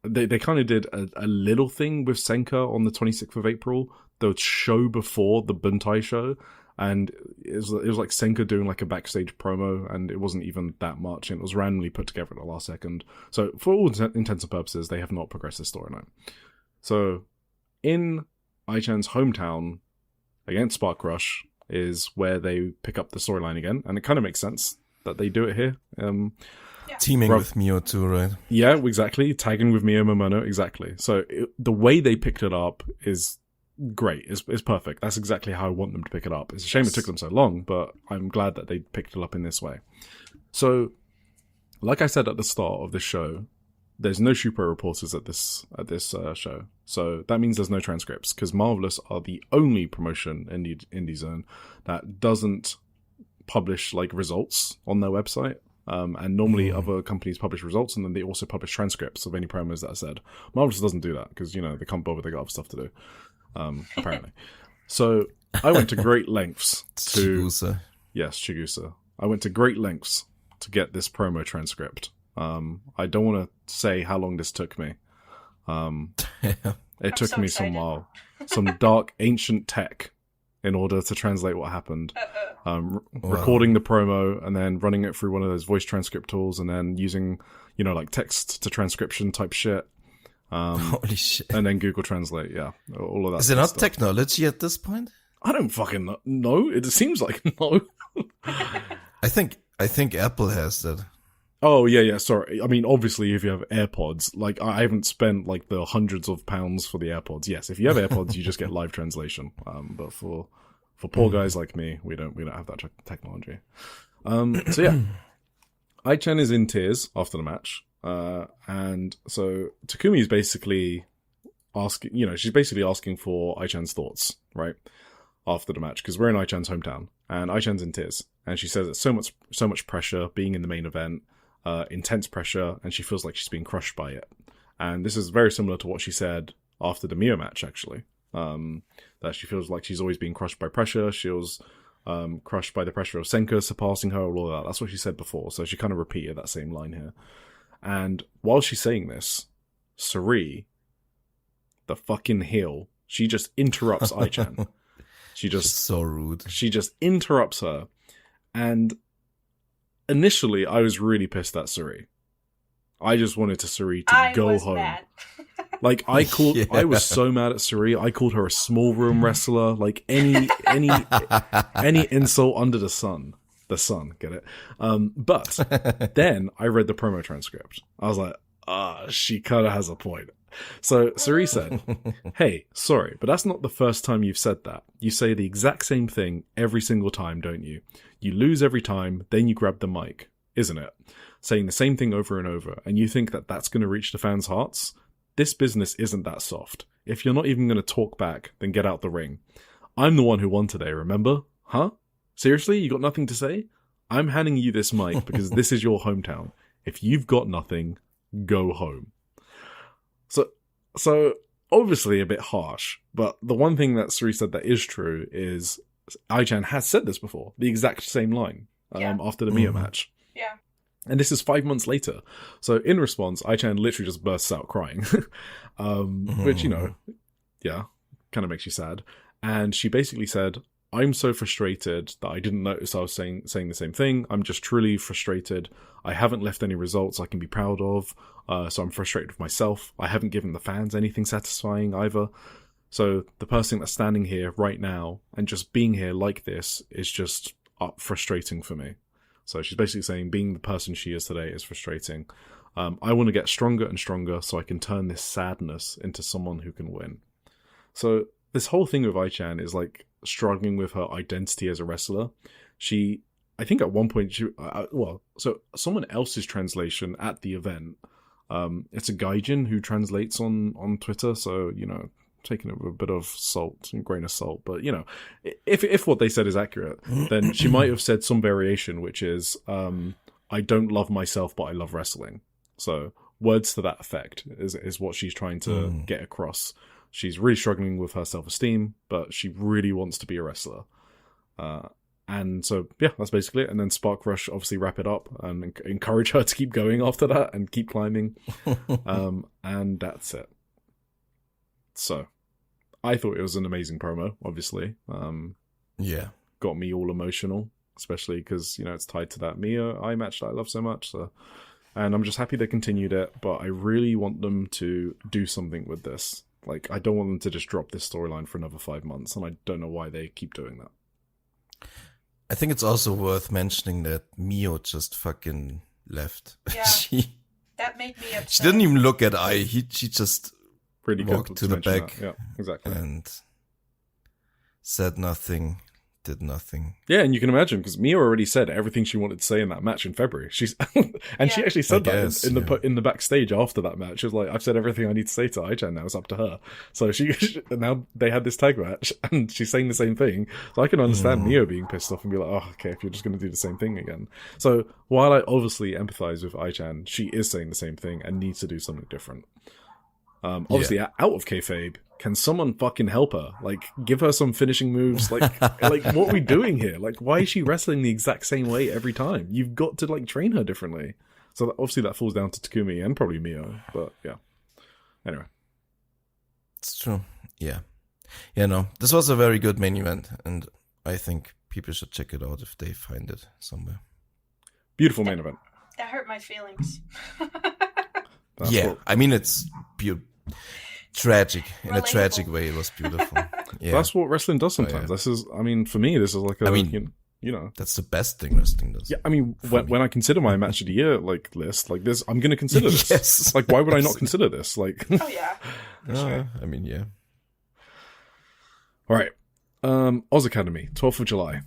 They kind of did a little thing with Senka on the 26th of April, the show before the Buntai show, and it was like Senka doing like a backstage promo, and it wasn't even that much, and it was randomly put together at the last second. So for all intents and purposes, they have not progressed this storyline. So in Ai-chan's hometown against Spark Rush is where they pick up the storyline again, and it kind of makes sense that they do it here. Teaming with Mio too, right? Yeah, exactly. Tagging with Mio Momono, exactly. So the way they picked it up is great. It's perfect. That's exactly how I want them to pick it up. It's a shame it took them so long, but I'm glad that they picked it up in this way. So, like I said at the start of this show, there's no Shupro reporters at this show. So that means there's no transcripts, because Marvelous are the only promotion in the Indie Zone that doesn't publish like results on their website. And normally other companies publish results, and then they also publish transcripts of any promos that are said. Marvelous doesn't do that because, they can't bother, they got other stuff to do, apparently. So I went to great lengths to... Chigusa. Yes, Chigusa. I went to great lengths to get this promo transcript. I don't want to say how long this took me. It took me some dark ancient tech in order to translate what happened. Recording the promo and then running it through one of those voice transcript tools and then using, like text to transcription type shit. Holy shit. And then Google Translate, yeah. All of that. Is it not technology at this point? I don't fucking know. It seems like no. I think Apple has that. Oh, yeah, sorry. I mean, obviously, if you have AirPods, like, I haven't spent, like, the hundreds of pounds for the AirPods. Yes, if you have AirPods, you just get live translation. But for poor guys like me, we don't have that technology. So, yeah. Ai-chan is in tears after the match. And so Takumi is basically asking, she's basically asking for Ai-chan's thoughts, right? After the match, because we're in Ai-chan's hometown, and Ai-chan's in tears. And she says it's so much pressure being in the main event. Intense pressure, and she feels like she's being crushed by it. And this is very similar to what she said after the Mio match, actually. That she feels like she's always being crushed by pressure. She was crushed by the pressure of Senka surpassing her, all of that. That's what she said before, so she kind of repeated that same line here. And while she's saying this, Suri, the fucking heel, she just interrupts Ai-chan. She's so rude. She just interrupts her, and initially, I was really pissed at Suri. I just wanted Suri to go home. Mad. Like I was so mad at Suri. I called her a small room wrestler. Like any insult under the sun. The sun, get it? But then I read the promo transcript. I was like, she kind of has a point. So Suri said, "Hey, sorry, but that's not the first time you've said that. You say the exact same thing every single time, don't you? You lose every time, then you grab the mic, isn't it? Saying the same thing over and over, and you think that that's going to reach the fans' hearts? This business isn't that soft. If you're not even going to talk back, then get out the ring. I'm the one who won today, remember? Huh? Seriously, you got nothing to say? I'm handing you this mic because this is your hometown. If you've got nothing, go home." So obviously a bit harsh, but the one thing that Suri said that is true is Ai-chan has said this before, the exact same line, after the Mio match. Yeah. And this is 5 months later. So in response, Ai-chan literally just bursts out crying, which, yeah, kind of makes you sad. And she basically said, "I'm so frustrated that I didn't notice I was saying the same thing. I'm just truly frustrated. I haven't left any results I can be proud of. So I'm frustrated with myself. I haven't given the fans anything satisfying either. So the person that's standing here right now and just being here like this is just frustrating for me." So she's basically saying being the person she is today is frustrating. I want to get stronger and stronger so I can turn this sadness into someone who can win. So this whole thing with Ai-chan is like struggling with her identity as a wrestler. I think at one point, so someone else's translation at the event, it's a gaijin who translates on Twitter, so, taking it with a bit of salt, a grain of salt, but, if what they said is accurate, then she might have said some variation, which is, I don't love myself, but I love wrestling. So, words to that effect is what she's trying to get across. She's really struggling with her self-esteem, but she really wants to be a wrestler. And so, yeah, that's basically it. And then Spark Rush obviously wrap it up and encourage her to keep going after that and keep climbing. And that's it. So, I thought it was an amazing promo, obviously. Yeah. Got me all emotional, especially because, it's tied to that Mia I match that I love so much. So, and I'm just happy they continued it, but I really want them to do something with this. Like, I don't want them to just drop this storyline for another 5 months, and I don't know why they keep doing that. I think it's also worth mentioning that Mio just fucking left. Yeah, that made me upset. She didn't even look at Ai. She just Really walked to the back. That. Yeah, exactly. And said nothing, did nothing. Yeah, and you can imagine, because Mia already said everything she wanted to say in that match in February. She actually said that in the backstage after that match. She was like, I've said everything I need to say to Ai-chan now. It's up to her. So now they had this tag match, and she's saying the same thing. So I can understand Mia being pissed off and be like, oh, okay, if you're just going to do the same thing again. So while I obviously empathize with Ai-chan, she is saying the same thing and needs to do something different. Obviously, out of kayfabe, can someone fucking help her? Like, give her some finishing moves. Like, what are we doing here? Like, why is she wrestling the exact same way every time? You've got to, train her differently. So, obviously, that falls down to Takumi and probably Mio. But, yeah. Anyway. It's true. Yeah. Yeah, no. This was a very good main event, and I think people should check it out if they find it somewhere. Beautiful main event. That hurt my feelings. I mean, it's tragic. In Relatable. A tragic way, it was beautiful. Yeah. That's what wrestling does sometimes. This is, for me, this is like a, that's the best thing wrestling does. Yeah, when I consider my match of the year, list, this, I'm going to consider this. Yes. Why would I not consider this? Oh, yeah. Sure. Yeah. All right. Oz Academy, 12th of July.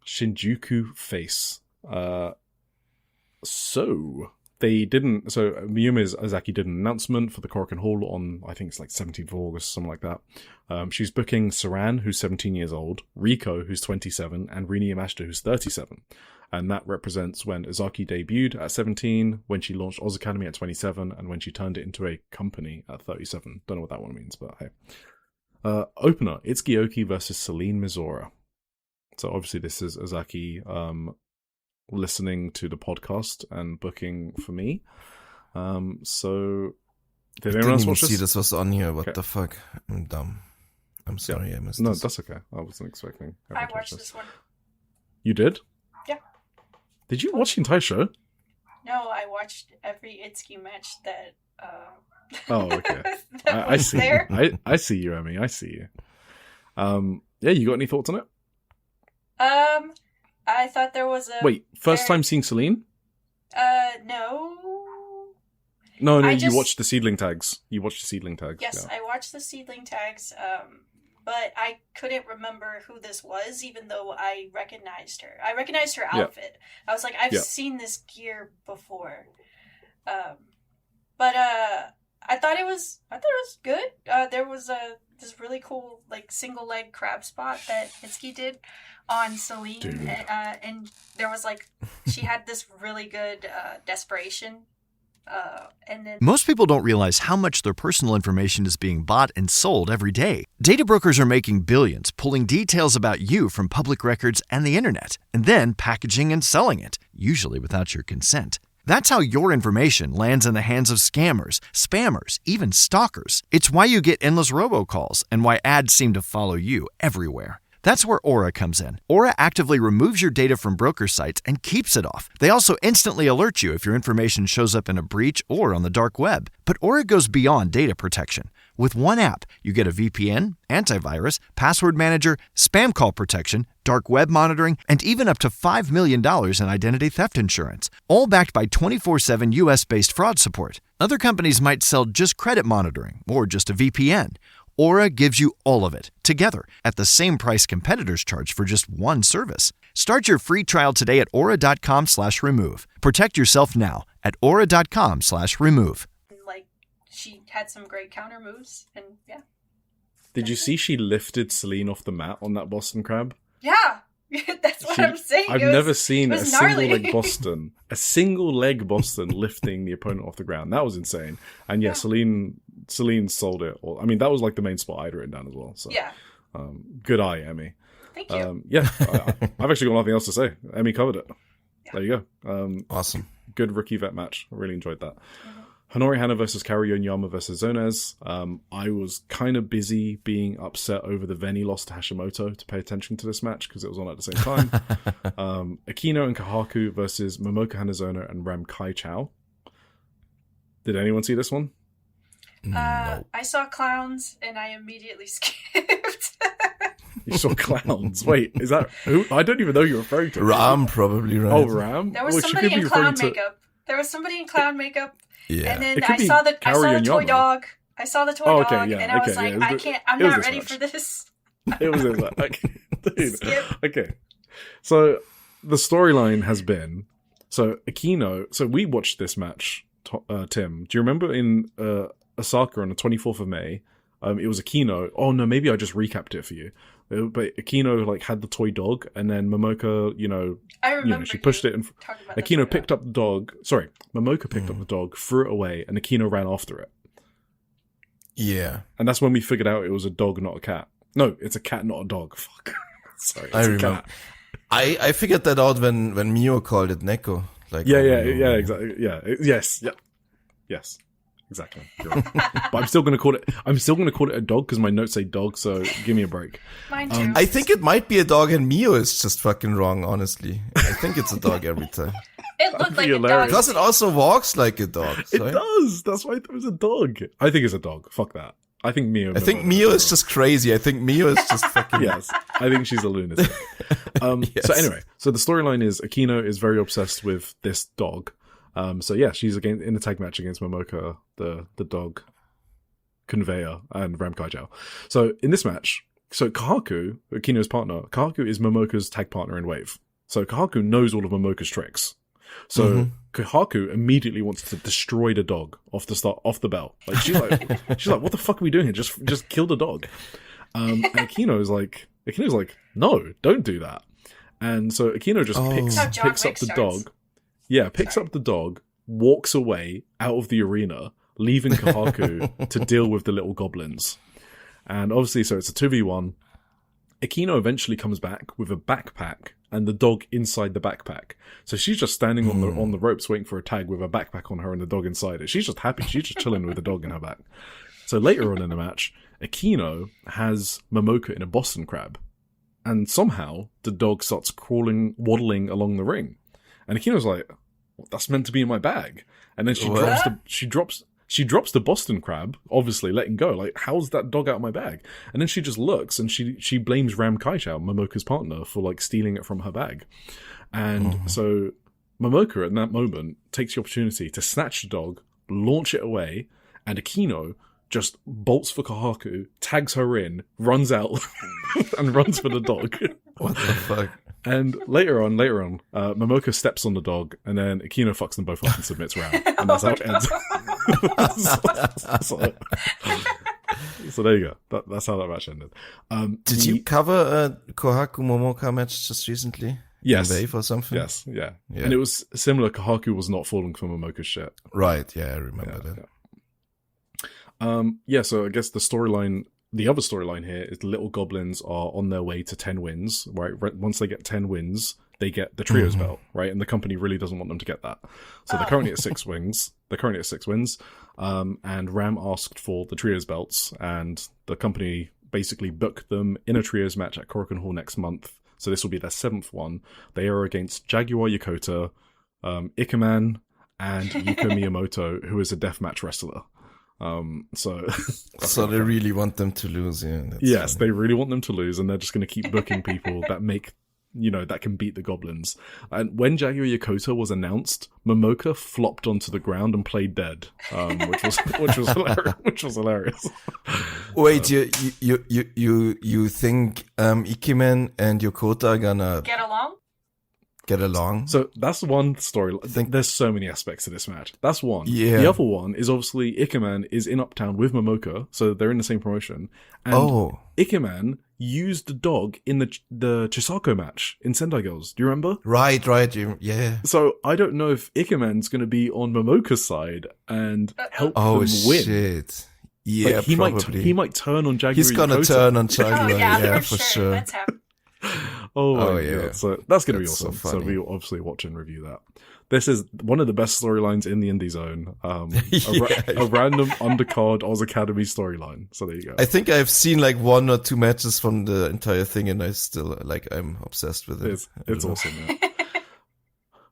Shinjuku face. Miyumi Azaki did an announcement for the Korakuen Hall on, I think it's 17th of August, something like that. She's booking Saran, who's 17 years old, Riko, who's 27, and Rini Yamashita, who's 37. And that represents when Azaki debuted at 17, when she launched Oz Academy at 27, and when she turned it into a company at 37. Don't know what that one means, but hey. Opener, Itsuki Oki versus Celine Mizora. So obviously this is Azaki, listening to the podcast and booking for me. So did anyone else watch this? This was on here. What the fuck? I'm dumb. I'm sorry, I missed this. No, that's okay. I wasn't expecting. I watched this one. You did? Yeah. Did you watch the entire show? No, I watched every Itsuki match that. Oh, okay. I see. There. I see you, Emmy. I see you. Yeah, you got any thoughts on it? I thought there was a... Wait, first time seeing Celine? No. No, you watched the seedling tags. Yes, yeah. I watched the seedling tags, but I couldn't remember who this was, even though I recognized her. I recognized her outfit. Yeah. I was like, I've seen this gear before. But I thought it was good. There was this really cool single leg crab spot that Itsuki did on Celine, and there was she had this really good desperation, and then most people don't realize how much their personal information is being bought and sold every day. Data brokers are making billions, pulling details about you from public records and the internet, and then packaging and selling it, usually without your consent. That's how your information lands in the hands of scammers, spammers, even stalkers. It's why you get endless robocalls and why ads seem to follow you everywhere. That's where Aura comes in. Aura actively removes your data from broker sites and keeps it off. They also instantly alert you if your information shows up in a breach or on the dark web. But Aura goes beyond data protection. With one app, you get a VPN, antivirus, password manager, spam call protection, dark web monitoring, and even up to $5 million in identity theft insurance. All backed by 24/7 US-based fraud support. Other companies might sell just credit monitoring or just a VPN. Aura gives you all of it, together, at the same price competitors charge for just one service. Start your free trial today at aura.com/remove. Protect yourself now at aura.com/remove. She had some great counter moves, and yeah. Did you see she lifted Celine off the mat on that Boston Crab? Yeah, that's what I'm saying. I've never seen a single leg Boston lifting the opponent off the ground. That was insane. And Celine sold it. That was the main spot I'd written down as well. So. Yeah. Good eye, Emmy. Thank you. I've actually got nothing else to say. Emmy covered it. Yeah. There you go. Awesome. Good rookie vet match. I really enjoyed that. Honori Hana versus Kaori Yonyama versus Zonez. I was kind of busy being upset over the Veni loss to Hashimoto to pay attention to this match because it was on at the same time. Akino and Kahaku versus Momoka Hanazono and Ram Kai Chao. Did anyone see this one? No. I saw clowns and I immediately skipped. You saw clowns. Wait, is that who? I don't even know who you're referring to. Ram, probably, right? Oh, Ram? There was somebody in clown makeup. Yeah. And then I saw the toy dog. I saw the toy dog, and I was like, I'm not ready for this. It was like, okay, dude. Okay. So the storyline has been, so Akino, so we watched this match, Tim. Do you remember in Osaka on the 24th of May? It was Akino. Oh no, maybe I just recapped it for you. But Akino like had the toy dog, and then Momoka, I remember she pushed it, and Akino picked up the dog. Sorry, Momoka picked up the dog, threw it away, and Akino ran after it. Yeah, and that's when we figured out it was a dog, not a cat. No, it's a cat, not a dog. Fuck. Sorry, it's I remember. Cat. I figured that out when Mio called it Neko. Like yeah, exactly. Yeah, yes. Exactly. You're right. But I'm still gonna call it a dog because my notes say dog. So give me a break. Mine too. I think it might be a dog, and Mio is just fucking wrong. Honestly, I think it's a dog every time. It looked like a dog because it also walks like a dog. So it does. That's why it was a dog. I think it's a dog. Fuck that. I think Mio. I think Mio is just crazy. I think Mio is just fucking. Yes, I think she's a lunatic. Yes. So anyway, the storyline is Akino is very obsessed with this dog. So yeah, she's in the tag match against Momoka, the dog conveyor, and Ram Kai Chao. So in this match, Kahaku, Akino's partner, Kahaku is Momoka's tag partner in Wave. So Kahaku knows all of Momoka's tricks. So Kahaku immediately wants to destroy the dog off the bell. Like she's like, what the fuck are we doing here? Just kill the dog. And Akino's like, no, don't do that. And so Akino just picks up the dog. Yeah, picks up the dog, walks away out of the arena, leaving Kahaku to deal with the little goblins. And obviously, so it's a 2v1. Akino eventually comes back with a backpack and the dog inside the backpack. So she's just standing on the ropes waiting for a tag with a backpack on her and the dog inside it. She's just happy. She's just chilling with the dog in her back. So later on in the match, Akino has Momoka in a Boston Crab. And somehow the dog starts waddling along the ring. And Akino's like, well, that's meant to be in my bag. And then she drops the Boston Crab, obviously letting go. Like, how's that dog out of my bag? And then she just looks and she blames Ram Kai Chao, Momoka's partner, for like stealing it from her bag. And so Momoka at that moment takes the opportunity to snatch the dog, launch it away, and Akino just bolts for Kahaku, tags her in, runs out, and runs for the dog. What the fuck? And later on, Momoka steps on the dog, and then Akino fucks them both up and submits Ram. And that's how it ends. So there you go. That's how that match ended. Did you cover a Kohaku Momoka match just recently? Yes. In Wave or something? Yes, yeah. And it was similar. Kahaku was not falling for Momoka's shit. Right, yeah, I remember that. Yeah, so I guess the other storyline here is the Little Goblins are on their way to 10 wins, right? Once they get 10 wins, they get the Trios belt, right? And the company really doesn't want them to get that. So they're currently at 6 wins. And Ram asked for the Trios belts, and the company basically booked them in a Trios match at Korakuen Hall next month. So this will be their 7th one. They are against Jaguar Yokota, Ikeman, and Yuko Miyamoto, who is a deathmatch wrestler. So they really want them to lose, yeah. Yes, they really want them to lose, and they're just going to keep booking people that can beat the goblins. And when Jaguar Yokota was announced, Momoka flopped onto the ground and played dead, which was hilarious. Wait, you think Ikemen and Yokota are gonna get along? So that's one story. There's so many aspects to this match. That's one. Yeah. The other one is obviously Ikeman is in Uptown with Momoka, so they're in the same promotion. And Ikeman used the dog in the Chisako match in Sendai Girls. Do you remember? Right. Yeah. So I don't know if Ikeman's going to be on Momoka's side and help them win. Shit. Yeah, Like, he probably. might turn on Jaguar. He's gonna turn on Jaguar. Oh, yeah, yeah, for sure. That's happen. Oh yeah. God. So that's gonna be That's so awesome. So funny. we'll obviously watch and review that. This is one of the best storylines in the Indie Zone. A random undercard Oz Academy storyline. So there you go. I think I've seen like 1 or 2 matches from the entire thing, and I still I'm obsessed with it. It's awesome. Yeah.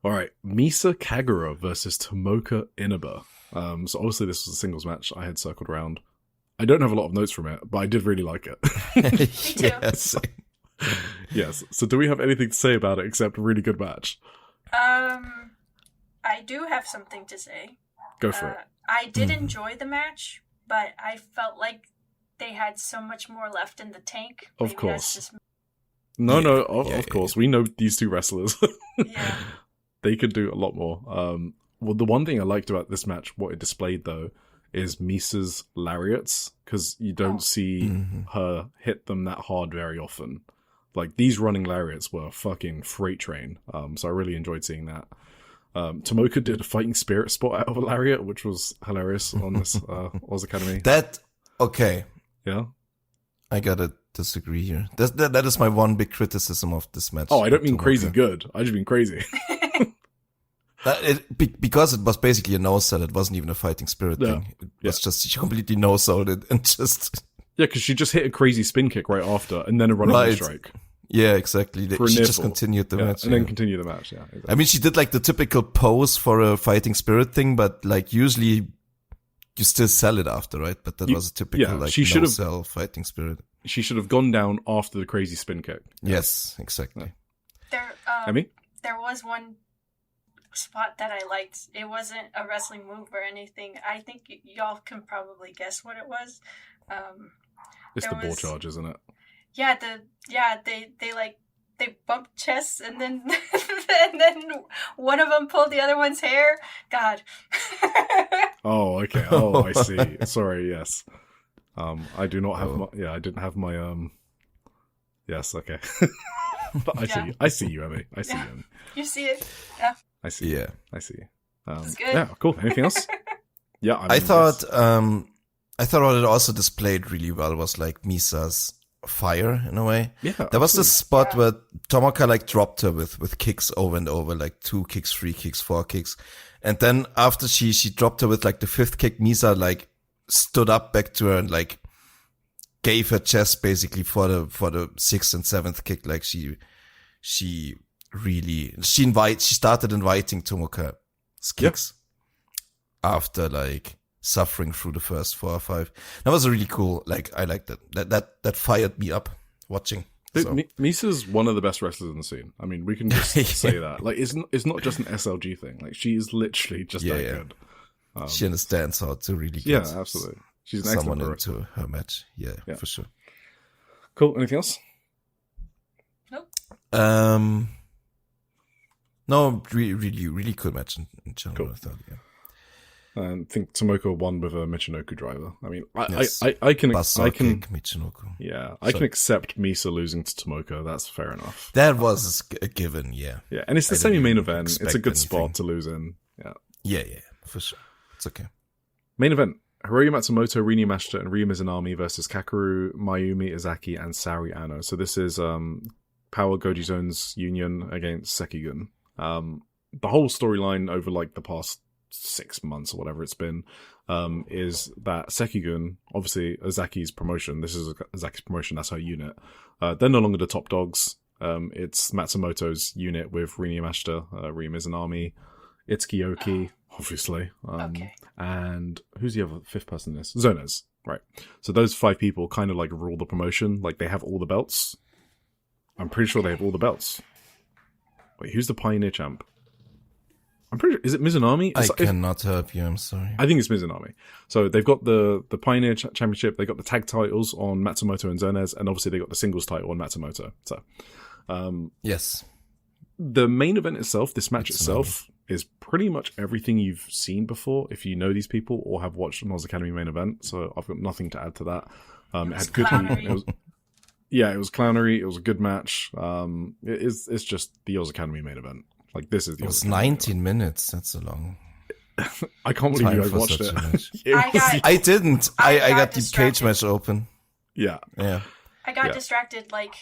All right, Misa Kagura versus Tomoka Inaba. So obviously this was a singles match I had circled around. I don't have a lot of notes from it, but I did really like it. Me too. Yes. Yes. So do we have anything to say about it except a really good match? I do have something to say. Go for it. I did enjoy the match, but I felt like they had so much more left in the tank. Of Maybe course. that's just... Of course. We know these two wrestlers. Yeah. They could do a lot more. Well, the one thing I liked about this match, what it displayed though, is Misa's lariats, because you don't see her hit them that hard very often. Like, these running lariats were a fucking freight train. So I really enjoyed seeing that. Tomoka did a fighting spirit spot out of a lariat, which was hilarious on this Oz Academy. Okay. Yeah. I gotta disagree here. That is my one big criticism of this match. Oh, I don't mean Tomoka. crazy good. I just mean crazy. Because it was basically a no-sell, it wasn't even a fighting spirit thing. It was just, she completely no-sold it and just... Yeah, because she just hit a crazy spin kick right after, and then a running strike. Yeah, exactly. For a She just nipple. continued the match. And then continue the match, yeah. Exactly. I mean, she did like the typical pose for a fighting spirit thing, but like usually you still sell it after, right? But that was a typical like no-sell fighting spirit. She should have gone down after the crazy spin kick. Yes, exactly. There was one spot that I liked. It wasn't a wrestling move or anything. I think y'all can probably guess what it was. It's the ball charge, isn't it? Yeah, they bumped chests, and then and then one of them pulled the other one's hair. God. Oh, okay. Oh, I see. Sorry. Yes. I do not have I didn't have my Yes. Okay. But I see you, Emmy. I see you, Emmy. You see it? Yeah. I see. Yeah. I see. That's good. Yeah. Cool. Anything else? Yeah. I thought what it also displayed really well was like Misa's fire in a way. Yeah. There was this spot where Tomoka like dropped her with kicks over and over, like 2 kicks, 3 kicks, 4 kicks. And then after she dropped her with like the 5th kick, Misa like stood up back to her and like gave her chest basically for the 6th and 7th kick. Like she started inviting Tomoka's kicks after like suffering through the first 4 or 5. That was really cool. Like, I liked that fired me up watching. So. Misa's one of the best wrestlers in the scene. I mean, we can just say that. Like, it's not just an SLG thing. Like, she is literally just that good. She understands how to really get yeah, absolutely. She's an someone excellent into her match. Yeah, for sure. Cool. Anything else? Nope. No, really cool match in general. Cool. I thought, yeah. And I think Tomoka won with a Michinoku driver. I mean, I can Michinoku. Yeah, I can accept Misa losing to Tomoka. That's fair enough. That was a given, yeah. Yeah, and it's the semi-main event. It's a good spot to lose in. Yeah. Yeah, for sure. It's okay. Main event: Hiroyu Matsumoto, Rin Yamashita, and Ryu Mizunami versus Kakeru, Mayumi Izaki, and Saori Ano. So this is Power Goji Zone's union against Sekigun. The whole storyline over like the past 6 months or whatever it's been, is that Sekigun, obviously Azaki's promotion, this is Azaki's promotion, that's her unit, they're no longer the top dogs. It's Matsumoto's unit with Rin Yamashita, Ryu Mizunami, Itsuki Oki, obviously, and who's the other 5th person in this? Zonez, right. So those 5 people kind of like rule the promotion, like they have all the belts. I'm pretty sure they have all the belts. Wait, who's the Pioneer champ? I'm pretty sure, is it Mizunami? I cannot help you, I'm sorry. I think it's Mizunami. So they've got the Pioneer Championship, they got the tag titles on Matsumoto and Zonez, and obviously they got the singles title on Matsumoto. So, yes. The main event itself, this match itself, is pretty much everything you've seen before, if you know these people or have watched an Oz Academy main event. So I've got nothing to add to that. It had good heat. It was clownery. It was a good match. It's just the Oz Academy main event. Like, this is the. It was 19 minutes. That's a long. I can't believe you guys watched it. I didn't. I got the distracted. cage match open. Yeah. I got distracted like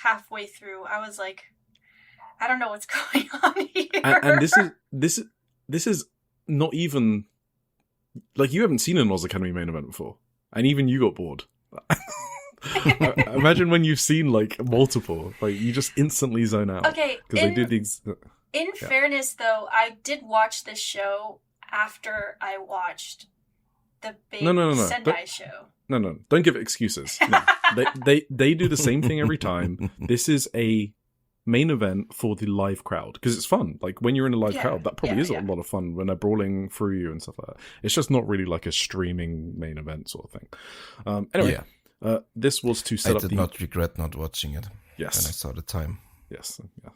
halfway through. I was like, I don't know what's going on here. And this is not even like you haven't seen an Oz Academy main event before, and even you got bored. Imagine when you've seen like multiple, like you just instantly zone out. Okay, because they did these. In fairness, though, I did watch this show after I watched the big Sendai show. No, don't give it excuses. No. they do the same thing every time. This is a main event for the live crowd because it's fun. Like when you're in a live crowd, that probably is a lot of fun when they're brawling through you and stuff like that. It's just not really like a streaming main event sort of thing. Anyway, this was to set up. I did not regret not watching it. Yes, when I saw the time. Yes, yeah.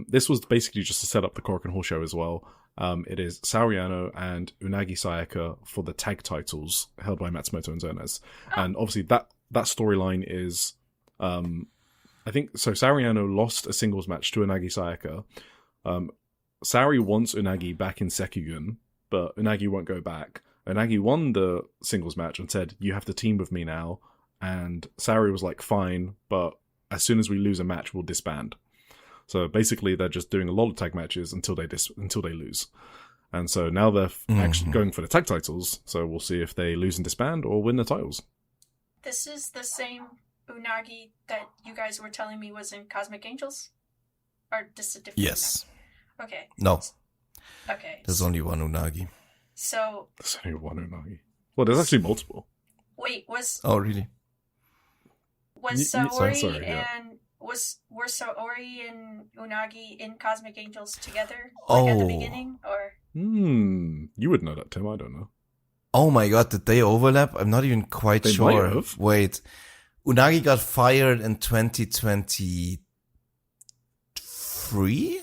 This was basically just to set up the Korakuen Hall show as well. It is Saori Anou and Unagi Sayaka for the tag titles held by Matsumoto and Zones. And obviously that storyline is, I think, so Saori Anou lost a singles match to Unagi Sayaka. Saori wants Unagi back in Sekiguin, but Unagi won't go back. Unagi won the singles match and said, "You have to team with me now." And Saori was like, "Fine, but as soon as we lose a match, we'll disband." So basically, they're just doing a lot of tag matches until they lose. And so now they're actually going for the tag titles. So we'll see if they lose and disband or win the titles. This is the same Unagi that you guys were telling me was in Cosmic Angels? Or just a different Yes. Unagi? Okay. No. Okay. There's only one Unagi. So... There's only one Unagi. Well, there's actually multiple. Wait, was... Oh, really? Was Saori sorry, and... Were Saori and Unagi in Cosmic Angels together? Like at the beginning? Or... You would know that, Tim. I don't know. Oh my god, did they overlap? I'm not even quite sure. Might have. Wait. Unagi got fired in 2023?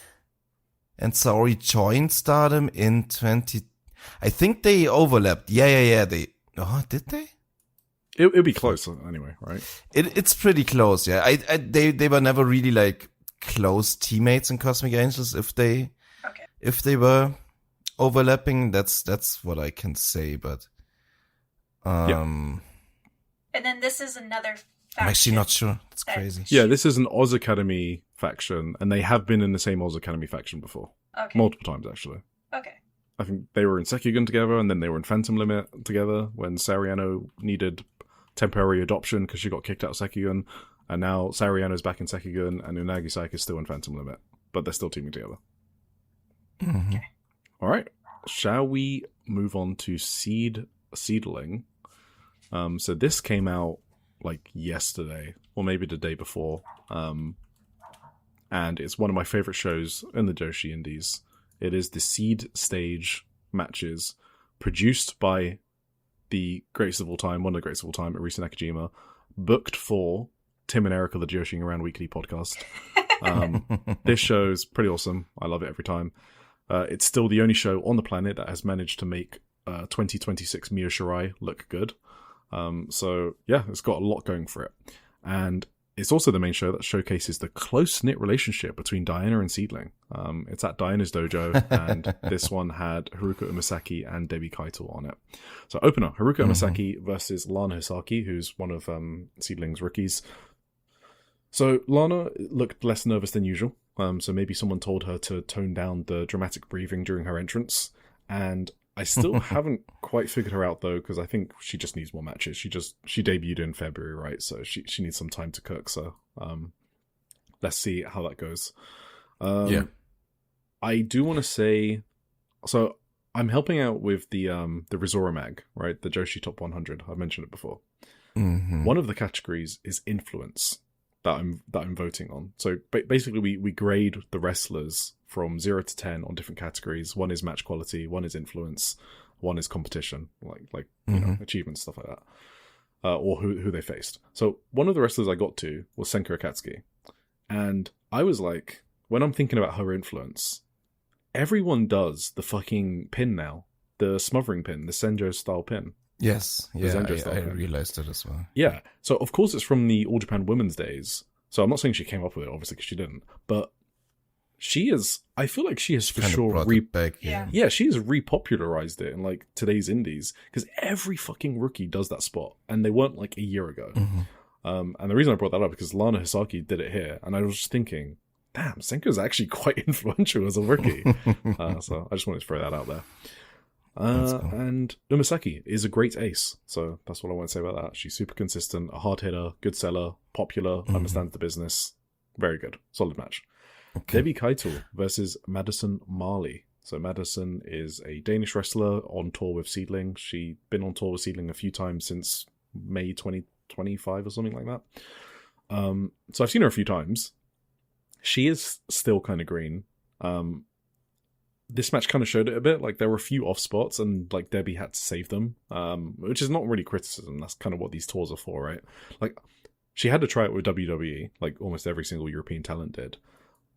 And Saori joined Stardom in 20... I think they overlapped. Yeah. Did they? It'll be close anyway, right? It's pretty close, yeah. They were never really like close teammates in Cosmic Angels. If they were overlapping, that's what I can say. But and then this is another faction. I'm actually not sure. That's crazy. Yeah, this is an Oz Academy faction, and they have been in the same Oz Academy faction before. Okay. Multiple times actually. Okay. I think they were in Sekiguin together, and then they were in Phantom Limit together when Saori Anou needed temporary adoption because she got kicked out of Sekiguin, and now Saori Anou's back in Sekiguin, and Unagi Sayaka is still in Phantom Limit, but they're still teaming together. Mm-hmm. Okay. All right, shall we move on to SEAdLINNG? So this came out like yesterday, or maybe the day before, and it's one of my favorite shows in the Joshi Indies. It is the Seed stage matches produced by the greatest of all time, one of the greatest of all time, Arisa Nakajima, booked for Tim and Erica, the Joshi'ing Around Weekly podcast. This show is pretty awesome. I love it every time. It's still the only show on the planet that has managed to make 2026 Mio Shirai look good. So yeah, it's got a lot going for it. And it's also the main show that showcases the close-knit relationship between Diana and SEAdLINNG. It's at Diana's dojo, and this one had Haruka Umasaki and Debbie Keitel on it. So opener, Haruka Umasaki versus Lana Hisaki, who's one of SEAdLINNG's rookies. So Lana looked less nervous than usual, so maybe someone told her to tone down the dramatic breathing during her entrance, and I still haven't quite figured her out, though, because I think she just needs more matches. She debuted in February, right? So she needs some time to cook. So let's see how that goes. Yeah. I do want to say, so I'm helping out with the Rizora Mag, right? The Joshi Top 100. I've mentioned it before. Mm-hmm. One of the categories is influence that I'm voting on. So basically, we grade the wrestlers from 0 to 10 on different categories. One is match quality, one is influence, one is competition, like you know, achievements, stuff like that, or who they faced. So one of the wrestlers I got to was Senko Akatsuki, and I was like, when I'm thinking about her influence, everyone does the fucking pin now, the smothering pin, the Senjo style pin. Yes, yeah, I realized that as well. Yeah, so of course it's from the All Japan Women's days. So I'm not saying she came up with it, obviously, because she didn't. But I feel like she has for Kind of sure brought it back. Yeah, she has repopularized it in like today's indies because every fucking rookie does that spot, and they weren't like a year ago. And the reason I brought that up because Lana Hisaki did it here, and I was just thinking, damn, Senko's actually quite influential as a rookie. So I just wanted to throw that out there. Cool. And Umasaki is a great ace, so that's what I want to say about that. She's super consistent, a hard hitter, good seller, popular, understands the business. Very good, solid match. Okay. Debbie Keitel versus Madison Marley. So Madison is a Danish wrestler on tour with SEAdLINNG. She's been on tour with SEAdLINNG a few times since May 2025 or something like that. So I've seen her a few times. She is still kind of green. This match kind of showed it a bit. Like there were a few off spots, and like Debbie had to save them, which is not really criticism. That's kind of what these tours are for, right? Like she had to try it with WWE, like almost every single European talent did.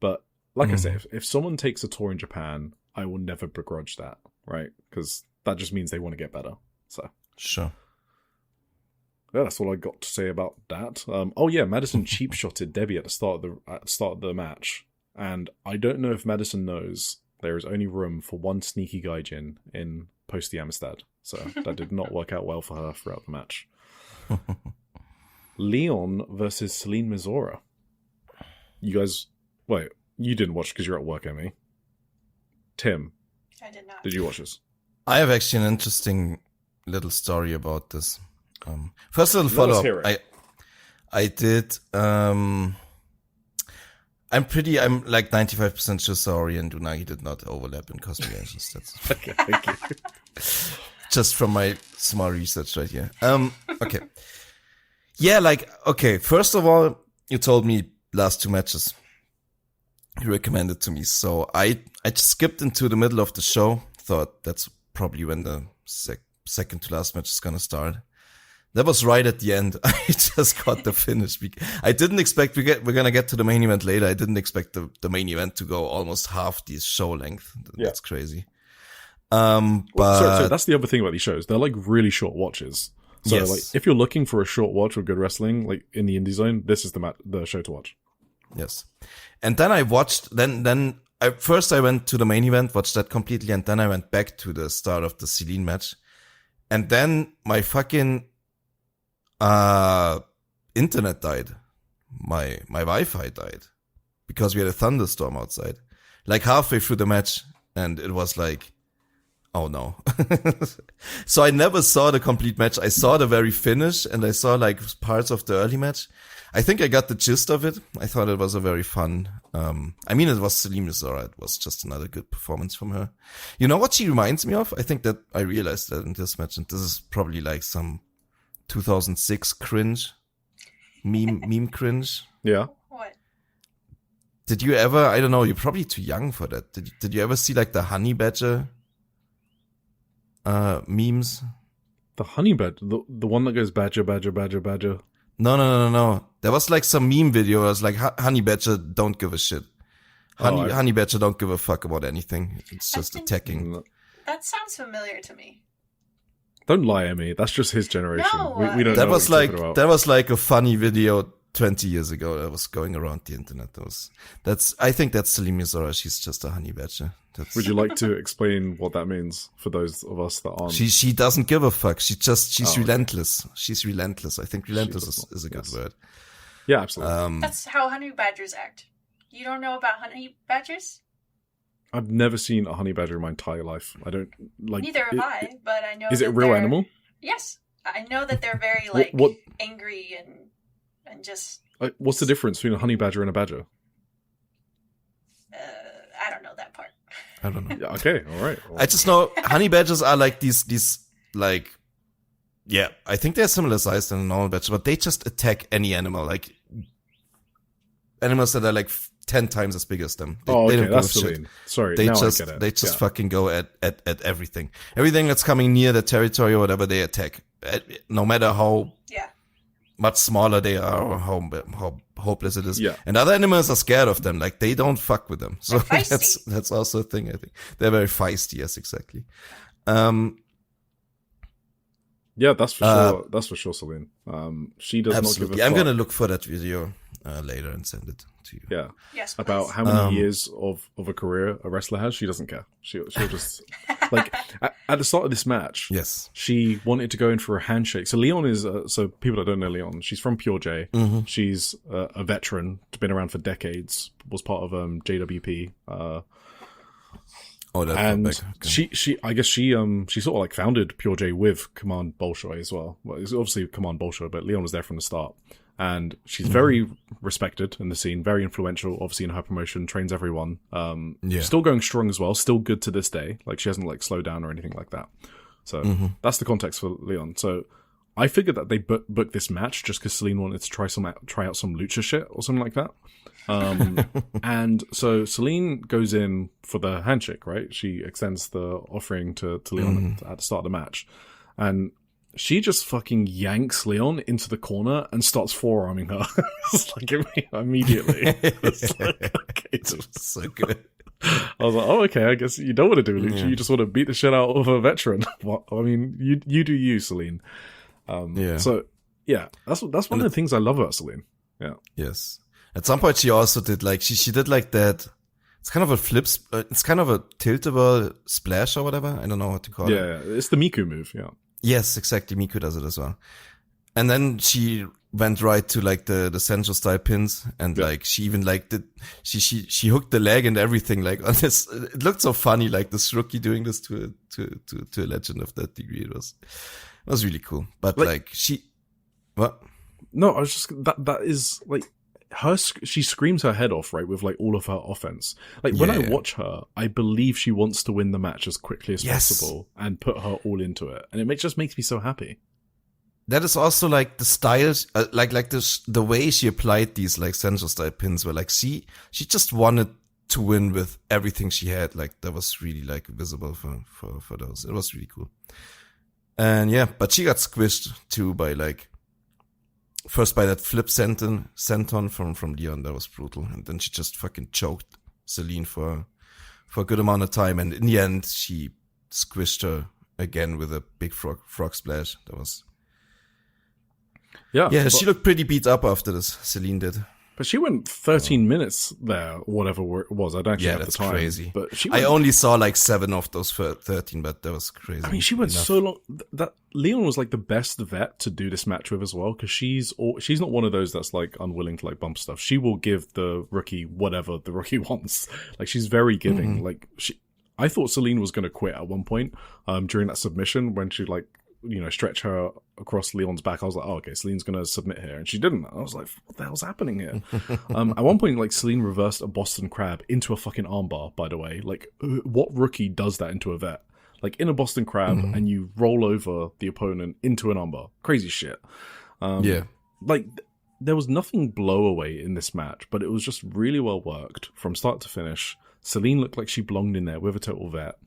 But like I say, if someone takes a tour in Japan, I will never begrudge that, right? Because that just means they want to get better. So sure. Yeah, that's all I got to say about that. Madison cheap shotted Debbie at the start of the match, and I don't know if Madison knows there is only room for one sneaky gaijin in Posty Amistad, so that did not work out well for her throughout the match. Leon versus Celine Mizora. You guys, wait, you didn't watch because you're at work, Emmy. Tim, I did not. Did you watch this? I have actually an interesting little story about this. First little follow-up. I did. I'm like 95% sure Saori and Unagi did not overlap in Cosmic Angels. That's okay. Thank you. Just from my small research right here. Okay. Yeah, okay. First of all, you told me last two matches. You recommended to me, so I just skipped into the middle of the show. Thought that's probably when the second to last match is gonna start. That was right at the end. I just got the finish. I didn't expect we're gonna get to the main event later. I didn't expect the main event to go almost half the show length. That's crazy. But so that's the other thing about these shows. They're like really short watches. So yes. like if you're looking for a short watch of good wrestling, like in the indie zone, this is the show to watch. Yes. And then I watched. Then first I went to the main event, watched that completely, and then I went back to the start of the Celine match, and then my fucking internet died. My Wi-Fi died because we had a thunderstorm outside, like halfway through the match, and it was like, oh no. So I never saw the complete match. I saw the very finish, and I saw like parts of the early match. I think I got the gist of it. I thought it was a very fun, it was Celine Mizora. It was just another good performance from her. You know what she reminds me of? I think that I realized that in this match, and this is probably like some 2006 cringe, meme cringe. Yeah. What? Did you ever, I don't know, you're probably too young for that. Did you ever see like the honey badger, memes? The honey badger, the one that goes badger, badger, badger, badger. No. There was like some meme video. It was like, honey badger don't give a shit. Honey badger don't give a fuck about anything. It's just attacking. That sounds familiar to me. Don't lie, Emmy. That's just his generation. No, we don't that know was what like you're talking about. that was like a funny video 20 years ago that was going around the internet. I think that's Celine Mizora. She's just a honey badger. Would you like to explain what that means for those of us that aren't? She doesn't give a fuck. She's relentless. She's relentless. I think relentless is a good word. Yeah, absolutely. That's how honey badgers act. You don't know about honey badgers? I've never seen a honey badger in my entire life. I don't like. Neither have I, but I know. Is it a real animal? Yes, I know that they're very angry and just. What's the difference between a honey badger and a badger? I don't know that part. I don't know. Yeah, okay, all right. Well, I just know honey badgers are like these like, yeah, I think they're similar sized than a normal badger, but they just attack any animal, like animals that are like 10 times as big as them. They don't that's give a shit. Celine. Sorry, They now just I get it. fucking go at everything. Everything that's coming near the territory or whatever, they attack. No matter how much smaller they are or how hopeless it is. Yeah. And other animals are scared of them. Like they don't fuck with them. So They're feisty. that's also a thing, I think. They're very feisty, yes, exactly. Yeah, that's for sure. That's for sure, Celine. She does absolutely. not give a fuck. I'm gonna look for that video later and send it to you. Yeah. Yes, About please. how many years of a career a wrestler has, she doesn't care. She'll just like at the start of this match. Yes, she wanted to go in for a handshake. So Leon is so people that don't know Leon, she's from Pure J. She's a veteran, been around for decades. Was part of JWP. that's and back. Okay. she I guess she sort of like founded Pure J with Command Bolshoi as well. Well, it's obviously Command Bolshoi, but Leon was there from the start. And she's very respected in the scene, very influential, obviously in her promotion, trains everyone. Still going strong as well, still good to this day. Like she hasn't like slowed down or anything like that. So that's the context for Leon. So I figured that they booked this match just because Celine wanted to try out some lucha shit or something like that. And so Celine goes in for the handshake, right? She extends the offering to Leon at the start of the match. And she just fucking yanks Leon into the corner and starts forearming her. It's like immediately. It's like, okay, It's so good. I was like, oh, okay, I guess you don't want to do lucha. Yeah. You just want to beat the shit out of a veteran. Well, I mean, you do you, Celine. So, yeah, that's one of the things I love about Celine. Yeah. Yes. At some point, she also did like she did like that. It's kind of a it's kind of a tiltable splash or whatever. I don't know what to call it. Yeah, it's the Miku move. Yeah. Yes, exactly. Miku does it as well. And then she went right to like the Senjo style pins, and like she even like she hooked the leg and everything like on this. It looked so funny, like this rookie doing this to a legend of that degree. It was really cool. But like she, what? No, I was just that is like her. She screams her head off, right, with like all of her offense. Like when I watch her, I believe she wants to win the match as quickly as possible and put her all into it, and it just makes me so happy. That is also like the styles, like this, the way she applied these like Senjo style pins were like she just wanted to win with everything she had. Like that was really like visible for those. It was really cool. And yeah, but she got squished too by like first by that flip senton from Leon. That was brutal. And then she just fucking choked Celine for a good amount of time. And in the end, she squished her again with a big frog splash. That was. Yeah, she looked pretty beat up after this, Celine did. But she went 13 minutes there, whatever it was. I don't actually have that's the time. Crazy. But I only saw like 7 of those 13, but that was crazy. I mean, she went so long. That Leon was like the best vet to do this match with as well, because she's not one of those that's like unwilling to like bump stuff. She will give the rookie whatever the rookie wants. Like she's very giving. Like I thought Celine was going to quit at one point during that submission when she like, stretch her across Leon's back. I was like, oh, okay, Celine's going to submit here. And she didn't. I was like, what the hell's happening here? At one point, like, Celine reversed a Boston Crab into a fucking armbar, by the way. Like, what rookie does that into a vet? Like, in a Boston Crab, and you roll over the opponent into an armbar. Crazy shit. Like, there was nothing blow away in this match, but it was just really well worked from start to finish. Celine looked like she belonged in there with a total vet.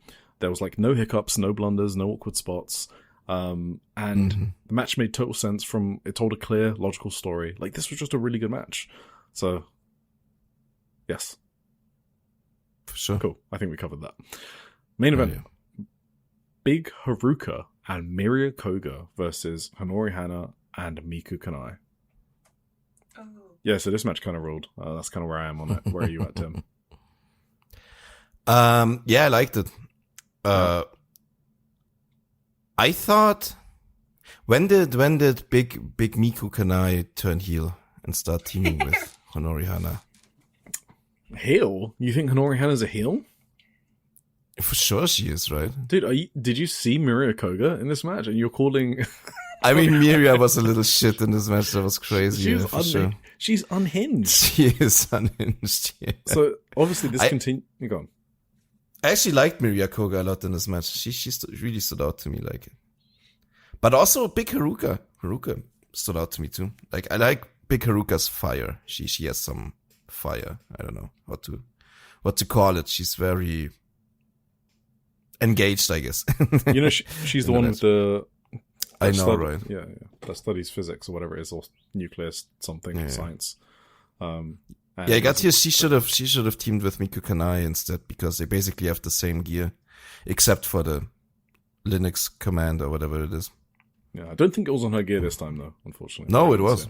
There was, like, no hiccups, no blunders, no awkward spots. And the match made total sense it told a clear, logical story. Like, this was just a really good match. So, yes. For sure. Cool. I think we covered that. Main event. Big Haruka and Miria Koga versus Honori Hana and Miku Kanai. Oh. Yeah, so this match kind of ruled. That's kind of where I am on it. Where are you at, Tim? Yeah, I liked it. I thought, when did big Miku Kanai turn heel and start teaming with Honori Hana? Heel? You think Honori Hana's a heel? For sure she is, right? Dude, did you see Miria Koga in this match? And you're calling... I mean, Miria was a little shit in this match. That was crazy. Sure. She's unhinged. She is unhinged, yeah. So, obviously, this continues... Go on. I actually liked Miria Koga a lot in this match. She really stood out to me, like. But also Big Haruka. Haruka stood out to me too. Like, I like Big Haruka's fire. She has some fire. I don't know what to call it. She's very engaged, I guess. She's the one with the. I know, right? Yeah. That studies physics or whatever it is, or nuclear something science. I got here. She should have teamed with Miku Kanai instead, because they basically have the same gear, except for the Linux command or whatever it is. Yeah, I don't think it was on her gear this time though, unfortunately. No, it was.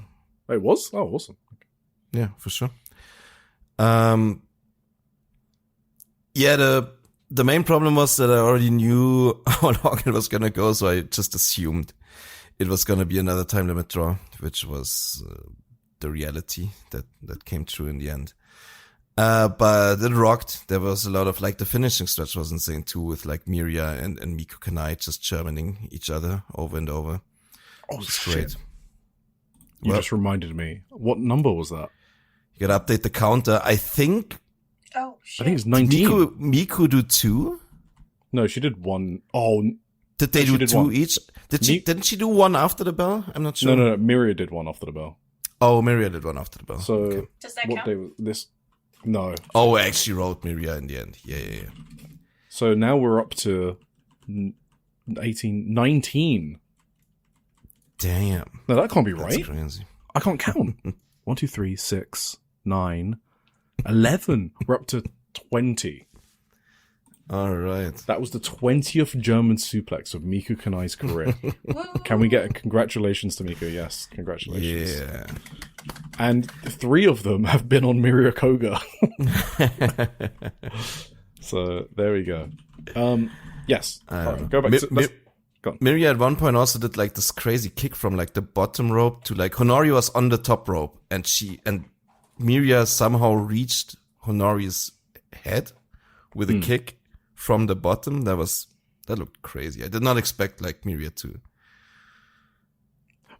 It was? Oh, awesome. Yeah, for sure. Yeah, the main problem was that I already knew how long it was gonna go, so I just assumed it was gonna be another time limit draw, which was the reality that came true in the end. But it rocked. There was a lot of, like, the finishing stretch was insane too, with like Miria and Miku Kanai just Germaning each other over and over. Oh, It's shit. great. You Well, just reminded me. What number was that? you gotta update the counter. I think Oh shit! I think it's 19. Miku do 2? No, she did 1. Oh, Did they No, she do did 2 one. each? Didn't she do 1 after the bell? I'm not sure. no. Miria did 1 after the bell. Oh, Miria did 1 after the bell. So Okay. Does that what count? day was this? No. Oh, I actually wrote Miria in the end. Yeah. So now we're up to 19. Damn. No, that can't be That's right. crazy. I can't count. 1, 2, 3, 6, 9, 11. We're up to 20. All right. That was the 20th German suplex of Miku Kanai's career. Woo! Can we get a congratulations to Miku? Yes, congratulations. Yeah. And 3 of them have been on Miria Koga. So there we go. Yes. Alright, go back to go on. Miria at one point also did like this crazy kick from like the bottom rope to like Honori was on the top rope and Miria somehow reached Honori's head with a kick from the bottom. That looked crazy. I did not expect like Miria to.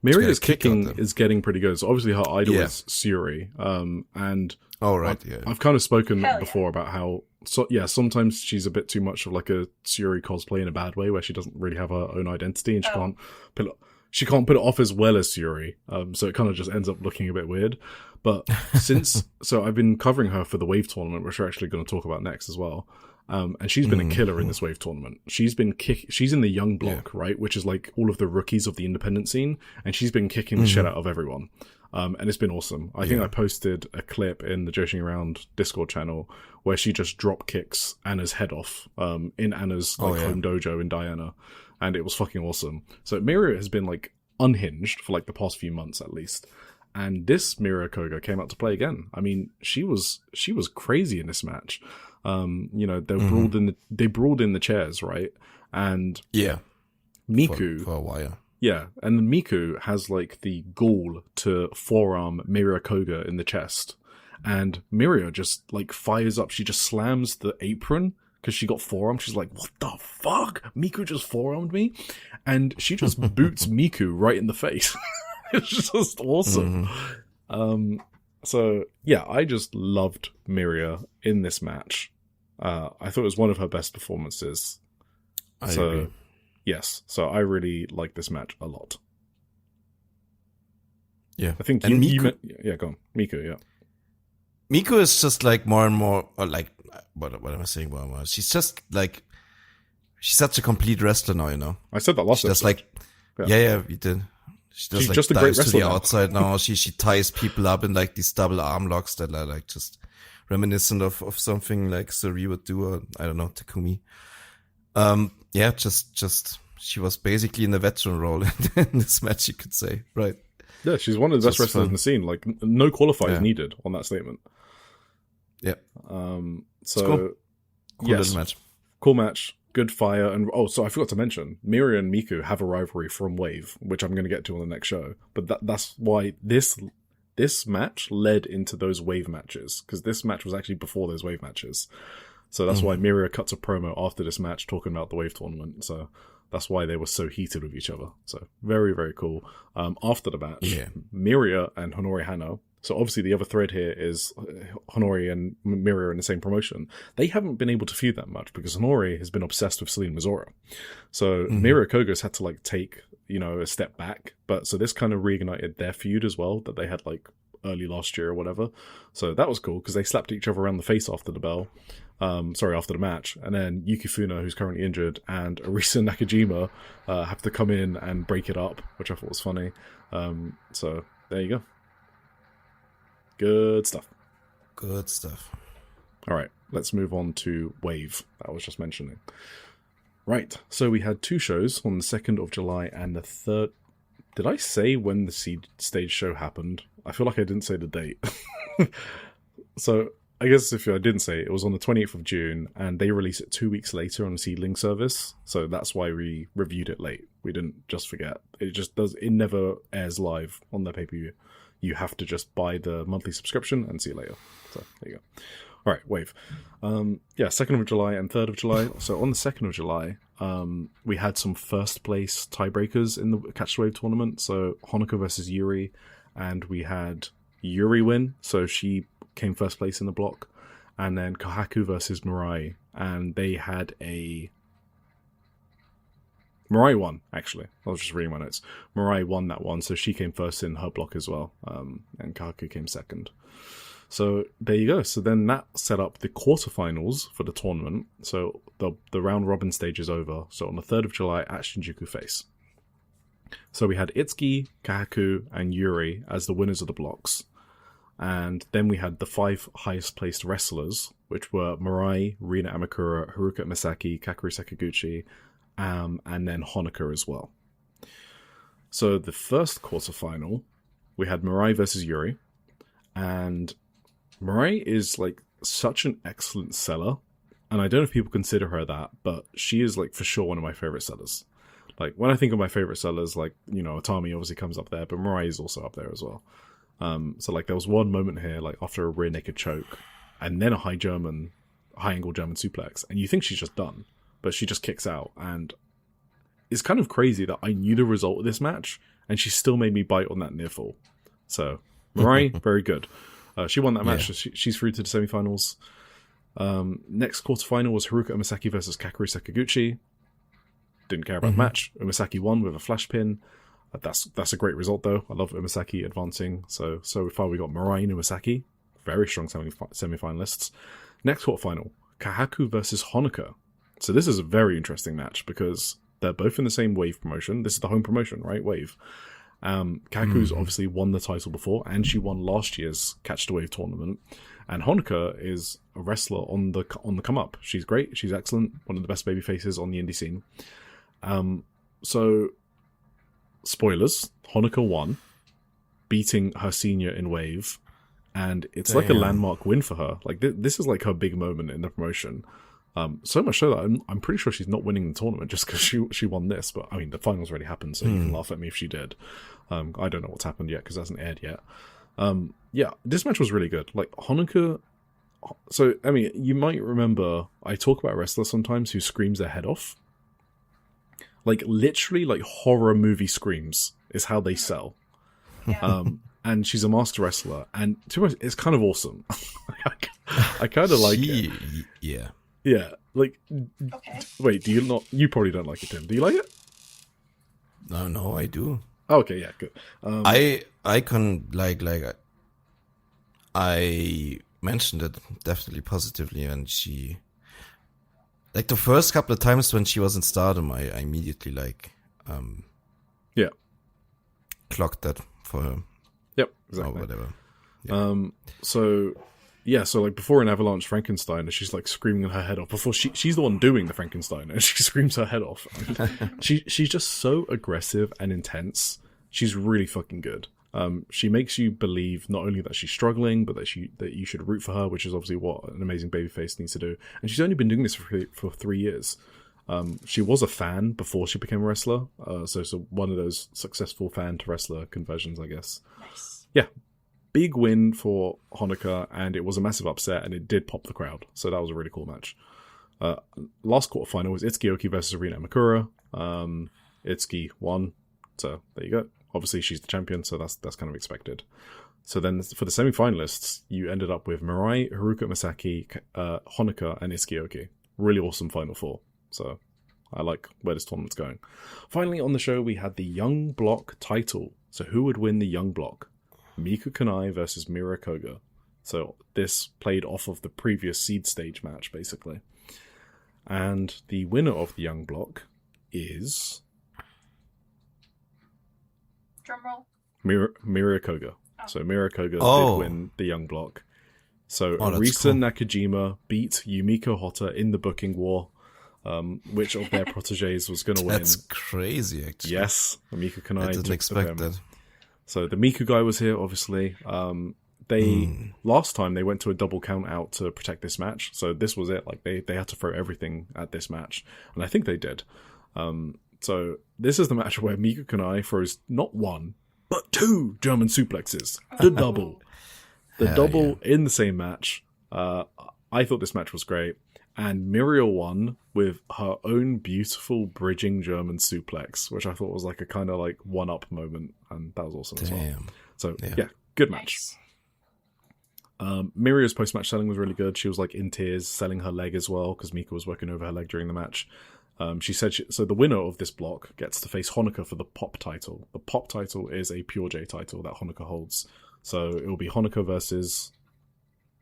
Miria's kick kicking out them. is getting pretty good. So obviously her idol Yeah. is Suri. And Oh right, yeah. I've kind of spoken Hell yeah. before about how, sometimes she's a bit too much of like a Suri cosplay in a bad way, where she doesn't really have her own identity and she can't put it off as well as Suri. So it kind of just ends up looking a bit weird. But so I've been covering her for the Wave tournament, which we're actually going to talk about next as well. And she's been a killer in this Wave tournament. She's in the young block, right? Which is like all of the rookies of the independent scene. And she's been kicking the shit out of everyone. And it's been awesome. I think I posted a clip in the Joshi'ing Around Discord channel where she just drop kicks Anna's head off, in Anna's home dojo in Diana. And it was fucking awesome. So Miria has been like unhinged for like the past few months at least. And this Miria Koga came out to play again. I mean, she was crazy in this match. They brawled in the chairs, right? And Yeah. Miku, For a while. yeah, and Miku has like the gall to forearm Miria Koga in the chest, and Miria just like fires up. She just slams the apron because she got forearmed. She's like, "What the fuck? Miku just forearmed me," and she just boots Miku right in the face. It's just awesome. So yeah, I just loved Miria in this match. I thought it was one of her best performances. I agree. Yes, so I really like this match a lot. Yeah. I think And you Miku- yeah, go on. Miku, yeah. Miku is just like more and more, or like, what am I saying? More and more? She's just like, she's such a complete wrestler now, you know? I said that last She does episode. like, yeah, we did. She does She's like just a great dives to wrestler the now. outside now. She ties people up in like these double arm locks that are like just reminiscent of something like Suri would do, or I don't know, Takumi. Yeah, just she was basically in a veteran role in this match, you could say, right? Yeah, she's one of the best Just wrestlers fun. in the scene. Like, no qualifiers Yeah. needed on that statement. Yeah, So, cool. Cool yes, little match. cool match, good fire, and so I forgot to mention, Miria and Miku have a rivalry from Wave, which I'm going to get to on the next show. But that's why this match led into those Wave matches, because this match was actually before those Wave matches. So that's why Miria cuts a promo after this match talking about the Wave tournament. So that's why they were so heated with each other. So very, very cool. After the match, Yeah. Miria and Honori Hano. So obviously the other thread here is Honori and Miria in the same promotion. They haven't been able to feud that much because Honori has been obsessed with Celine Mizora. So Miria Koga's had to like take, a step back. But so this kind of reignited their feud as well that they had like early last year or whatever. So that was cool because they slapped each other around the face after the bell. After the match. And then Yuki Funa, who's currently injured, and Arisa Nakajima have to come in and break it up, which I thought was funny. So there you go. Good stuff. Good stuff. All right, let's move on to Wave, that I was just mentioning. Right, so we had 2 shows on the 2nd of July and the 3rd. Did I say when the Seed stage show happened? I feel like I didn't say the date. So I guess if I didn't say it was on the 28th of June, and they released it 2 weeks later on the SEAdLINNNG service, so that's why we reviewed it late. We didn't just forget. It never airs live on their pay-per-view. You have to just buy the monthly subscription and see it later. So, there you go. Alright, Wave. 2nd of July and 3rd of July. So on the 2nd of July, we had some first place tiebreakers in the Catch the Wave tournament. So Honoka versus Yuri, and we had Yuri win, so she came first place in the block, and then Kohaku versus Mirai, and they had Mirai won, actually. I was just reading my notes. Mirai won that one, so she came first in her block as well, and Kohaku came second. So there you go. So then that set up the quarterfinals for the tournament. So the round robin stage is over. So on the 3rd of July at Shinjuku Face. So we had Itsuki, Kohaku, and Yuri as the winners of the blocks. And then we had the 5 highest placed wrestlers, which were Mirai, Rina Amakura, Haruka Misaki, Kakeru Sakaguchi, and then Honoka as well. So the first quarterfinal, we had Mirai versus Yuri, and Mirai is like such an excellent seller, and I don't know if people consider her that, but she is like for sure one of my favorite sellers. Like when I think of my favorite sellers, like, you know, Atami obviously comes up there, but Mirai is also up there as well. So like there was one moment here, like after a rear naked choke, and then a high angle German suplex, and you think she's just done, but she just kicks out, and it's kind of crazy that I knew the result of this match, and she still made me bite on that near fall. So Mirai, very good. She won that match. Yeah. She's through to the semifinals. Next quarterfinal was Haruka Umasaki versus Kakeru Sakaguchi. Didn't care about the match. Umasaki won with a flash pin. That's a great result, though. I love Umasaki advancing. So far we got Mirai and Umasaki. Very strong semi-finalists. Next quarterfinal, Kohaku versus Honoka. So this is a very interesting match because they're both in the same Wave promotion. This is the home promotion, right? Wave. Kaku's obviously won the title before, and she won last year's Catch the Wave tournament. And Honoka is a wrestler on the come up. She's great. She's excellent. One of the best baby faces on the indie scene. So, spoilers, Honoka won, beating her senior in Wave, and it's like a landmark win for her. Like this is like her big moment in the promotion. So much so that I'm pretty sure she's not winning the tournament just because she won this. But I mean, the finals already happened, so you can laugh at me if she did. I don't know what's happened yet because it hasn't aired yet. Yeah, this match was really good. Like Honoka. So I mean, you might remember I talk about wrestlers sometimes who screams their head off. Like literally, like horror movie screams is how they sell. Yeah. And she's a master wrestler, and to be honest, it's kind of awesome. I kind of like it. Yeah. Yeah, like. Okay. Wait, do you not? You probably don't like it, Tim. Do you like it? No, I do. Oh, okay, yeah, good. I can I mentioned it definitely positively, and she, like the first couple of times when she was in Stardom, I immediately clocked that for her. Yep, exactly. Or whatever. Yeah. So like before in Avalanche Frankenstein, she's like screaming her head off. Before she's the one doing the Frankenstein, and she screams her head off. She's just so aggressive and intense. She's really fucking good. She makes you believe not only that she's struggling, but that you should root for her, which is obviously what an amazing babyface needs to do. And she's only been doing this for 3 years. She was a fan before she became a wrestler, so one of those successful fan to wrestler conversions, I guess. Nice. Yeah, big win for Honoka, and it was a massive upset, and it did pop the crowd. So that was a really cool match. Last quarterfinal was Itsuki versus Rina Amakura. Itsuki won, so there you go. Obviously, she's the champion, so that's kind of expected. So then, for the semi-finalists, you ended up with Mirai, Haruka Misaki, Honoka, and Itsuki. Really awesome final four. So I like where this tournament's going. Finally, on the show, we had the Young Block title. So who would win the Young Block? Miku Kanai versus Mira Koga. So this played off of the previous seed stage match, basically. And the winner of the Young Block is Drumroll. Mira Koga. Oh. So Mira Koga did win the Young Block. So Arisa cool. Nakajima beat Yumiko Hotta in the booking war. Which of their proteges was going to win? That's crazy, actually. Yes, Miku Kanai. I didn't expect that. So the Miku guy was here, obviously. last time they went to a double count out to protect this match, so this was it. Like they had to throw everything at this match, and I think they did. So this is the match where Mika Kunai throws not one but 2 German suplexes, the double in the same match. I thought this match was great, and Muriel won with her own beautiful bridging German suplex, which I thought was like a kind of like one-up moment, and that was awesome as well. So yeah, good match. Nice. Miria's post-match selling was really good. She was like in tears, selling her leg as well, because Mika was working over her leg during the match. She said so the winner of this block gets to face Honoka for the Pop title. The Pop title is a Pure J title that Honoka holds. So it will be Honoka versus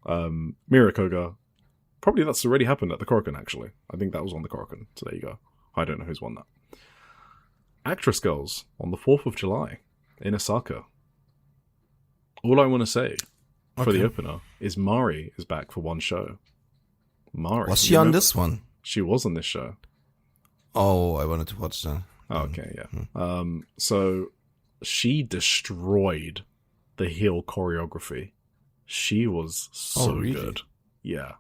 Miria Koga. Probably that's already happened at the Korakuen, actually. I think that was on the Korakuen. So there you go. I don't know who's won that. Actress Girls on the 4th of July in Osaka. All I want to say for the opener is Mari is back for one show. Mari. Was she on this one? She was on this show. Oh, I wanted to watch that. Okay, yeah. So she destroyed the heel choreography. She was so good. Yeah.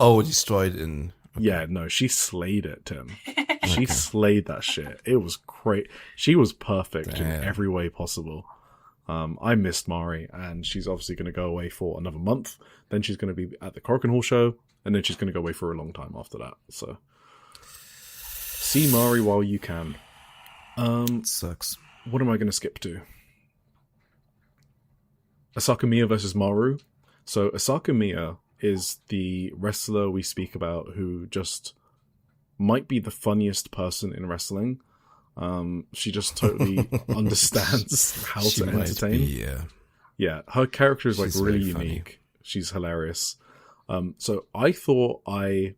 Oh, destroyed in... Okay. Yeah, no, she slayed it, Tim. She slayed that shit. It was great. She was perfect in every way possible. I missed Mari, and she's obviously going to go away for another month. Then she's going to be at the Korakuen Hall show, and then she's going to go away for a long time after that. So, see Mari while you can. Sucks. What am I going to skip to? Asaka Miya versus Maru. So, Asaka Miya is the wrestler we speak about who just might be the funniest person in wrestling. She just totally understands how to entertain. Yeah, her character is like really unique. She's hilarious. So I thought I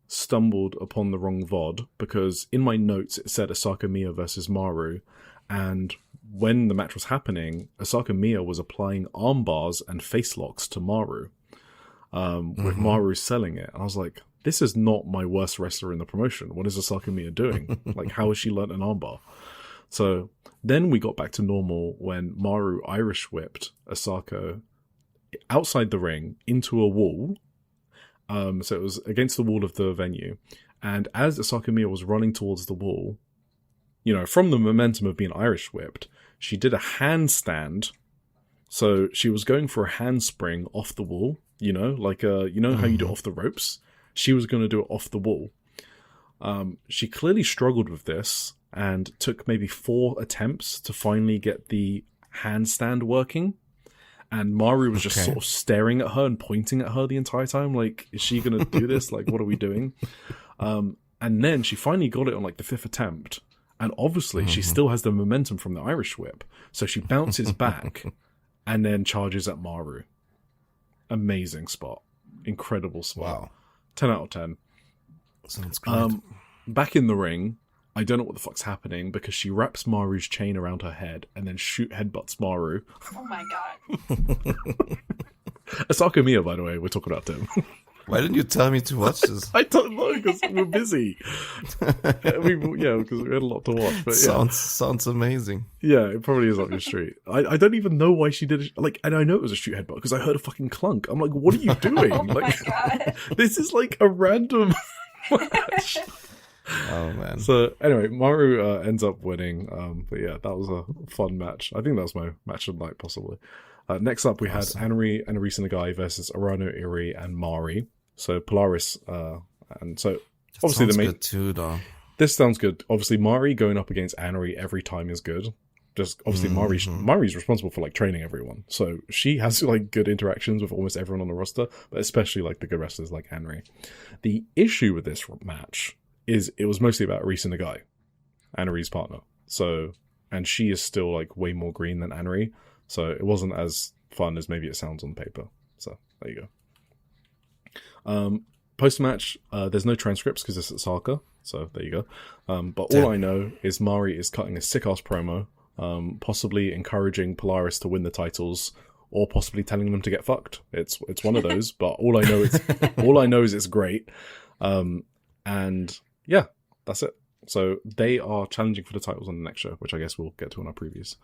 stumbled upon the wrong VOD because in my notes it said Asaka Miya versus Maru, and when the match was happening, Asaka Miya was applying arm bars and face locks to Maru, with Maru selling it. And I was like, this is not my worst wrestler in the promotion. What is Asaka Miya doing? Like, how has she learnt an armbar? So then we got back to normal when Maru Irish whipped Asako outside the ring into a wall. So it was against the wall of the venue. And as Asaka Miya was running towards the wall, you know, from the momentum of being Irish whipped, she did a handstand. So she was going for a handspring off the wall, you know, like, you know how you do it off the ropes? She was going to do it off the wall. She clearly struggled with this and took maybe 4 attempts to finally get the handstand working. And Maru was just sort of staring at her and pointing at her the entire time. Like, is she going to do this? Like, what are we doing? And then she finally got it on like the 5th attempt. And obviously she still has the momentum from the Irish whip. So she bounces back and then charges at Maru. Amazing spot. Incredible spot. Wow. 10 out of 10. Sounds great. Back in the ring, I don't know what the fuck's happening because she wraps Maru's chain around her head and then headbutts Maru. Oh my god. Asaka Miya, by the way, we're talking about Tim. Why didn't you tell me to watch this? I don't know, because we're busy. Because we had a lot to watch. But sounds amazing. Yeah, it probably is up your street. I don't even know why she did it. Like, and I know it was a shoot headbutt because I heard a fucking clunk. I'm like, what are you doing? Oh like, my god. This is like a random match. Oh man. So anyway, Maru ends up winning. But yeah, that was a fun match. I think that was my match of the night, possibly. Next up, we had Anri Nagai versus Arano Iri and Mari. So Polaris, and so obviously the main. Good too, though. This sounds good. Obviously, Mari going up against Anri every time is good. Just obviously, Mari's responsible for like training everyone, so she has like good interactions with almost everyone on the roster, but especially like the good wrestlers like Anri. The issue with this match is it was mostly about Arisa Nagai, Anri's partner. So, and she is still like way more green than Anri. So it wasn't as fun as maybe it sounds on paper. So there you go. Post-match, there's no transcripts because it's at Osaka. So there you go. But all I know is Mari is cutting a sick-ass promo, possibly encouraging Polaris to win the titles, or possibly telling them to get fucked. It's one of those. But all I know is it's great. And yeah, that's it. So they are challenging for the titles on the next show, which I guess we'll get to in our previews.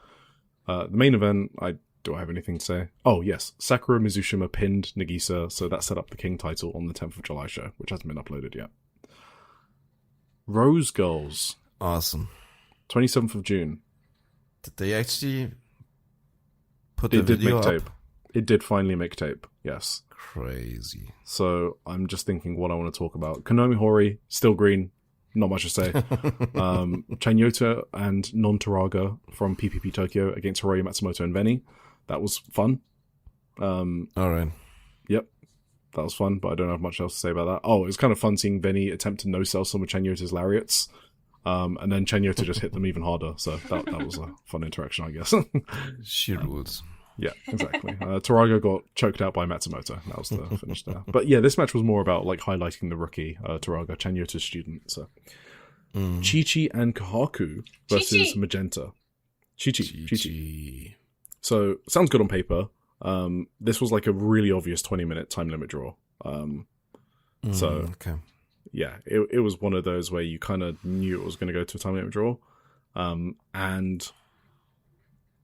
The main event, I do I have anything to say? Oh, yes. Sakura Mizushima pinned Nagisa, so that set up the King title on the 10th of July show, which hasn't been uploaded yet. Rose Girls. Awesome. 27th of June. Did they actually put the video up? Tape. It did finally make tape, yes. Crazy. So I'm just thinking what I want to talk about. Konami Hori, still green. Not much to say. Chanyota and Non Taraga from PPP Tokyo against Hiroyo Matsumoto and Veni. That was fun. All right. Yep. That was fun, but I don't have much else to say about that. Oh, it was kind of fun seeing Veni attempt to no-sell some of Chanyota's lariats. And then Chanyota just hit them even harder. So that was a fun interaction, I guess. She rules. Yeah, exactly. Taraga got choked out by Matsumoto. That was the finish there. But yeah, this match was more about like highlighting the rookie, Taraga, Chanyota's student. So Chi-Chi and Kahaku versus Chi-Chi. Magenta. Chi-Chi. So sounds good on paper. This was like a really obvious 20-minute time limit draw. Okay. Yeah, it was one of those where you kind of knew it was going to go to a time limit draw. And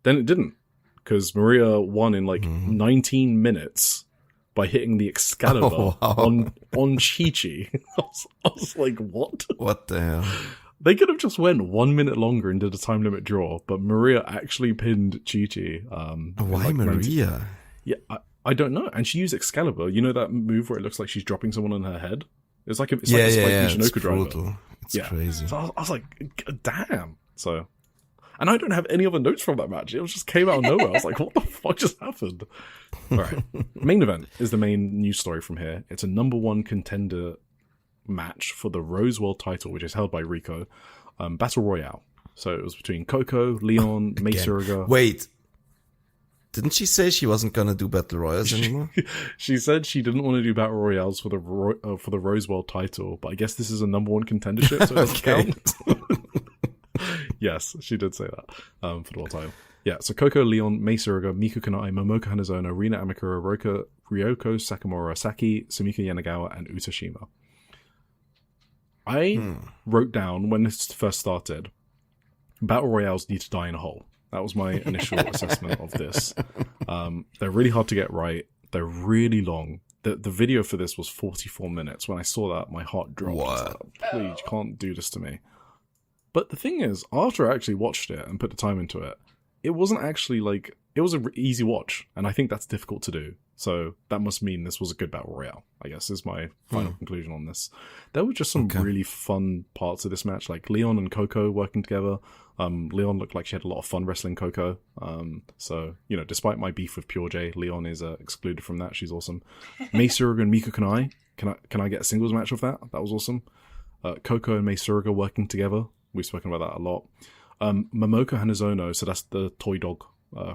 then it didn't. Because Maria won in like 19 minutes by hitting the Excalibur on Chi-Chi. I was like, what? What the hell? They could have just went 1 minute longer and did a time limit draw, but Maria actually pinned Chi-Chi. Why Maria? Yeah, I don't know. And she used Excalibur. You know that move where it looks like she's dropping someone on her head? It's like a Spike it's driver. brutal. It's crazy. So I was like, damn. So... And I don't have any other notes from that match. It just came out of nowhere. I was like, what the fuck just happened? All right. Main event is the main news story from here. It's a number one contender match for the Rose World title, which is held by Rico. Battle Royale. So it was between Coco, Leon, Mei Suruga. Wait. Didn't she say she wasn't going to do Battle Royals anymore? She said she didn't want to do Battle Royales for the Rose World title, but I guess this is a number one contendership, so it doesn't count. Yes, she did say that for the world title. Yeah, so Coco, Leon, Mei Suruga, Miku Kanai, Momoka Hanazono, Rina Amikura, Ryoko Sakamura, Saki, Sumika Yanagawa, and Utashima. I wrote down when this first started, Battle Royales need to die in a hole. That was my initial assessment of this. They're really hard to get right. They're really long. The video for this was 44 minutes. When I saw that, my heart dropped. What? I was like, please, you can't do this to me. But the thing is, after I actually watched it and put the time into it, it wasn't actually like, it was an easy watch, and I think that's difficult to do. So that must mean this was a good Battle Royale, I guess, is my final conclusion on this. There were just some really fun parts of this match, like Leon and Coco working together. Leon looked like she had a lot of fun wrestling Coco. So, you know, despite my beef with Pure J, Leon is excluded from that. She's awesome. Mei Suruga and Miku Kanai. Can I get a singles match of that? That was awesome. Coco and Mei Suruga working together. We've spoken about that a lot. Momoka Hanazono, so that's the toy dog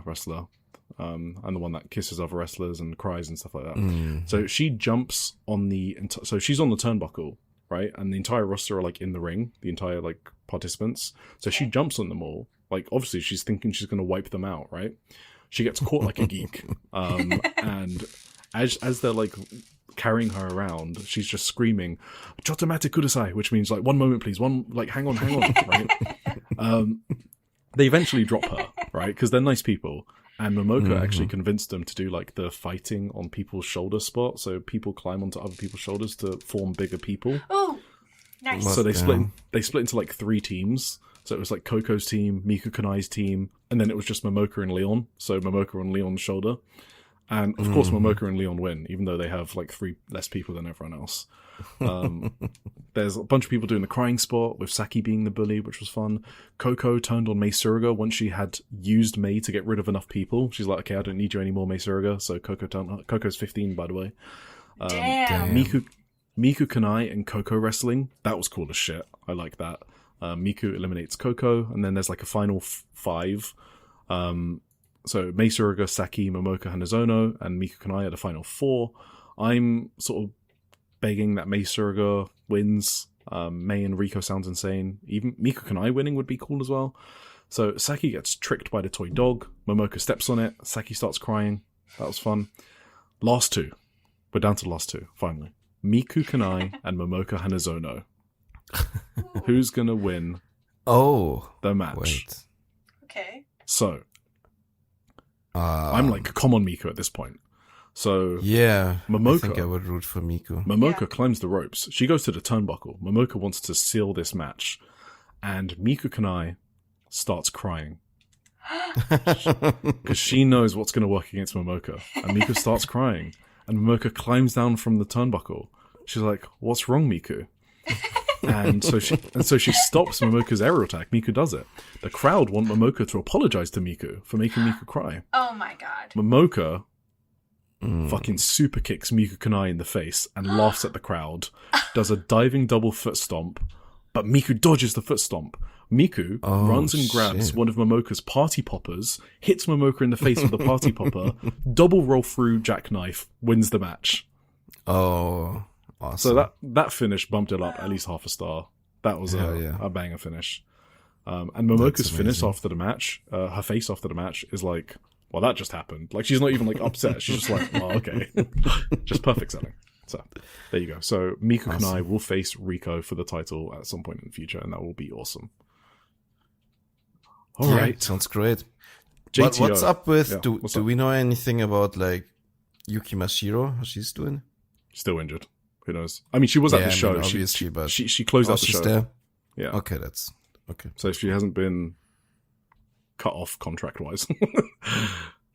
wrestler, and the one that kisses other wrestlers and cries and stuff like that. So she jumps on so she's on the turnbuckle, right? And the entire roster are like in the ring, the entire like participants. So she jumps on them all. Like obviously she's thinking she's going to wipe them out, right? She gets caught like a geek, and as they're like carrying her around, she's just screaming, "Chotomate kudasai," which means like 1 moment, please. Hang on, right? They eventually drop her, right? Because they're nice people. And Momoka actually convinced them to do like the fighting on people's shoulder spot, so people climb onto other people's shoulders to form bigger people. Oh, nice. So they split into like 3 teams. So it was like Coco's team, Miku Kanai's team, and then it was just Momoka and Leon. So Momoka on Leon's shoulder. And of course, Momoka and Leon win, even though they have like 3 less people than everyone else. There's a bunch of people doing the crying spot, with Saki being the bully, which was fun. Coco turned on Mei Suruga once she had used Mei to get rid of enough people. She's like, okay, I don't need you anymore, Mei Suruga. So Coco's 15, by the way. Damn. Miku Kanai and Coco wrestling. That was cool as shit. I like that. Miku eliminates Coco, and then there's like a final 5. So Mei Suruga, Saki, Momoka Hanazono, and Miku Kanai are the final 4. I'm sort of begging that Mei Suruga wins. Mei and Rico sounds insane. Even Miku Kanai winning would be cool as well. So Saki gets tricked by the toy dog. Momoka steps on it. Saki starts crying. That was fun. Last 2. We're down to the last 2, finally. Miku Kanai and Momoka Hanazono. Who's going to win the match? Wait. Okay. So, I'm like, come on, Miku at this point. So yeah, Momoka, I think I would root for Miku. Momoka climbs the ropes. She goes to the turnbuckle. Momoka wants to seal this match. And Miku Kanai starts crying. Because she knows what's going to work against Momoka. And Miku starts crying. And Momoka climbs down from the turnbuckle. She's like, what's wrong, Miku? And so she stops Momoka's aerial attack. Miku does it. The crowd want Momoka to apologize to Miku for making Miku cry. Oh my god. Momoka fucking super kicks Miku Kanai in the face and laughs at the crowd, does a diving double foot stomp, but Miku dodges the foot stomp. Miku runs and grabs one of Momoka's party poppers, hits Momoka in the face with the party popper, double roll through jackknife, wins the match. Oh, awesome. So that finish bumped it up at least half a star. That was a banger finish. And Momoka's finish after the match, her face after the match is like, well, that just happened. Like, she's not even like upset. She's just like, oh, okay. Just perfect setting. So there you go. So Miku Kanai will face Rico for the title at some point in the future, and that will be awesome. All right. Sounds great. JTO. What's up with, Yeah, do we know anything about, like, Yuki Mashiro? How she's doing? Still injured. Who knows? I mean, she was at the show. Obviously, but she closed out the she's show. there? Yeah. Okay, that's okay. So she hasn't been cut off contract-wise.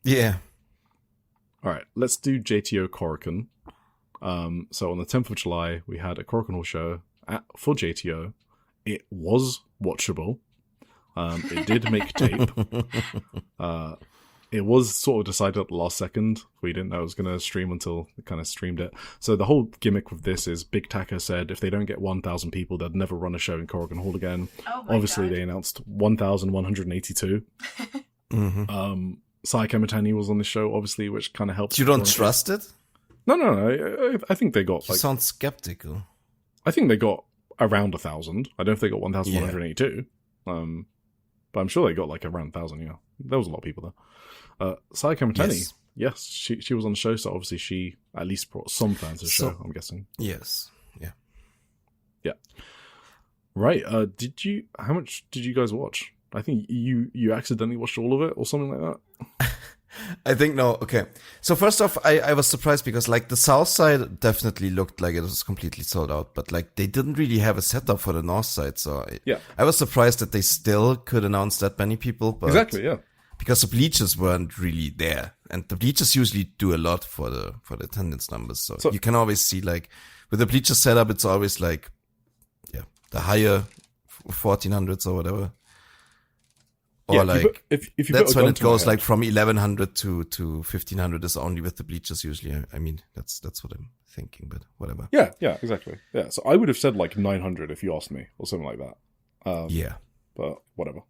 Yeah. All right, let's do JTO Korakuen. So on the 10th of July, we had a Korakuen Hall show for JTO. It was watchable. It did make tape. It was sort of decided at the last second. We didn't know it was going to stream until we kind of streamed it. So the whole gimmick with this is Big Taka said if they don't get 1,000 people, they'd never run a show in Korakuen Hall again. Obviously, they announced 1,182. Sai Kamitani was on the show, obviously, which kind of helps. You don't trust it? No. I think they got. You sound skeptical. I think they got around 1,000. I don't know if they got 1,182. But I'm sure they got like around 1,000. Yeah, there was a lot of people there. Sai Kamitani, yes, she was on the show, so obviously she at least brought some fans to the show. I'm guessing. Yes. Yeah. Right. How much did you guys watch? I think you accidentally watched all of it or something like that. I think no. Okay. So first off, I was surprised because like the south side definitely looked like it was completely sold out, but like they didn't really have a setup for the north side. So I was surprised that they still could announce that many people. But exactly. Yeah. Because the bleachers weren't really there, and the bleachers usually do a lot for the attendance numbers. So you can always see like with the bleacher setup, it's always like the higher 1,400s or whatever. Or like if you that's when it goes like from 1,100 to 1,500 is only with the bleachers usually. I mean that's what I'm thinking, but whatever. Yeah, exactly. Yeah, so I would have said like 900 if you asked me or something like that. But whatever.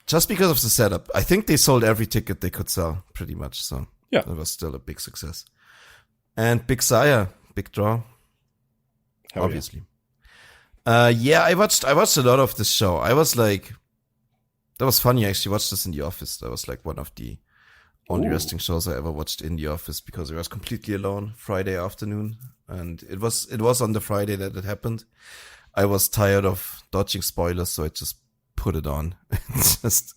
Just because of the setup, I think they sold every ticket they could sell pretty much. So it was still a big success. And Big Saya, big draw, obviously. I watched a lot of this show. I was like. That was funny. I actually watched this in the office. That was like one of the only wrestling shows I ever watched in the office because I was completely alone Friday afternoon. And it was on the Friday that it happened. I was tired of dodging spoilers, so I just put it on. Just,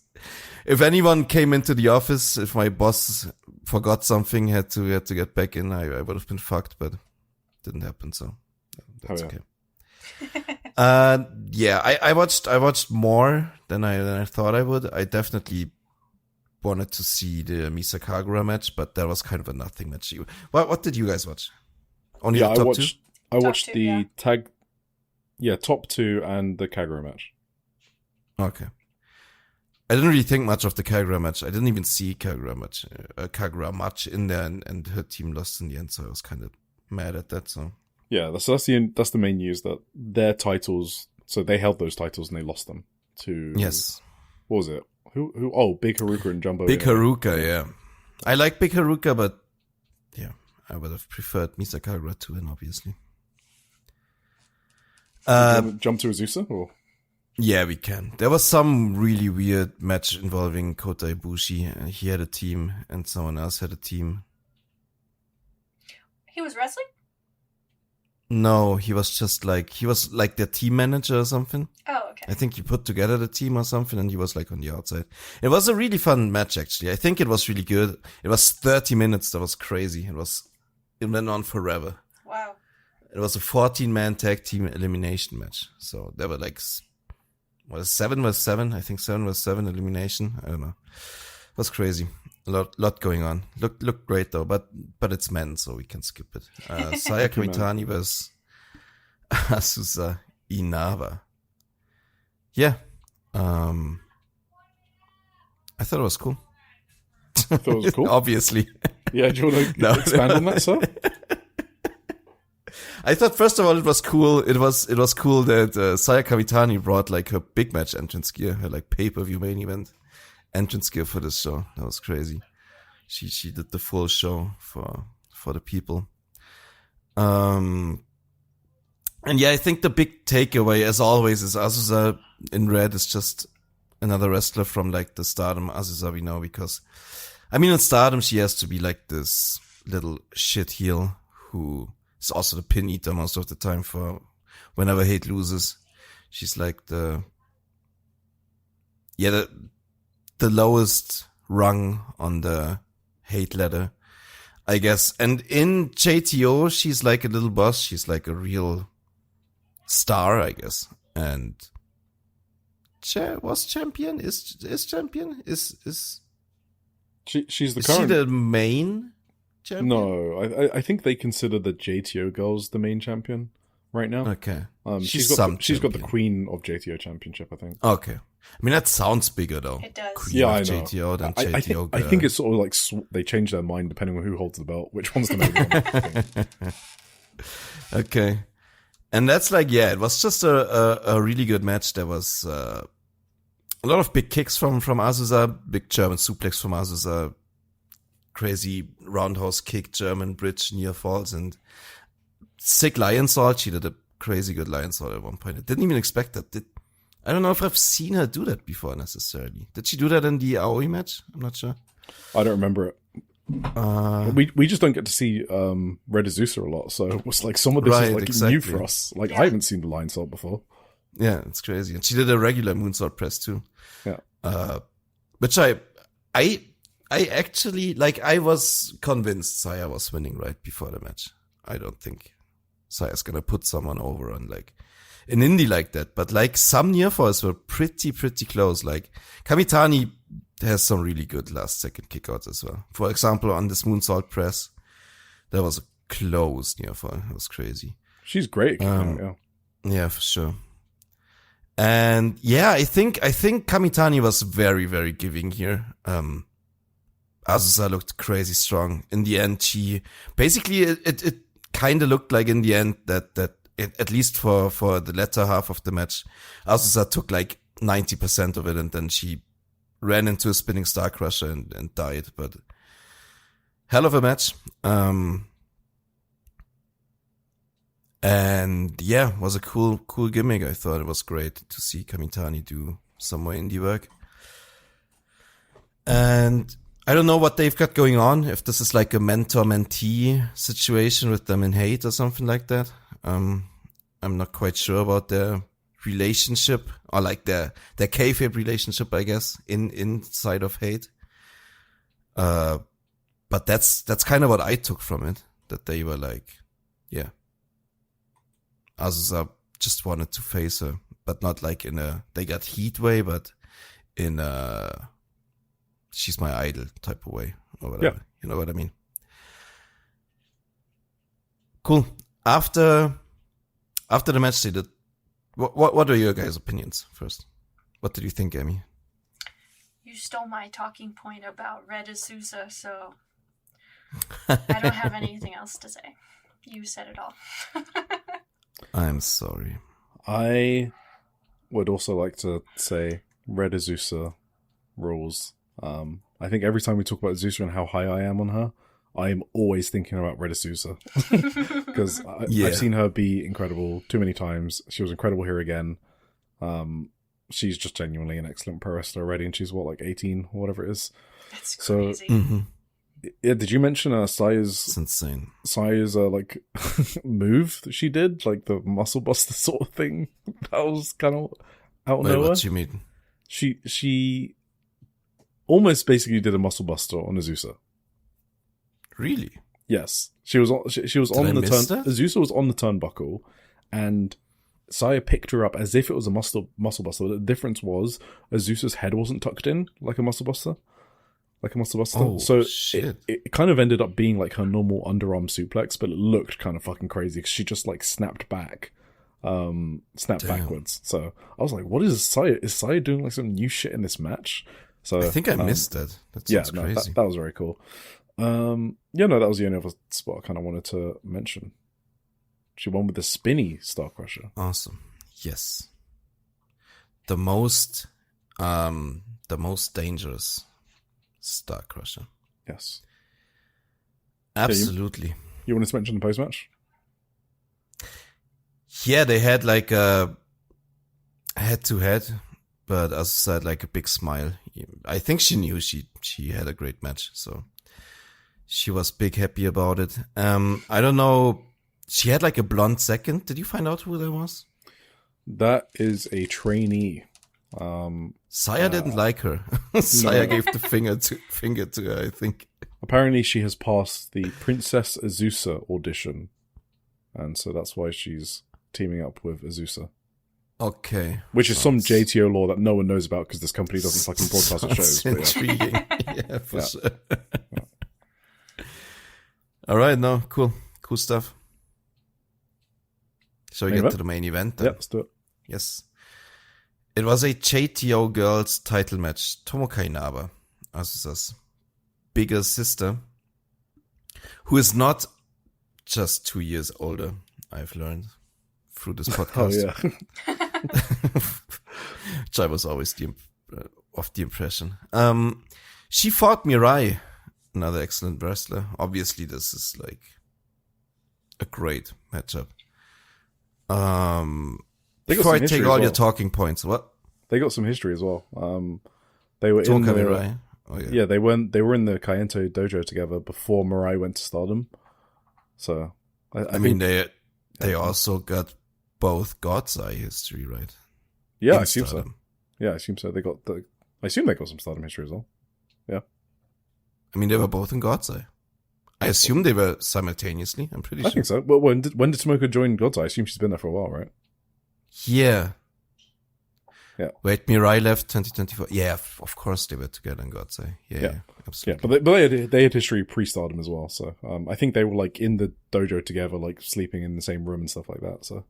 if anyone came into the office, if my boss forgot something, had to get back in, I would have been fucked, but it didn't happen. So that's okay. I watched more than I thought I would. I definitely wanted to see the Misa Kagura match, but that was kind of a nothing match. What did you guys watch? Only the top two? I watched the tag, top two and the Kagura match. Okay. I didn't really think much of the Kagura match. I didn't even see Kagura much in there, and her team lost in the end, so I was kind of mad at that. So yeah, that's the main news, that their titles. So they held those titles and they lost them to. Yes. What was it? Who? Oh, Big Haruka and Jumbo. Big Haruka, yeah. I like Big Haruka, but yeah, I would have preferred Misa Kagura to win, obviously. Jump to Azusa, or? Yeah, we can. There was some really weird match involving Kota Ibushi. He had a team and someone else had a team. He was wrestling? No, he was like their team manager or something. Oh, okay. I think he put together the team or something, and he was like on the outside. It was a really fun match, actually. I think it was really good. It was 30 minutes. That was crazy. It went on forever. Wow. It was a 14-man tag team elimination match. So there were like, 7 versus 7? I think 7 versus 7 elimination. I don't know. It was crazy. A lot going on. Looked great though, but it's men, so we can skip it. Saya Kamitani versus Azusa Inaba. Yeah. I thought it was cool. I thought it was cool? Obviously. Yeah, do you want to expand on that, sir? I thought, first of all, it was cool. It was cool that Saya Kamitani brought like her big match entrance gear, her like pay-per-view main event entrance gear for this show. That was crazy. She did the full show for the people. And yeah, I think the big takeaway, as always, is Azusa in red is just another wrestler from like the Stardom Azusa we know, because I mean in Stardom she has to be like this little shit heel who is also the pin eater most of the time for whenever Hate loses. She's like the lowest rung on the Hate ladder, I guess. And in JTO, she's like a little boss. She's like a real star, I guess. And was champion? Is champion? Is she's the is current? she the main champion? No, I think they consider the JTO girls the main champion right now. Okay. She's got the Queen of JTO Championship, I think. Okay. I mean, that sounds bigger though. It does. Queen Yeah, of I know. JTO than JTO I think it's sort of like they change their mind depending on who holds the belt, which one's the main one. I think. Okay. And that's like, yeah, it was just a really good match. There was a lot of big kicks from Azusa, big German suplex from Azusa, crazy roundhouse kick, German bridge, near falls, and sick lion salt. She did a crazy good lion salt at one point. I didn't even expect that. I don't know if I've seen her do that before necessarily. Did she do that in the Aoi match? I'm not sure. I don't remember it. We just don't get to see Red Azusa a lot, so it was like some of this is like new for us. Like I haven't seen the lion salt before. Yeah, it's crazy. And she did a regular moonsault press too. Yeah. Which I actually, like, I was convinced Saya was winning right before the match. I don't think Saya's gonna put someone over on like an indie like that. But like some near falls were pretty close. Like Kamitani has some really good last second kickouts as well. For example, on this moonsault press, there was a close near fall. It was crazy. She's great. Yeah, for sure. And yeah, I think Kamitani was very giving here. Azusa looked crazy strong. In the end, she basically it kind of looked like in the end that at least for the latter half of the match, Azusa took like 90% of it, and then she ran into a spinning star crusher and died. But hell of a match. And yeah, was a cool gimmick. I thought it was great to see Kamitani do some more indie work. And I don't know what they've got going on, if this is like a mentor-mentee situation with them in Hate or something like that. I'm not quite sure about their relationship, or like their kayfabe relationship, I guess, inside of Hate. But that's kind of what I took from it, that they were like, yeah, Azusa just wanted to face her, but not like in a they got heat way, but in a she's my idol type of way, or whatever. Yeah. You know what I mean? Cool. After the match, they did. What are your guys' opinions first? What did you think, Amy? You stole my talking point about Red Azusa, so I don't have anything else to say. You said it all. I'm sorry. I would also like to say Red Azusa rules. I think every time we talk about Azusa and how high I am on her, I'm always thinking about Red Azusa. Because I've seen her be incredible too many times. She was incredible here again. She's just genuinely an excellent pro wrestler already, and she's like 18 or whatever it is. That's crazy. Mm-hmm. Yeah, did you mention Saya's? It's insane. Saya's like move that she did, like the muscle buster sort of thing? That was kind of out of Wait, nowhere. what do you mean? She almost basically did a muscle buster on Azusa. Really? Yes, she was on the turn. Azusa was on the turnbuckle, and Saya picked her up as if it was a muscle buster. The difference was Azusa's head wasn't tucked in like a muscle buster. Oh, so shit. it kind of ended up being like her normal underarm suplex, but it looked kind of fucking crazy because she just like snapped backwards. So I was like, what is Saya? Is Saya doing like some new shit in this match? So I think I missed that. That sounds crazy. That was very cool. That was the only other spot I kind of wanted to mention. She won with the spinny Star Crusher. Awesome. Yes. The most dangerous Star Crusher. Yes. Absolutely. You want to mention the post match? Yeah, they had like a head-to-head, but as I said, like a big smile. I think she knew she had a great match, so she was big happy about it. I don't know. She had like a blonde second. Did you find out who that was? That is a trainee. Saya didn't like her. Saya gave the finger to her, I think. Apparently she has passed the Princess Azusa audition, and so that's why she's teaming up with Azusa. Okay. Which is some JTO law that no one knows about because this company doesn't fucking broadcast the shows. Intriguing. Yeah, for sure. All right, no, cool stuff. Shall we get to the main event then? Yeah, let's do it. Yes. It was a JTO girls title match. Tomoka Inaba, Azusa's bigger sister, who is not just 2 years older, I've learned through this podcast. Oh, yeah. Which I was always of the impression. She fought Mirai, another excellent wrestler. Obviously, this is like a great matchup. Before I take all your talking points, what? They got some history as well. They were in Mirai. Oh, yeah. Yeah, they were in the Kayento dojo together before Mirai went to Stardom. So I mean they also got both God's Eye history, right? Yeah, in I assume Stardom. so. Yeah, I assume so. I assume they got some Stardom history as well. Yeah. I mean, they were both in God's Eye. I assume they were simultaneously. I'm pretty sure. I think so. Well, when did Tomoka join God's Eye? I assume she's been there for a while, right? Yeah. Yeah. Wait, Mirai left 2024. Yeah, of course they were together in God's Eye. Yeah, absolutely. Yeah, but they had history pre-Stardom as well. So I think they were like in the dojo together, like sleeping in the same room and stuff like that. So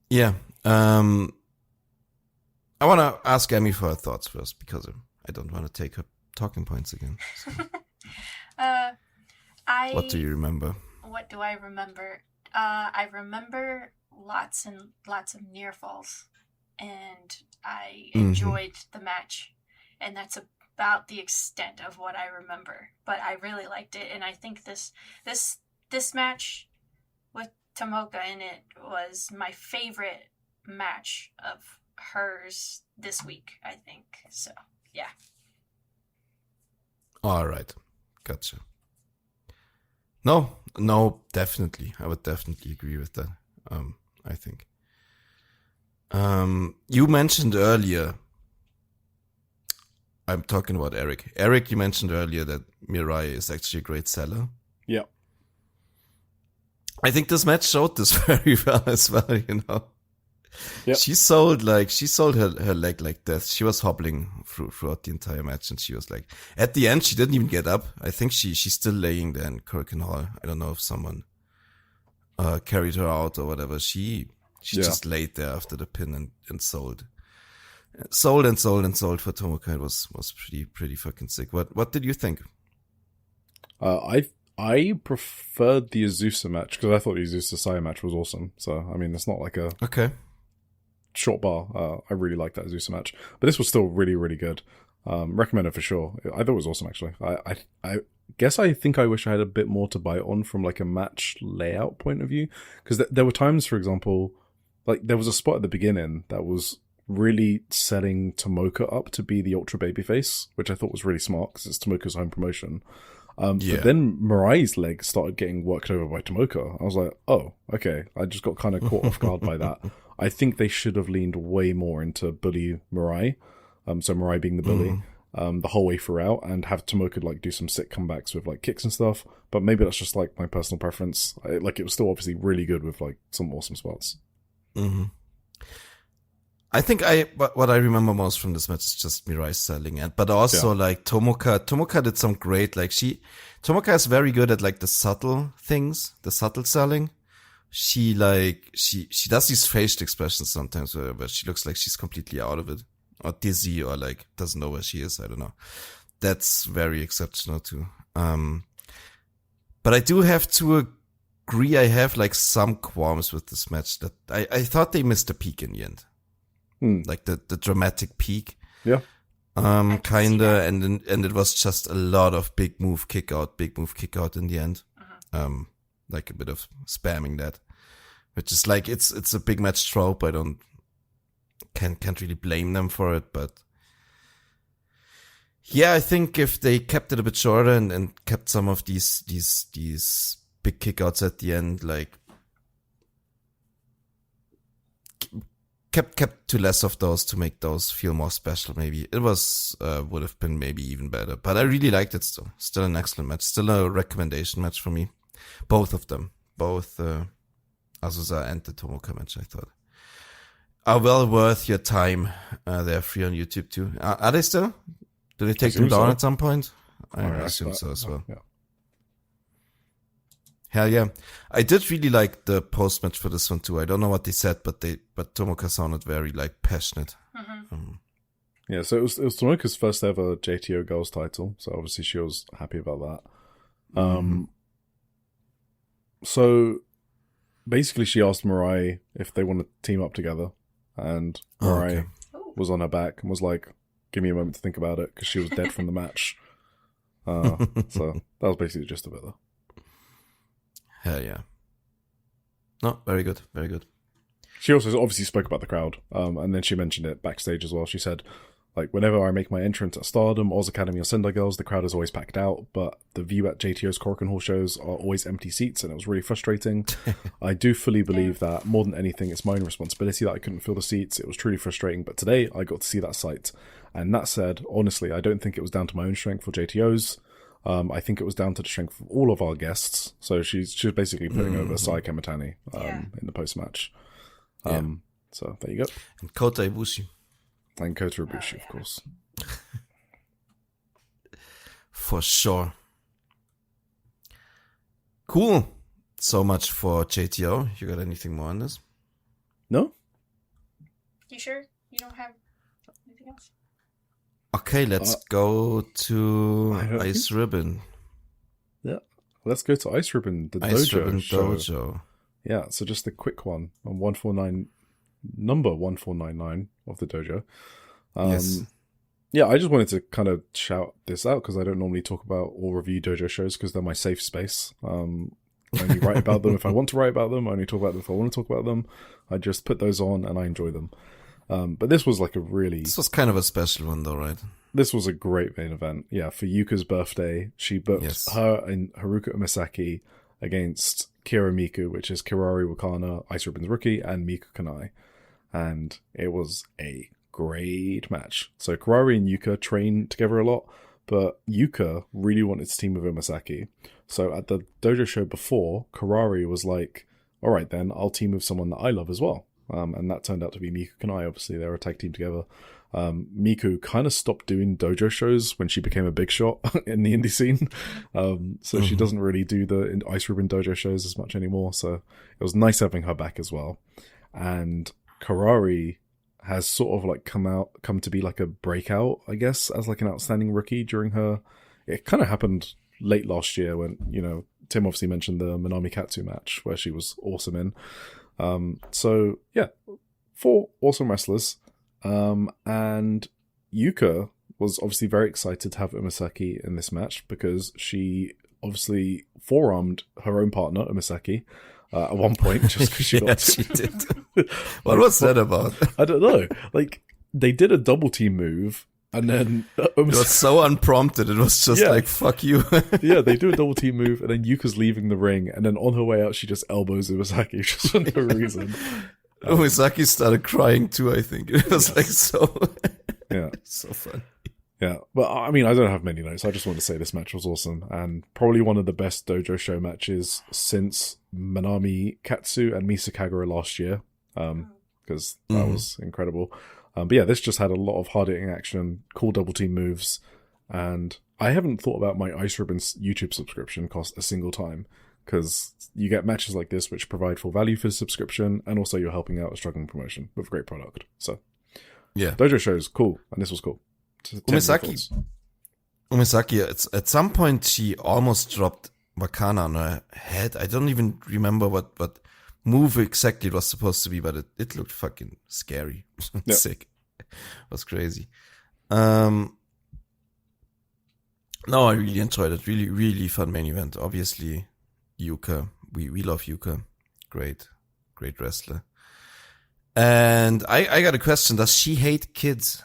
yeah, I want to ask Emmy for her thoughts first because I don't want to take her talking points again. So. What do you remember? What do I remember? I remember lots and lots of near falls, and I enjoyed the match, and that's about the extent of what I remember. But I really liked it, and I think this match with Tomoka in it was my favorite match of hers this week, I think. So, yeah. All right. Gotcha. No, definitely. I would definitely agree with that. I think. You mentioned earlier, I'm talking about Eric. Eric, you mentioned earlier that Mirai is actually a great seller. Yeah. I think this match showed this very well as well, you know. Yep. She sold her leg like death. She was hobbling throughout the entire match, and she was like, at the end, she didn't even get up. I think she's still laying there in Korakuen Hall. I don't know if someone carried her out or whatever. She just laid there after the pin and sold for Tomoka. It was pretty fucking sick. What did you think? I preferred the Azusa match because I thought the Azusa Saya match was awesome. So I mean, it's not like a short bar. I really liked that Azusa match, but this was still really, really good. Recommend it for sure. I thought it was awesome actually. I guess I think I wish I had a bit more to bite on from like a match layout point of view, because there were times, for example, like there was a spot at the beginning that was really setting Tomoka up to be the ultra babyface, which I thought was really smart because it's Tomoka's home promotion. But then Mirai's leg started getting worked over by Tomoka. I was like, oh, okay. I just got kind of caught off guard by that. I think they should have leaned way more into bully Mirai. So Mirai being the bully. The whole way throughout, and have Tomoka like do some sick comebacks with like kicks and stuff. But maybe that's just like my personal preference. Like it was still obviously really good with like some awesome spots. Mm-hmm. I think what I remember most from this match is just Mirai selling it, but also like Tomoka did some great, like Tomoka is very good at like the subtle things, the subtle selling. She does these facial expressions sometimes where she looks like she's completely out of it. Or dizzy, or like doesn't know where she is. I don't know. That's very exceptional too. But I do have to agree. I have like some qualms with this match that I thought they missed a peak in the end, like the dramatic peak. Yeah. Kinda, and it was just a lot of big move kick out in the end. Like a bit of spamming that, which is like it's a big match trope. I can't really blame them for it, but yeah, I think if they kept it a bit shorter and kept some of these big kickouts at the end, like kept to less of those to make those feel more special, maybe it was would have been maybe even better. But I really liked it still an excellent match, still a recommendation match for me, both of them, both Azusa and the Tomoka match, I thought are well worth your time. They're free on YouTube too. Are they still? Do they take them down at some point? I assume so as well. Yeah. Hell yeah. I did really like the post match for this one too. I don't know what they said, but Tomoka sounded very like passionate. Yeah, so it was Tomoka's first ever JTO Girls title, so obviously she was happy about that. So basically she asked Mirai if they want to team up together. And Mirai was on her back and was like, give me a moment to think about it, because she was dead from the match. So that was basically just a bit though. Hell yeah. No, very good. Very good. She also obviously spoke about the crowd. And then she mentioned it backstage as well. She said, like, whenever I make my entrance at Stardom, Oz Academy, or Sendai Girls, the crowd is always packed out, but the view at JTO's Korakuen Hall shows are always empty seats, and it was really frustrating. I do fully believe that, more than anything, it's my own responsibility that I couldn't fill the seats. It was truly frustrating, but today I got to see that sight. And that said, honestly, I don't think it was down to my own strength for JTO's. I think it was down to the strength of all of our guests. So she's basically putting over Sai Kamitani in the post-match. So there you go. And Kota Ibushi. And Kota Ibushi, of course. For sure. Cool. So much for JTO. You got anything more on this? No? You sure? You don't have anything else? Okay, let's go to Ice Ribbon. Yeah. Let's go to Ice Ribbon, the Ice Dojo Ribbon show. Dojo. Yeah, so just a quick one on 149, number 1499 of the Dojo. Yes. Yeah, I just wanted to kind of shout this out because I don't normally talk about or review Dojo shows because they're my safe space. I only write about them if I want to write about them. I only talk about them if I want to talk about them. I just put those on and I enjoy them. But this was like This was kind of a special one though, right? This was a great main event. Yeah, for Yuka's birthday, she booked her and Haruka Umisaki against Kira Miku, which is Kirari Wakana, Ice Ribbon's rookie, and Miku Kanai. And it was a great match. So Kirari and Yuka train together a lot, but Yuka really wanted to team with Umisaki. So at the Dojo show before, Kirari was like, all right then, I'll team with someone that I love as well. And that turned out to be Miku Kanai. Obviously, they were a tag team together. Miku kind of stopped doing dojo shows when she became a big shot in the indie scene. So she doesn't really do the Ice Ribbon dojo shows as much anymore. So it was nice having her back as well. And Kirari has sort of like come to be like a breakout, I guess, as like an outstanding rookie during her. It kind of happened late last year when, Tim obviously mentioned the Minami Katsu match where she was awesome in. So yeah, 4 awesome wrestlers. And Yuka was obviously very excited to have Umisaki in this match because she obviously forearmed her own partner, Umisaki, at one point just because she got she did. What was that about? I don't know. Like, they did a double team move and then it was so unprompted. It was just like, fuck you. Yeah, they do a double team move and then Yuka's leaving the ring and then on her way out she just elbows Umisaki just for no reason. Umisaki started crying too, I think. It was like so... Yeah. So fun. Yeah, but I mean, I don't have many notes. I just want to say this match was awesome and probably one of the best dojo show matches since Manami Katsu and Misa Kagura last year, because that was incredible. But yeah, this just had a lot of hard-hitting action, cool double team moves, and I haven't thought about my Ice Ribbons YouTube subscription cost a single time, because you get matches like this which provide full value for the subscription, and also you're helping out a struggling promotion with a great product. So yeah, dojo shows cool, and this was cool. Umisaki, at some point she almost dropped Wakana on her head. I don't even remember what move exactly it was supposed to be, but it looked fucking scary. Sick. It was crazy. No, I really enjoyed it. Really, really fun main event. Obviously, Yuka. We love Yuka. Great wrestler. And I got a question. Does she hate kids?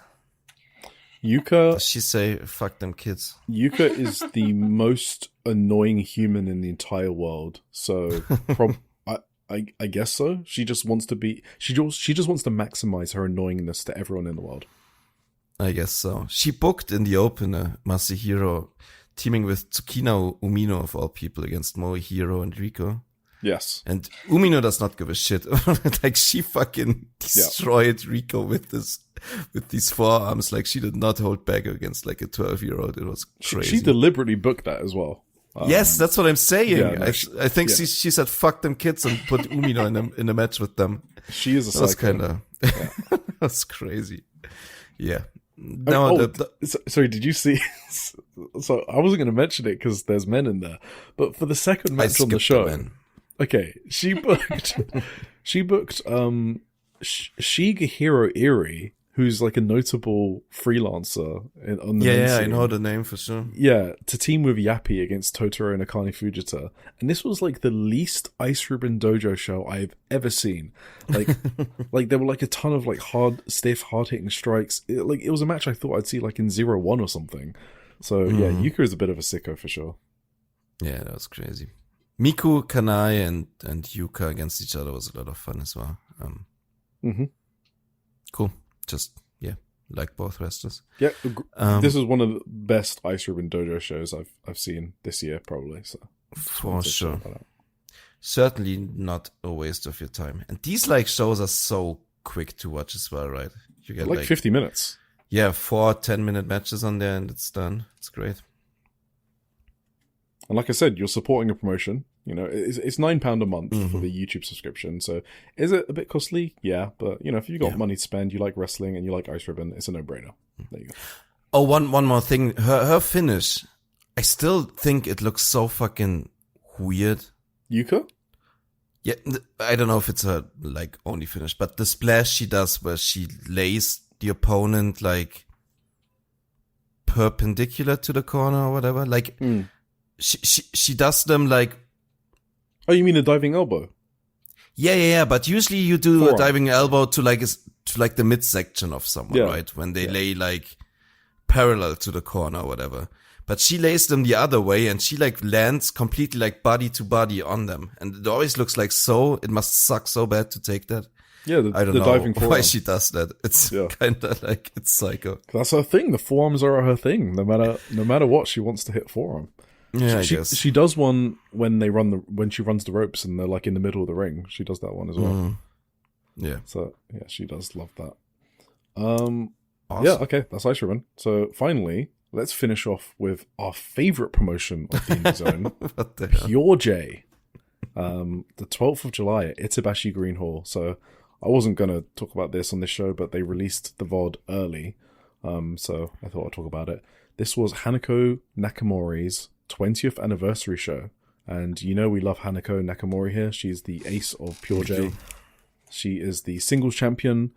Yuka. Does she say, fuck them kids? Yuka is the most annoying human in the entire world. So, I guess so. She just wants to be, she just wants to maximize her annoyingness to everyone in the world. I guess so. She booked in the opener Masahiro teaming with Tsukina Umino of all people against Moehiro and Riko. Yes. And Umino does not give a shit. Like she fucking destroyed Riko with these forearms. Like she did not hold back against like a 12-year-old. It was crazy. She deliberately booked that as well. Yes, that's what I'm saying. Yeah, no, I think she said fuck them kids and put Umino in a match with them. She is a psycho. That's crazy. Yeah. No, sorry, did you see? So I wasn't going to mention it because there's men in there, but for the second match on the show, okay, she booked Shigehiro Iri, who's like a notable freelancer on the main scene. I know the name for sure. Yeah, to team with Yappy against Totoro and Akane Fujita. And this was like the least Ice Ribbon Dojo show I've ever seen. Like, like there were like a ton of like stiff, hard-hitting strikes. It was a match I thought I'd see like in 0-1 or something. So yeah, Yuka is a bit of a sicko for sure. Yeah, that was crazy. Miku, Kanai, and Yuka against each other was a lot of fun as well. Cool. Just, like both wrestlers. Yeah, this is one of the best Ice Ribbon Dojo shows I've seen this year, probably. So for sure. Certainly not a waste of your time. And these like shows are so quick to watch as well, right? You get like 50 minutes. Yeah, 4 10-minute matches on there and it's done. It's great. And like I said, you're supporting a promotion. You know, it's £9 a month for the YouTube subscription. So is it a bit costly? Yeah. But, you know, if you've got money to spend, you like wrestling and you like Ice Ribbon, it's a no-brainer. There you go. Oh, one more thing. Her finish, I still think it looks so fucking weird. Yuka? Yeah, I don't know if it's her, like, only finish, but the splash she does where she lays the opponent, like, perpendicular to the corner or whatever. Like, she does them, like... Oh, you mean a diving elbow? Yeah, but usually you do a diving elbow to the midsection of someone, right? When they lay, like, parallel to the corner or whatever. But she lays them the other way and she like lands completely like body to body on them. And it always looks like it must suck so bad to take that. Yeah, I don't know diving why forearm. she does that. It's kind of like, it's psycho. That's her thing. The forearms are her thing. No matter what, she wants to hit forearm. Yeah, I guess. She does one when she runs the ropes and they're like in the middle of the ring. She does that one as well. Yeah. So yeah, she does love that. Awesome. Yeah, okay, that's Ice Ribbon. So finally, let's finish off with our favorite promotion of the Indie Zone, What the hell? Pure J. The 12th of July at Itabashi Green Hall. So I wasn't going to talk about this on this show, but they released the VOD early. So I thought I'd talk about it. This was Hanako Nakamori's 20th anniversary show. And you know we love Hanako Nakamori here. She's the ace of Pure J. She is the singles champion.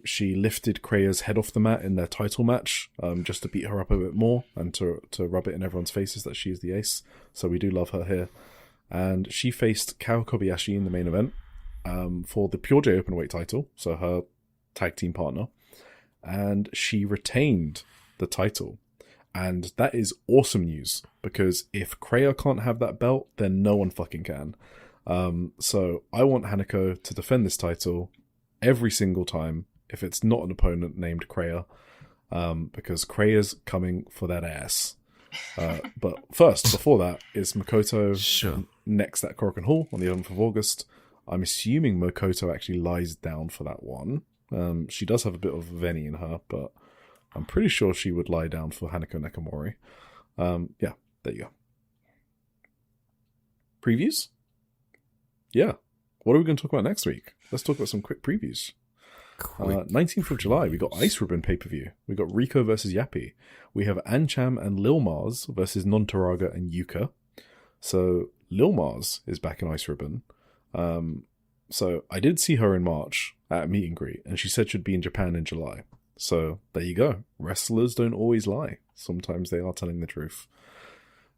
She lifted Krea's head off the mat in their title match, just to beat her up a bit more and to rub it in everyone's faces that she is the ace. So we do love her here. And she faced Kao Kobayashi in the main event, for the Pure J Openweight title, so her tag team partner. And she retained the title. And that is awesome news, because if Krea can't have that belt, then no one fucking can. So I want Hanako to defend this title every single time if it's not an opponent named Kreia, because Kreia's coming for that ass. But first, before that, is Makoto next at Korakuen Hall on the 11th of August. I'm assuming Makoto actually lies down for that one. She does have a bit of Veni in her, but I'm pretty sure she would lie down for Hanako Nakamori. Yeah, there you go. Previews? Yeah. What are we going to talk about next week? Let's talk about some quick previews. 19th of July, we got Ice Ribbon pay-per-view. We got Rico versus Yappy. We have Ancham and Lil Mars versus Non-Taraga and Yuka. So Lil Mars is back in Ice Ribbon. So I did see her in March at a meet and greet, and she said she'd be in Japan in July. So there you go. Wrestlers don't always lie. Sometimes they are telling the truth.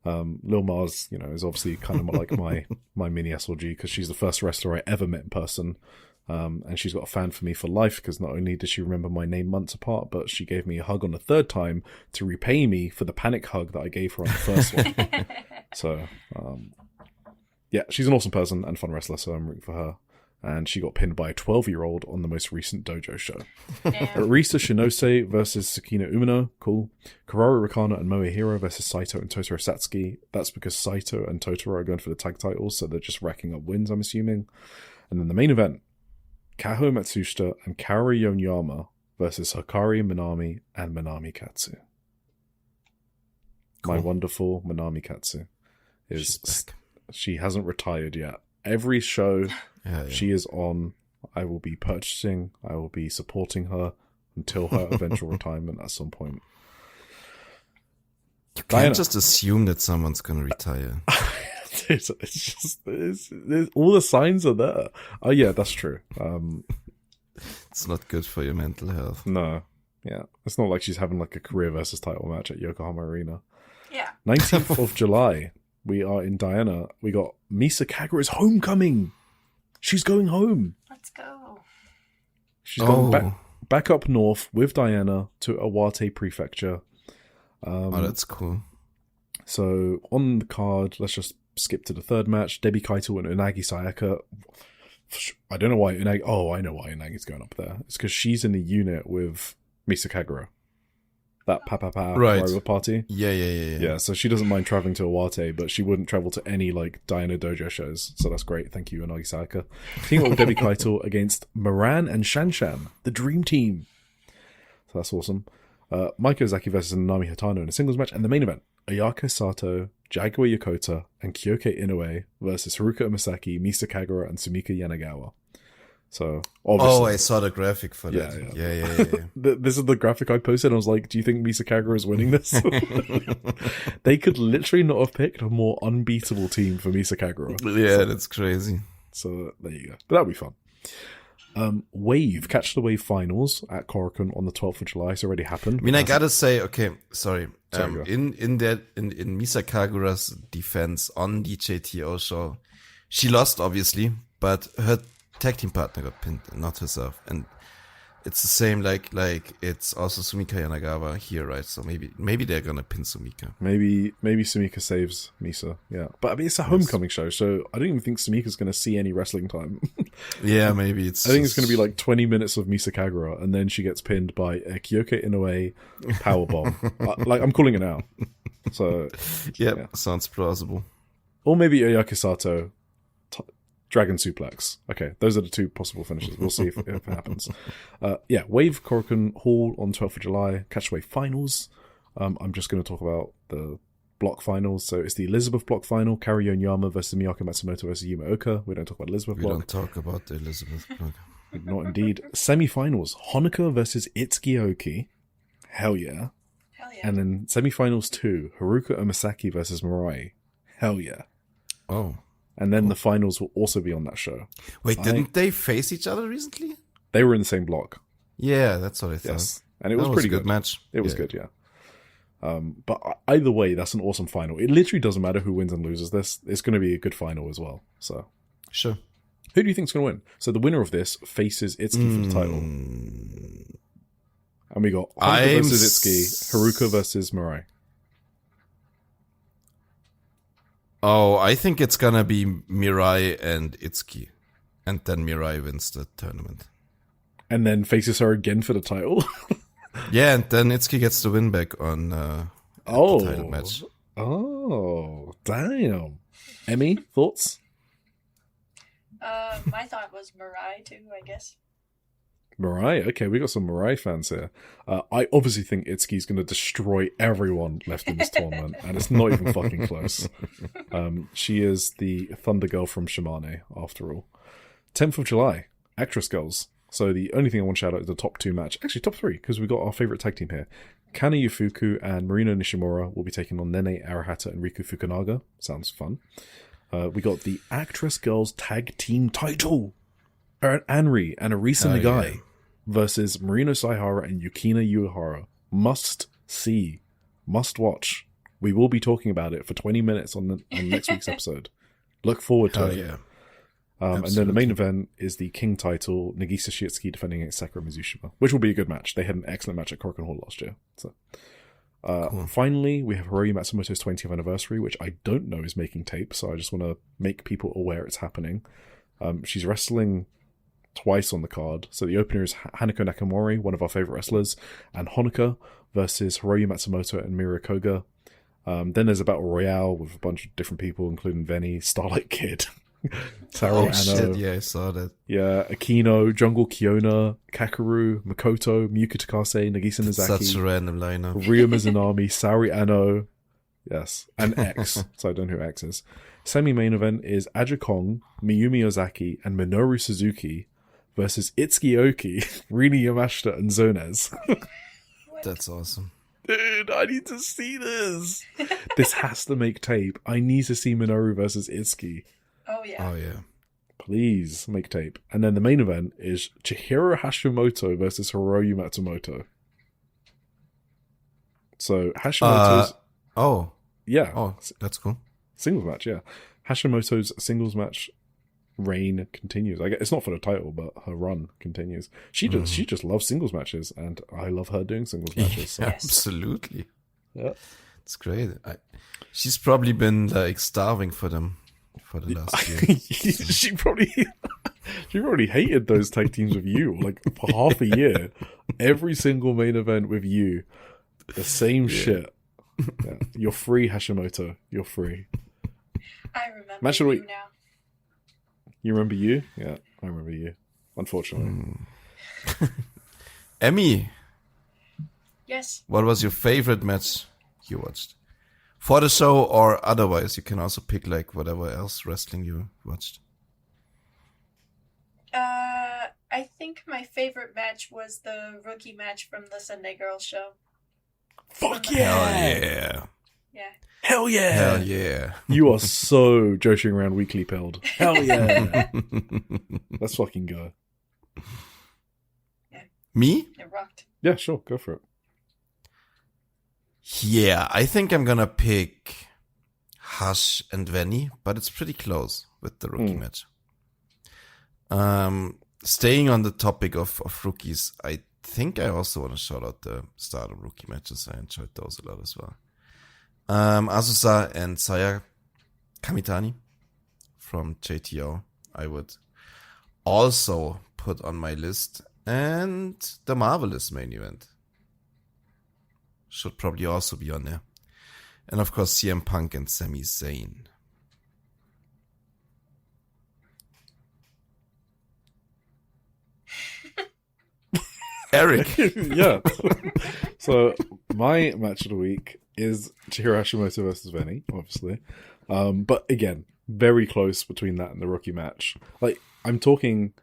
Lil Mars, is obviously kind of like my mini SLG, because she's the first wrestler I ever met in person. And she's got a fan for me for life, because not only did she remember my name months apart, but she gave me a hug on the third time to repay me for the panic hug that I gave her on the first one. So, yeah, she's an awesome person and fun wrestler, so I'm rooting for her. And she got pinned by a 12-year-old on the most recent Dojo show. Arisa Shinose versus Sakina Umino. Cool. Kararu Rakana and Moehiro versus Saito and Totoro Satsuki. That's because Saito and Totoro are going for the tag titles, so they're just racking up wins, I'm assuming. And then the main event, Kaho Matsushita and Kaori Yonyama versus Hikari Minami and Minami Katsu. Cool. My wonderful Minami Katsu. She hasn't retired yet. Every show she is on, I will be purchasing, I will be supporting her until her eventual retirement at some point. You can't just assume that someone's going to retire. It's all the signs are there. Oh yeah, that's true. It's not good for your mental health. No. Yeah. It's not like she's having like a career versus title match at Yokohama Arena. Yeah. 19th of July. We are in Diana. We got Misa Kagura's homecoming. She's going home. Let's go. She's going back up north with Diana to Iwate Prefecture. That's cool. So on the card, let's just skip to the third match. Debbie Kaito and Unagi Sayaka. I don't know why Unagi... Oh, I know why Unagi's going up there. It's because she's in the unit with Misa Kagura. That rival party. Yeah. So she doesn't mind traveling to Iwate, but she wouldn't travel to any like Diana Dojo shows. So that's great. Thank you, Unagi Sayaka. Team up with Debbie Kaito against Moran and Shanshan, the dream team. So that's awesome. Maiko Ozaki versus Nanami Hitano in a singles match. And the main event, Ayaka Sato, Jaguar Yokota, and Kyoke Inoue versus Haruka Umasaki, Misa Kagura, and Sumika Yanagawa. So, obviously. Oh, I saw the graphic for that. Yeah. This is the graphic I posted. I was like, do you think Misa Kagura is winning this? They could literally not have picked a more unbeatable team for Misa Kagura. Yeah, that's crazy. So, there you go. But that'll be fun. Wave, Catch the Wave finals at Korakuen on the 12th of July. It's already happened. I mean, I gotta say, okay, sorry. In Misa Kagura's defense on the JTO show, she lost, obviously, but her tag team partner got pinned, not herself. And it's the same, like it's also Sumika Yanagawa here, right? So maybe they're gonna pin Sumika. Maybe Sumika saves Misa, yeah. But I mean, it's a homecoming show, so I don't even think Sumika's gonna see any wrestling time. Yeah, maybe it's... I think it's gonna be like 20 minutes of Misa Kagura, and then she gets pinned by a Kyoke Inoue powerbomb. Like, I'm calling it now. So, yeah, sounds plausible. Or maybe Ayaka Sato Dragon Suplex. Okay, those are the two possible finishes. We'll see if it happens. Wave Korakuen Hall on 12th of July. Catch Wave finals. I'm just going to talk about the block finals. So it's the Elizabeth block final. Kaori Yonyama versus Miyako Matsumoto versus Yuma Oka. We don't talk about Elizabeth block. We don't talk about the Elizabeth block. Not indeed. Semi-finals. Honoka versus Itsuki Aoki. Hell yeah. And then semi-finals 2. Haruka Umasaki versus Mirai. Hell yeah. Oh. And then the finals will also be on that show. Wait, didn't they face each other recently? They were in the same block. Yeah, that's what I thought. Yes. And it was pretty good. Match. It was good, yeah. But either way, that's an awesome final. It literally doesn't matter who wins and loses this. It's going to be a good final as well. So, sure. Who do you think's going to win? So the winner of this faces Itsuki for the title. And we got Honoka versus Itsuki, Haruka versus Mirai. Oh, I think it's gonna be Mirai and Itsuki. And then Mirai wins the tournament. And then faces her again for the title. Yeah, and then Itsuki gets the win back on the title match. Oh, damn. Emmy, thoughts? My thought was Mirai too, I guess. Mirai? Okay, we got some Mirai fans here. I obviously think Itsuki's going to destroy everyone left in this tournament, and it's not even fucking close. She is the Thunder Girl from Shimane, after all. 10th of July, Actress Girls. So the only thing I want to shout out is the top 2 match. Actually, top 3, because we've got our favourite tag team here. Kana Yufuku and Marino Nishimura will be taking on Nene Arahata and Riku Fukunaga. Sounds fun. We got the Actress Girls Tag Team title. Anri and Arisa Nagai versus Marino Saihara and Yukina Uehara. Must see. Must watch. We will be talking about it for 20 minutes on next week's episode. Look forward to it. Yeah. And then the main event is the King title, Nagisa Shiitsuki defending against Sakura Mizushima, which will be a good match. They had an excellent match at Korakuen Hall last year. So, cool. Finally, we have Hiroyu Matsumoto's 20th anniversary, which I don't know is making tape, so I just want to make people aware it's happening. She's wrestling twice on the card. So the opener is Hanako Nakamori, one of our favorite wrestlers, and Honoka versus Hiroyu Matsumoto and Miura Koga. Then there's a battle royale with a bunch of different people, including Veni, Starlight Kid, Taro Anno. Shit, yeah, I saw that. Yeah, Akino, Jungle Kiona, Kakeru, Makoto, Miyuki Takase, Nagisa Nozaki. Such a random lineup. Ryo Mizunami, Saori Anno. Yes, and X. So I don't know who X is. Semi-main event is Aja Kong, Miyumi Ozaki, and Minoru Suzuki versus Itsuki Oki, Rini Yamashita, and Zonez. That's awesome. Dude, I need to see this. This has to make tape. I need to see Minoru versus Itsuki. Oh, yeah. Oh, yeah. Please make tape. And then the main event is Chihiro Hashimoto versus Hiroyu Matsumoto. So Hashimoto's... Yeah. Oh, that's cool. Singles match, yeah. Hashimoto's singles match reign continues. I guess it's not for the title, but her run continues. She just loves singles matches, and I love her doing singles matches. So. Yes. Absolutely. Yeah. It's great. She's probably been like starving for them for the last year. She probably hated those tag teams with you like for half a year. Every single main event with you, the same shit. Yeah. You're free, Hashimoto. You're free. I remember Match you of the week. now. You remember you? Yeah, I remember you. Unfortunately. Emmy, Yes. what was your favorite match you watched? For the show or otherwise, you can also pick like whatever else wrestling you watched. I think my favorite match was the rookie match from the Sunday Girls show. Fuck Hell yeah! yeah. Yeah. Hell yeah! Hell yeah. You are so Joshi'ing around weekly pilled. Hell yeah! Let's fucking go. Me? It rocked. Yeah, sure, go for it. Yeah, I think I'm gonna pick Hush and Venny, but it's pretty close with the rookie match. Staying on the topic of rookies, I think I also want to shout out the Stardom rookie matches. I enjoyed those a lot as well. Azusa and Saya Kamitani from JTO, I would also put on my list. And the Marvelous main event should probably also be on there. And of course, CM Punk and Sami Zayn. Eric. Yeah. So my match of the week is Chihiro Hashimoto versus Venny, obviously. But again, very close between that and the rookie match. Like, I'm talking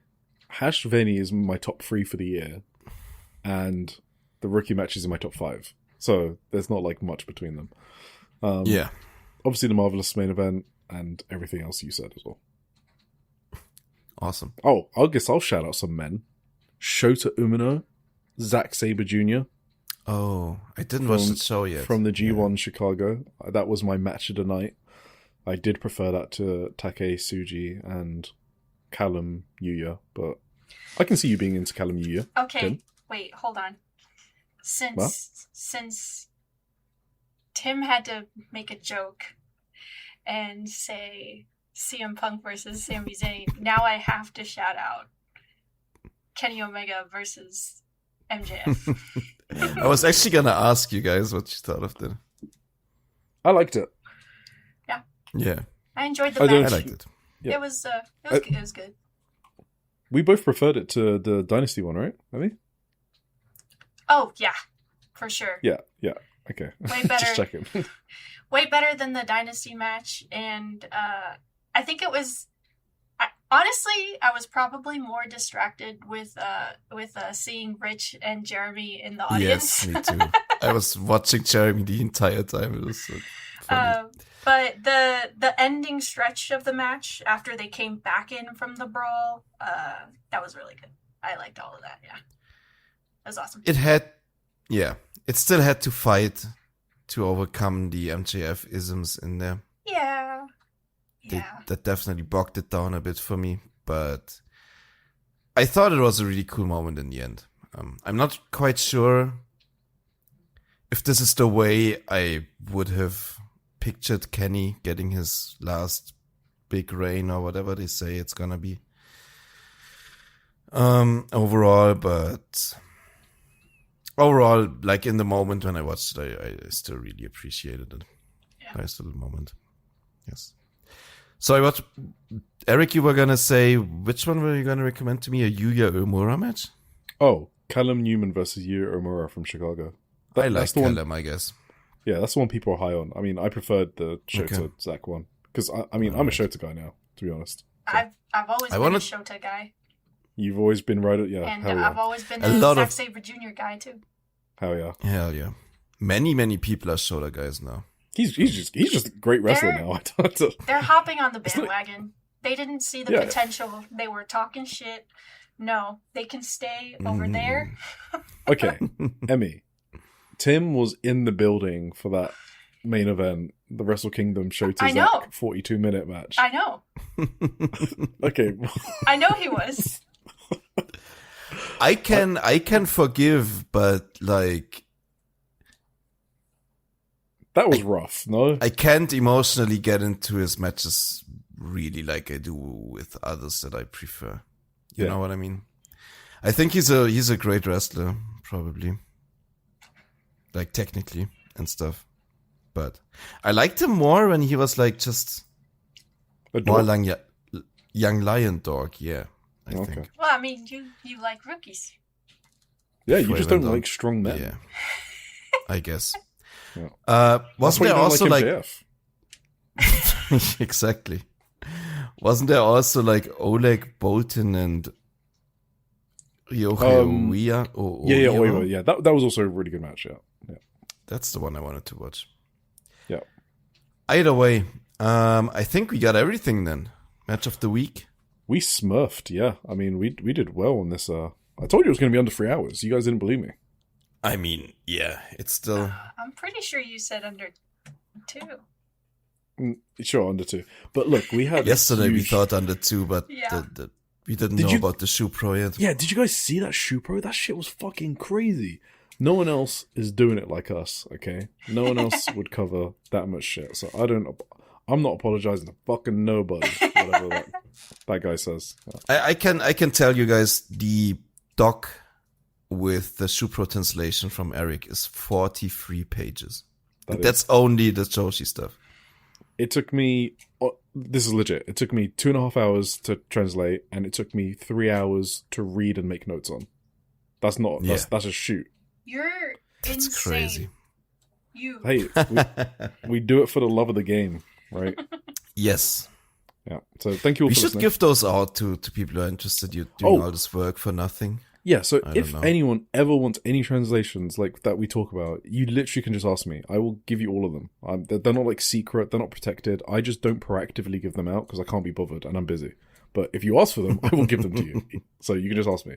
Hash Venny is my top 3 for the year, and the rookie match is in my top 5. So there's not like much between them. Yeah. Obviously the Marvelous main event and everything else you said as well. Awesome. Oh, I guess I'll shout out some men. Shota Umino, Zack Sabre Jr. Oh, I didn't watch the show yet. From the G1 Chicago. That was my match of the night. I did prefer that to Take Tsuji and Callum Yuya, but I can see you being into Callum Yuya. Okay, Tim? wait, hold on. Since Tim had to make a joke, and say CM Punk versus Sami Zayn, now I have to shout out Kenny Omega versus MJF. I was actually gonna ask you guys what you thought of that. I liked it. Yeah, I enjoyed the match. I liked it. Yeah. It was good. We both preferred it to the Dynasty one, right? I mean, Oh yeah, for sure. yeah. Okay, Way better. Just checking. Way better than the Dynasty match, and I think it was. Honestly, I was probably more distracted with seeing Rich and Jeremy in the audience. Yes, me too. I was watching Jeremy the entire time. It was so funny. But the ending stretch of the match after they came back in from the brawl, that was really good. I liked all of that. Yeah, that was awesome. It still had to fight to overcome the MJF isms in there. Yeah. That definitely bogged it down a bit for me, but I thought it was a really cool moment in the end. I'm not quite sure if this is the way I would have pictured Kenny getting his last big reign or whatever they say it's gonna be. Overall, like in the moment when I watched it, I still really appreciated it. Yeah. Nice little moment. Yes. So Eric, you were gonna say, which one were you gonna recommend to me? A Yuya Uemura match? Oh, Callum Newman versus Yuya Uemura from Chicago. I like that's the one. Callum, I guess. Yeah, that's the one people are high on. I mean, I preferred the Shota Zach one because I'm a Shota guy now, to be honest. So. I've always been a Shota guy. You've always been right at And hell yeah. I've always been a Zack Sabre Jr. guy too. Hell yeah. Hell yeah. Many people are Shota guys now. He's just a great wrestler now. They're hopping on the bandwagon. They didn't see the potential. They were talking shit. No, they can stay over there. Okay, Emmy. Tim was in the building for that main event, the Wrestle Kingdom Shota Zach 42-minute match. I know. Okay. I know he was. I can forgive, but like that was rough, no? I can't emotionally get into his matches really like I do with others that I prefer. You know what I mean? I think he's a great wrestler, probably. Like technically and stuff. But I liked him more when he was like just more young lion dog, I think. Well, I mean, you like rookies. Yeah, you just don't like strong men. Yeah. I guess. Yeah. Wasn't there also like exactly. Wasn't there also like Oleg Boltin and Ryohei Oiwa? Yeah, Oiwa. Yeah, that was also a really good match. Yeah. That's the one I wanted to watch. Yeah. Either way, I think we got everything then. Match of the week. We smurfed. Yeah, I mean we did well on this. I told you it was going to be under 3 hours. You guys didn't believe me. I mean, yeah, it's still. I'm pretty sure you said under 2. Sure, under 2. But look, we had yesterday we thought under 2, but we didn't know about the Shupro yet. Yeah, did you guys see that Shupro? That shit was fucking crazy. No one else is doing it like us, okay? No one else would cover that much shit. So I'm not apologizing to fucking nobody, whatever that guy says. Yeah. I can tell you guys the doc with the Shupro translation from Eric is 43 pages. That's only the Joshi stuff. It took me, this is legit, it took me 2.5 hours to translate, and it took me 3 hours to read and make notes on. That's a shoot. You're That's insane. crazy. Hey, we do it for the love of the game, right? Yes. Yeah. So thank you all for listening. We should give those out to people who are interested. You're doing all this work for nothing. Yeah, so if anyone ever wants any translations like that we talk about, you literally can just ask me. I will give you all of them. They're not like secret, they're not protected. I just don't proactively give them out because I can't be bothered and I'm busy. But if you ask for them, I will give them to you. So you can just ask me.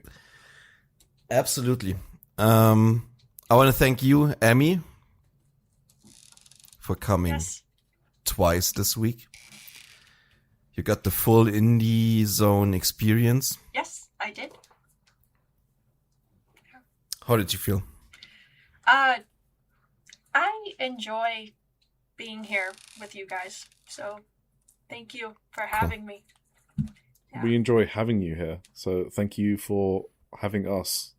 Absolutely. I want to thank you, Emmy, for coming twice this week. You got the full Indie Zone experience. Yes, I did. How did you feel? I enjoy being here with you guys. So thank you for having me. Yeah. We enjoy having you here. So thank you for having us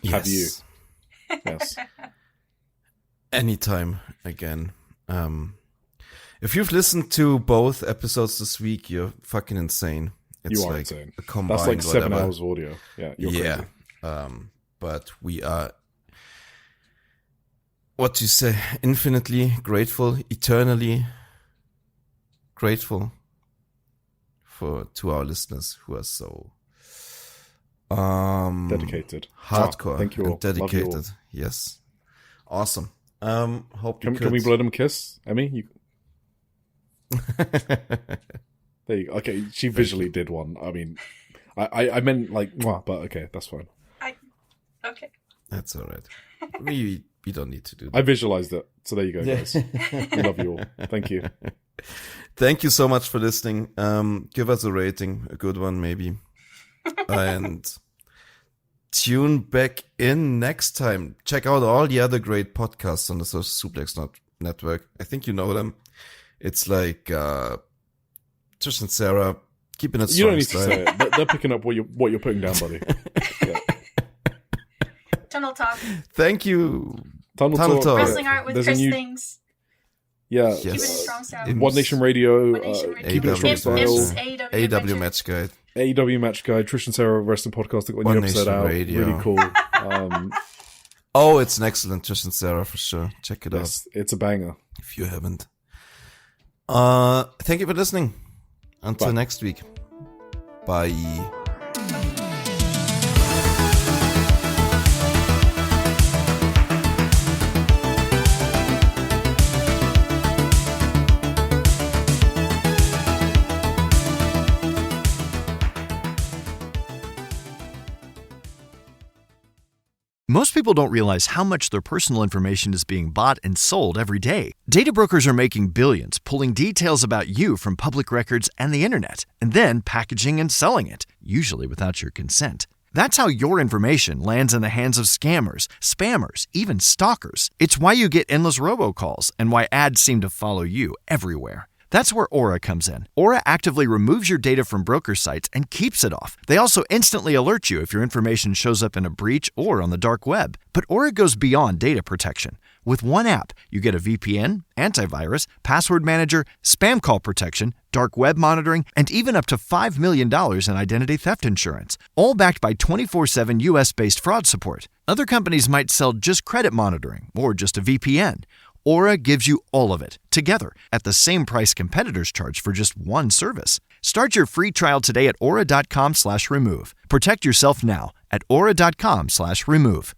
have you. Yes. Anytime again. If you've listened to both episodes this week, you're fucking insane. It's You are like insane. a combined That's like 7 whatever. hours of audio. Yeah, you're Yeah. crazy. But we are, what to say, infinitely grateful, eternally grateful to our listeners who are so Dedicated. hardcore Thank you all. and Love you all. dedicated. Yes. Awesome. Hope you Can we blow them a kiss, Emmy? You... There you go. Okay, she visually did one. I mean, I meant like, mwah, but okay, that's fine. Okay. That's all right. We don't need to do that. I visualized it. So there you go, guys. We love you all. Thank you. Thank you so much for listening. Give us a rating, a good one maybe. And tune back in next time. Check out all the other great podcasts on the Social Suplex network. I think you know them. It's like Trish and Sarah keeping it strong. You don't need to style. say it. They're picking up what you're putting down, buddy. Yeah. Tunnel Talk. Thank you. Tunnel Talk. Talk. Wrestling art with There's a Chris new- things. Yeah. Yes. Keep it in strong style. One Nation Radio. One Nation Radio. Keep it strong Imps, style. AW Match Guide. AEW Match Guide. Trish and Sarah Wrestling Podcast. When One you episode Nation out. Radio. Really cool. Oh, it's an excellent Trish and Sarah for sure. Check it Yes, it's a banger. out if you haven't. Thank you for listening. Until Bye. next week. Bye. Most people don't realize how much their personal information is being bought and sold every day. Data brokers are making billions, pulling details about you from public records and the internet, and then packaging and selling it, usually without your consent. That's how your information lands in the hands of scammers, spammers, even stalkers. It's why you get endless robocalls and why ads seem to follow you everywhere. That's where Aura comes in. Aura actively removes your data from broker sites and keeps it off. They also instantly alert you if your information shows up in a breach or on the dark web. But Aura goes beyond data protection. With one app, you get a VPN, antivirus, password manager, spam call protection, dark web monitoring, and even up to $5 million in identity theft insurance. All backed by 24/7 US-based fraud support. Other companies might sell just credit monitoring or just a VPN. Aura gives you all of it, together, at the same price competitors charge for just one service. Start your free trial today at aura.com/remove. Protect yourself now at aura.com/remove.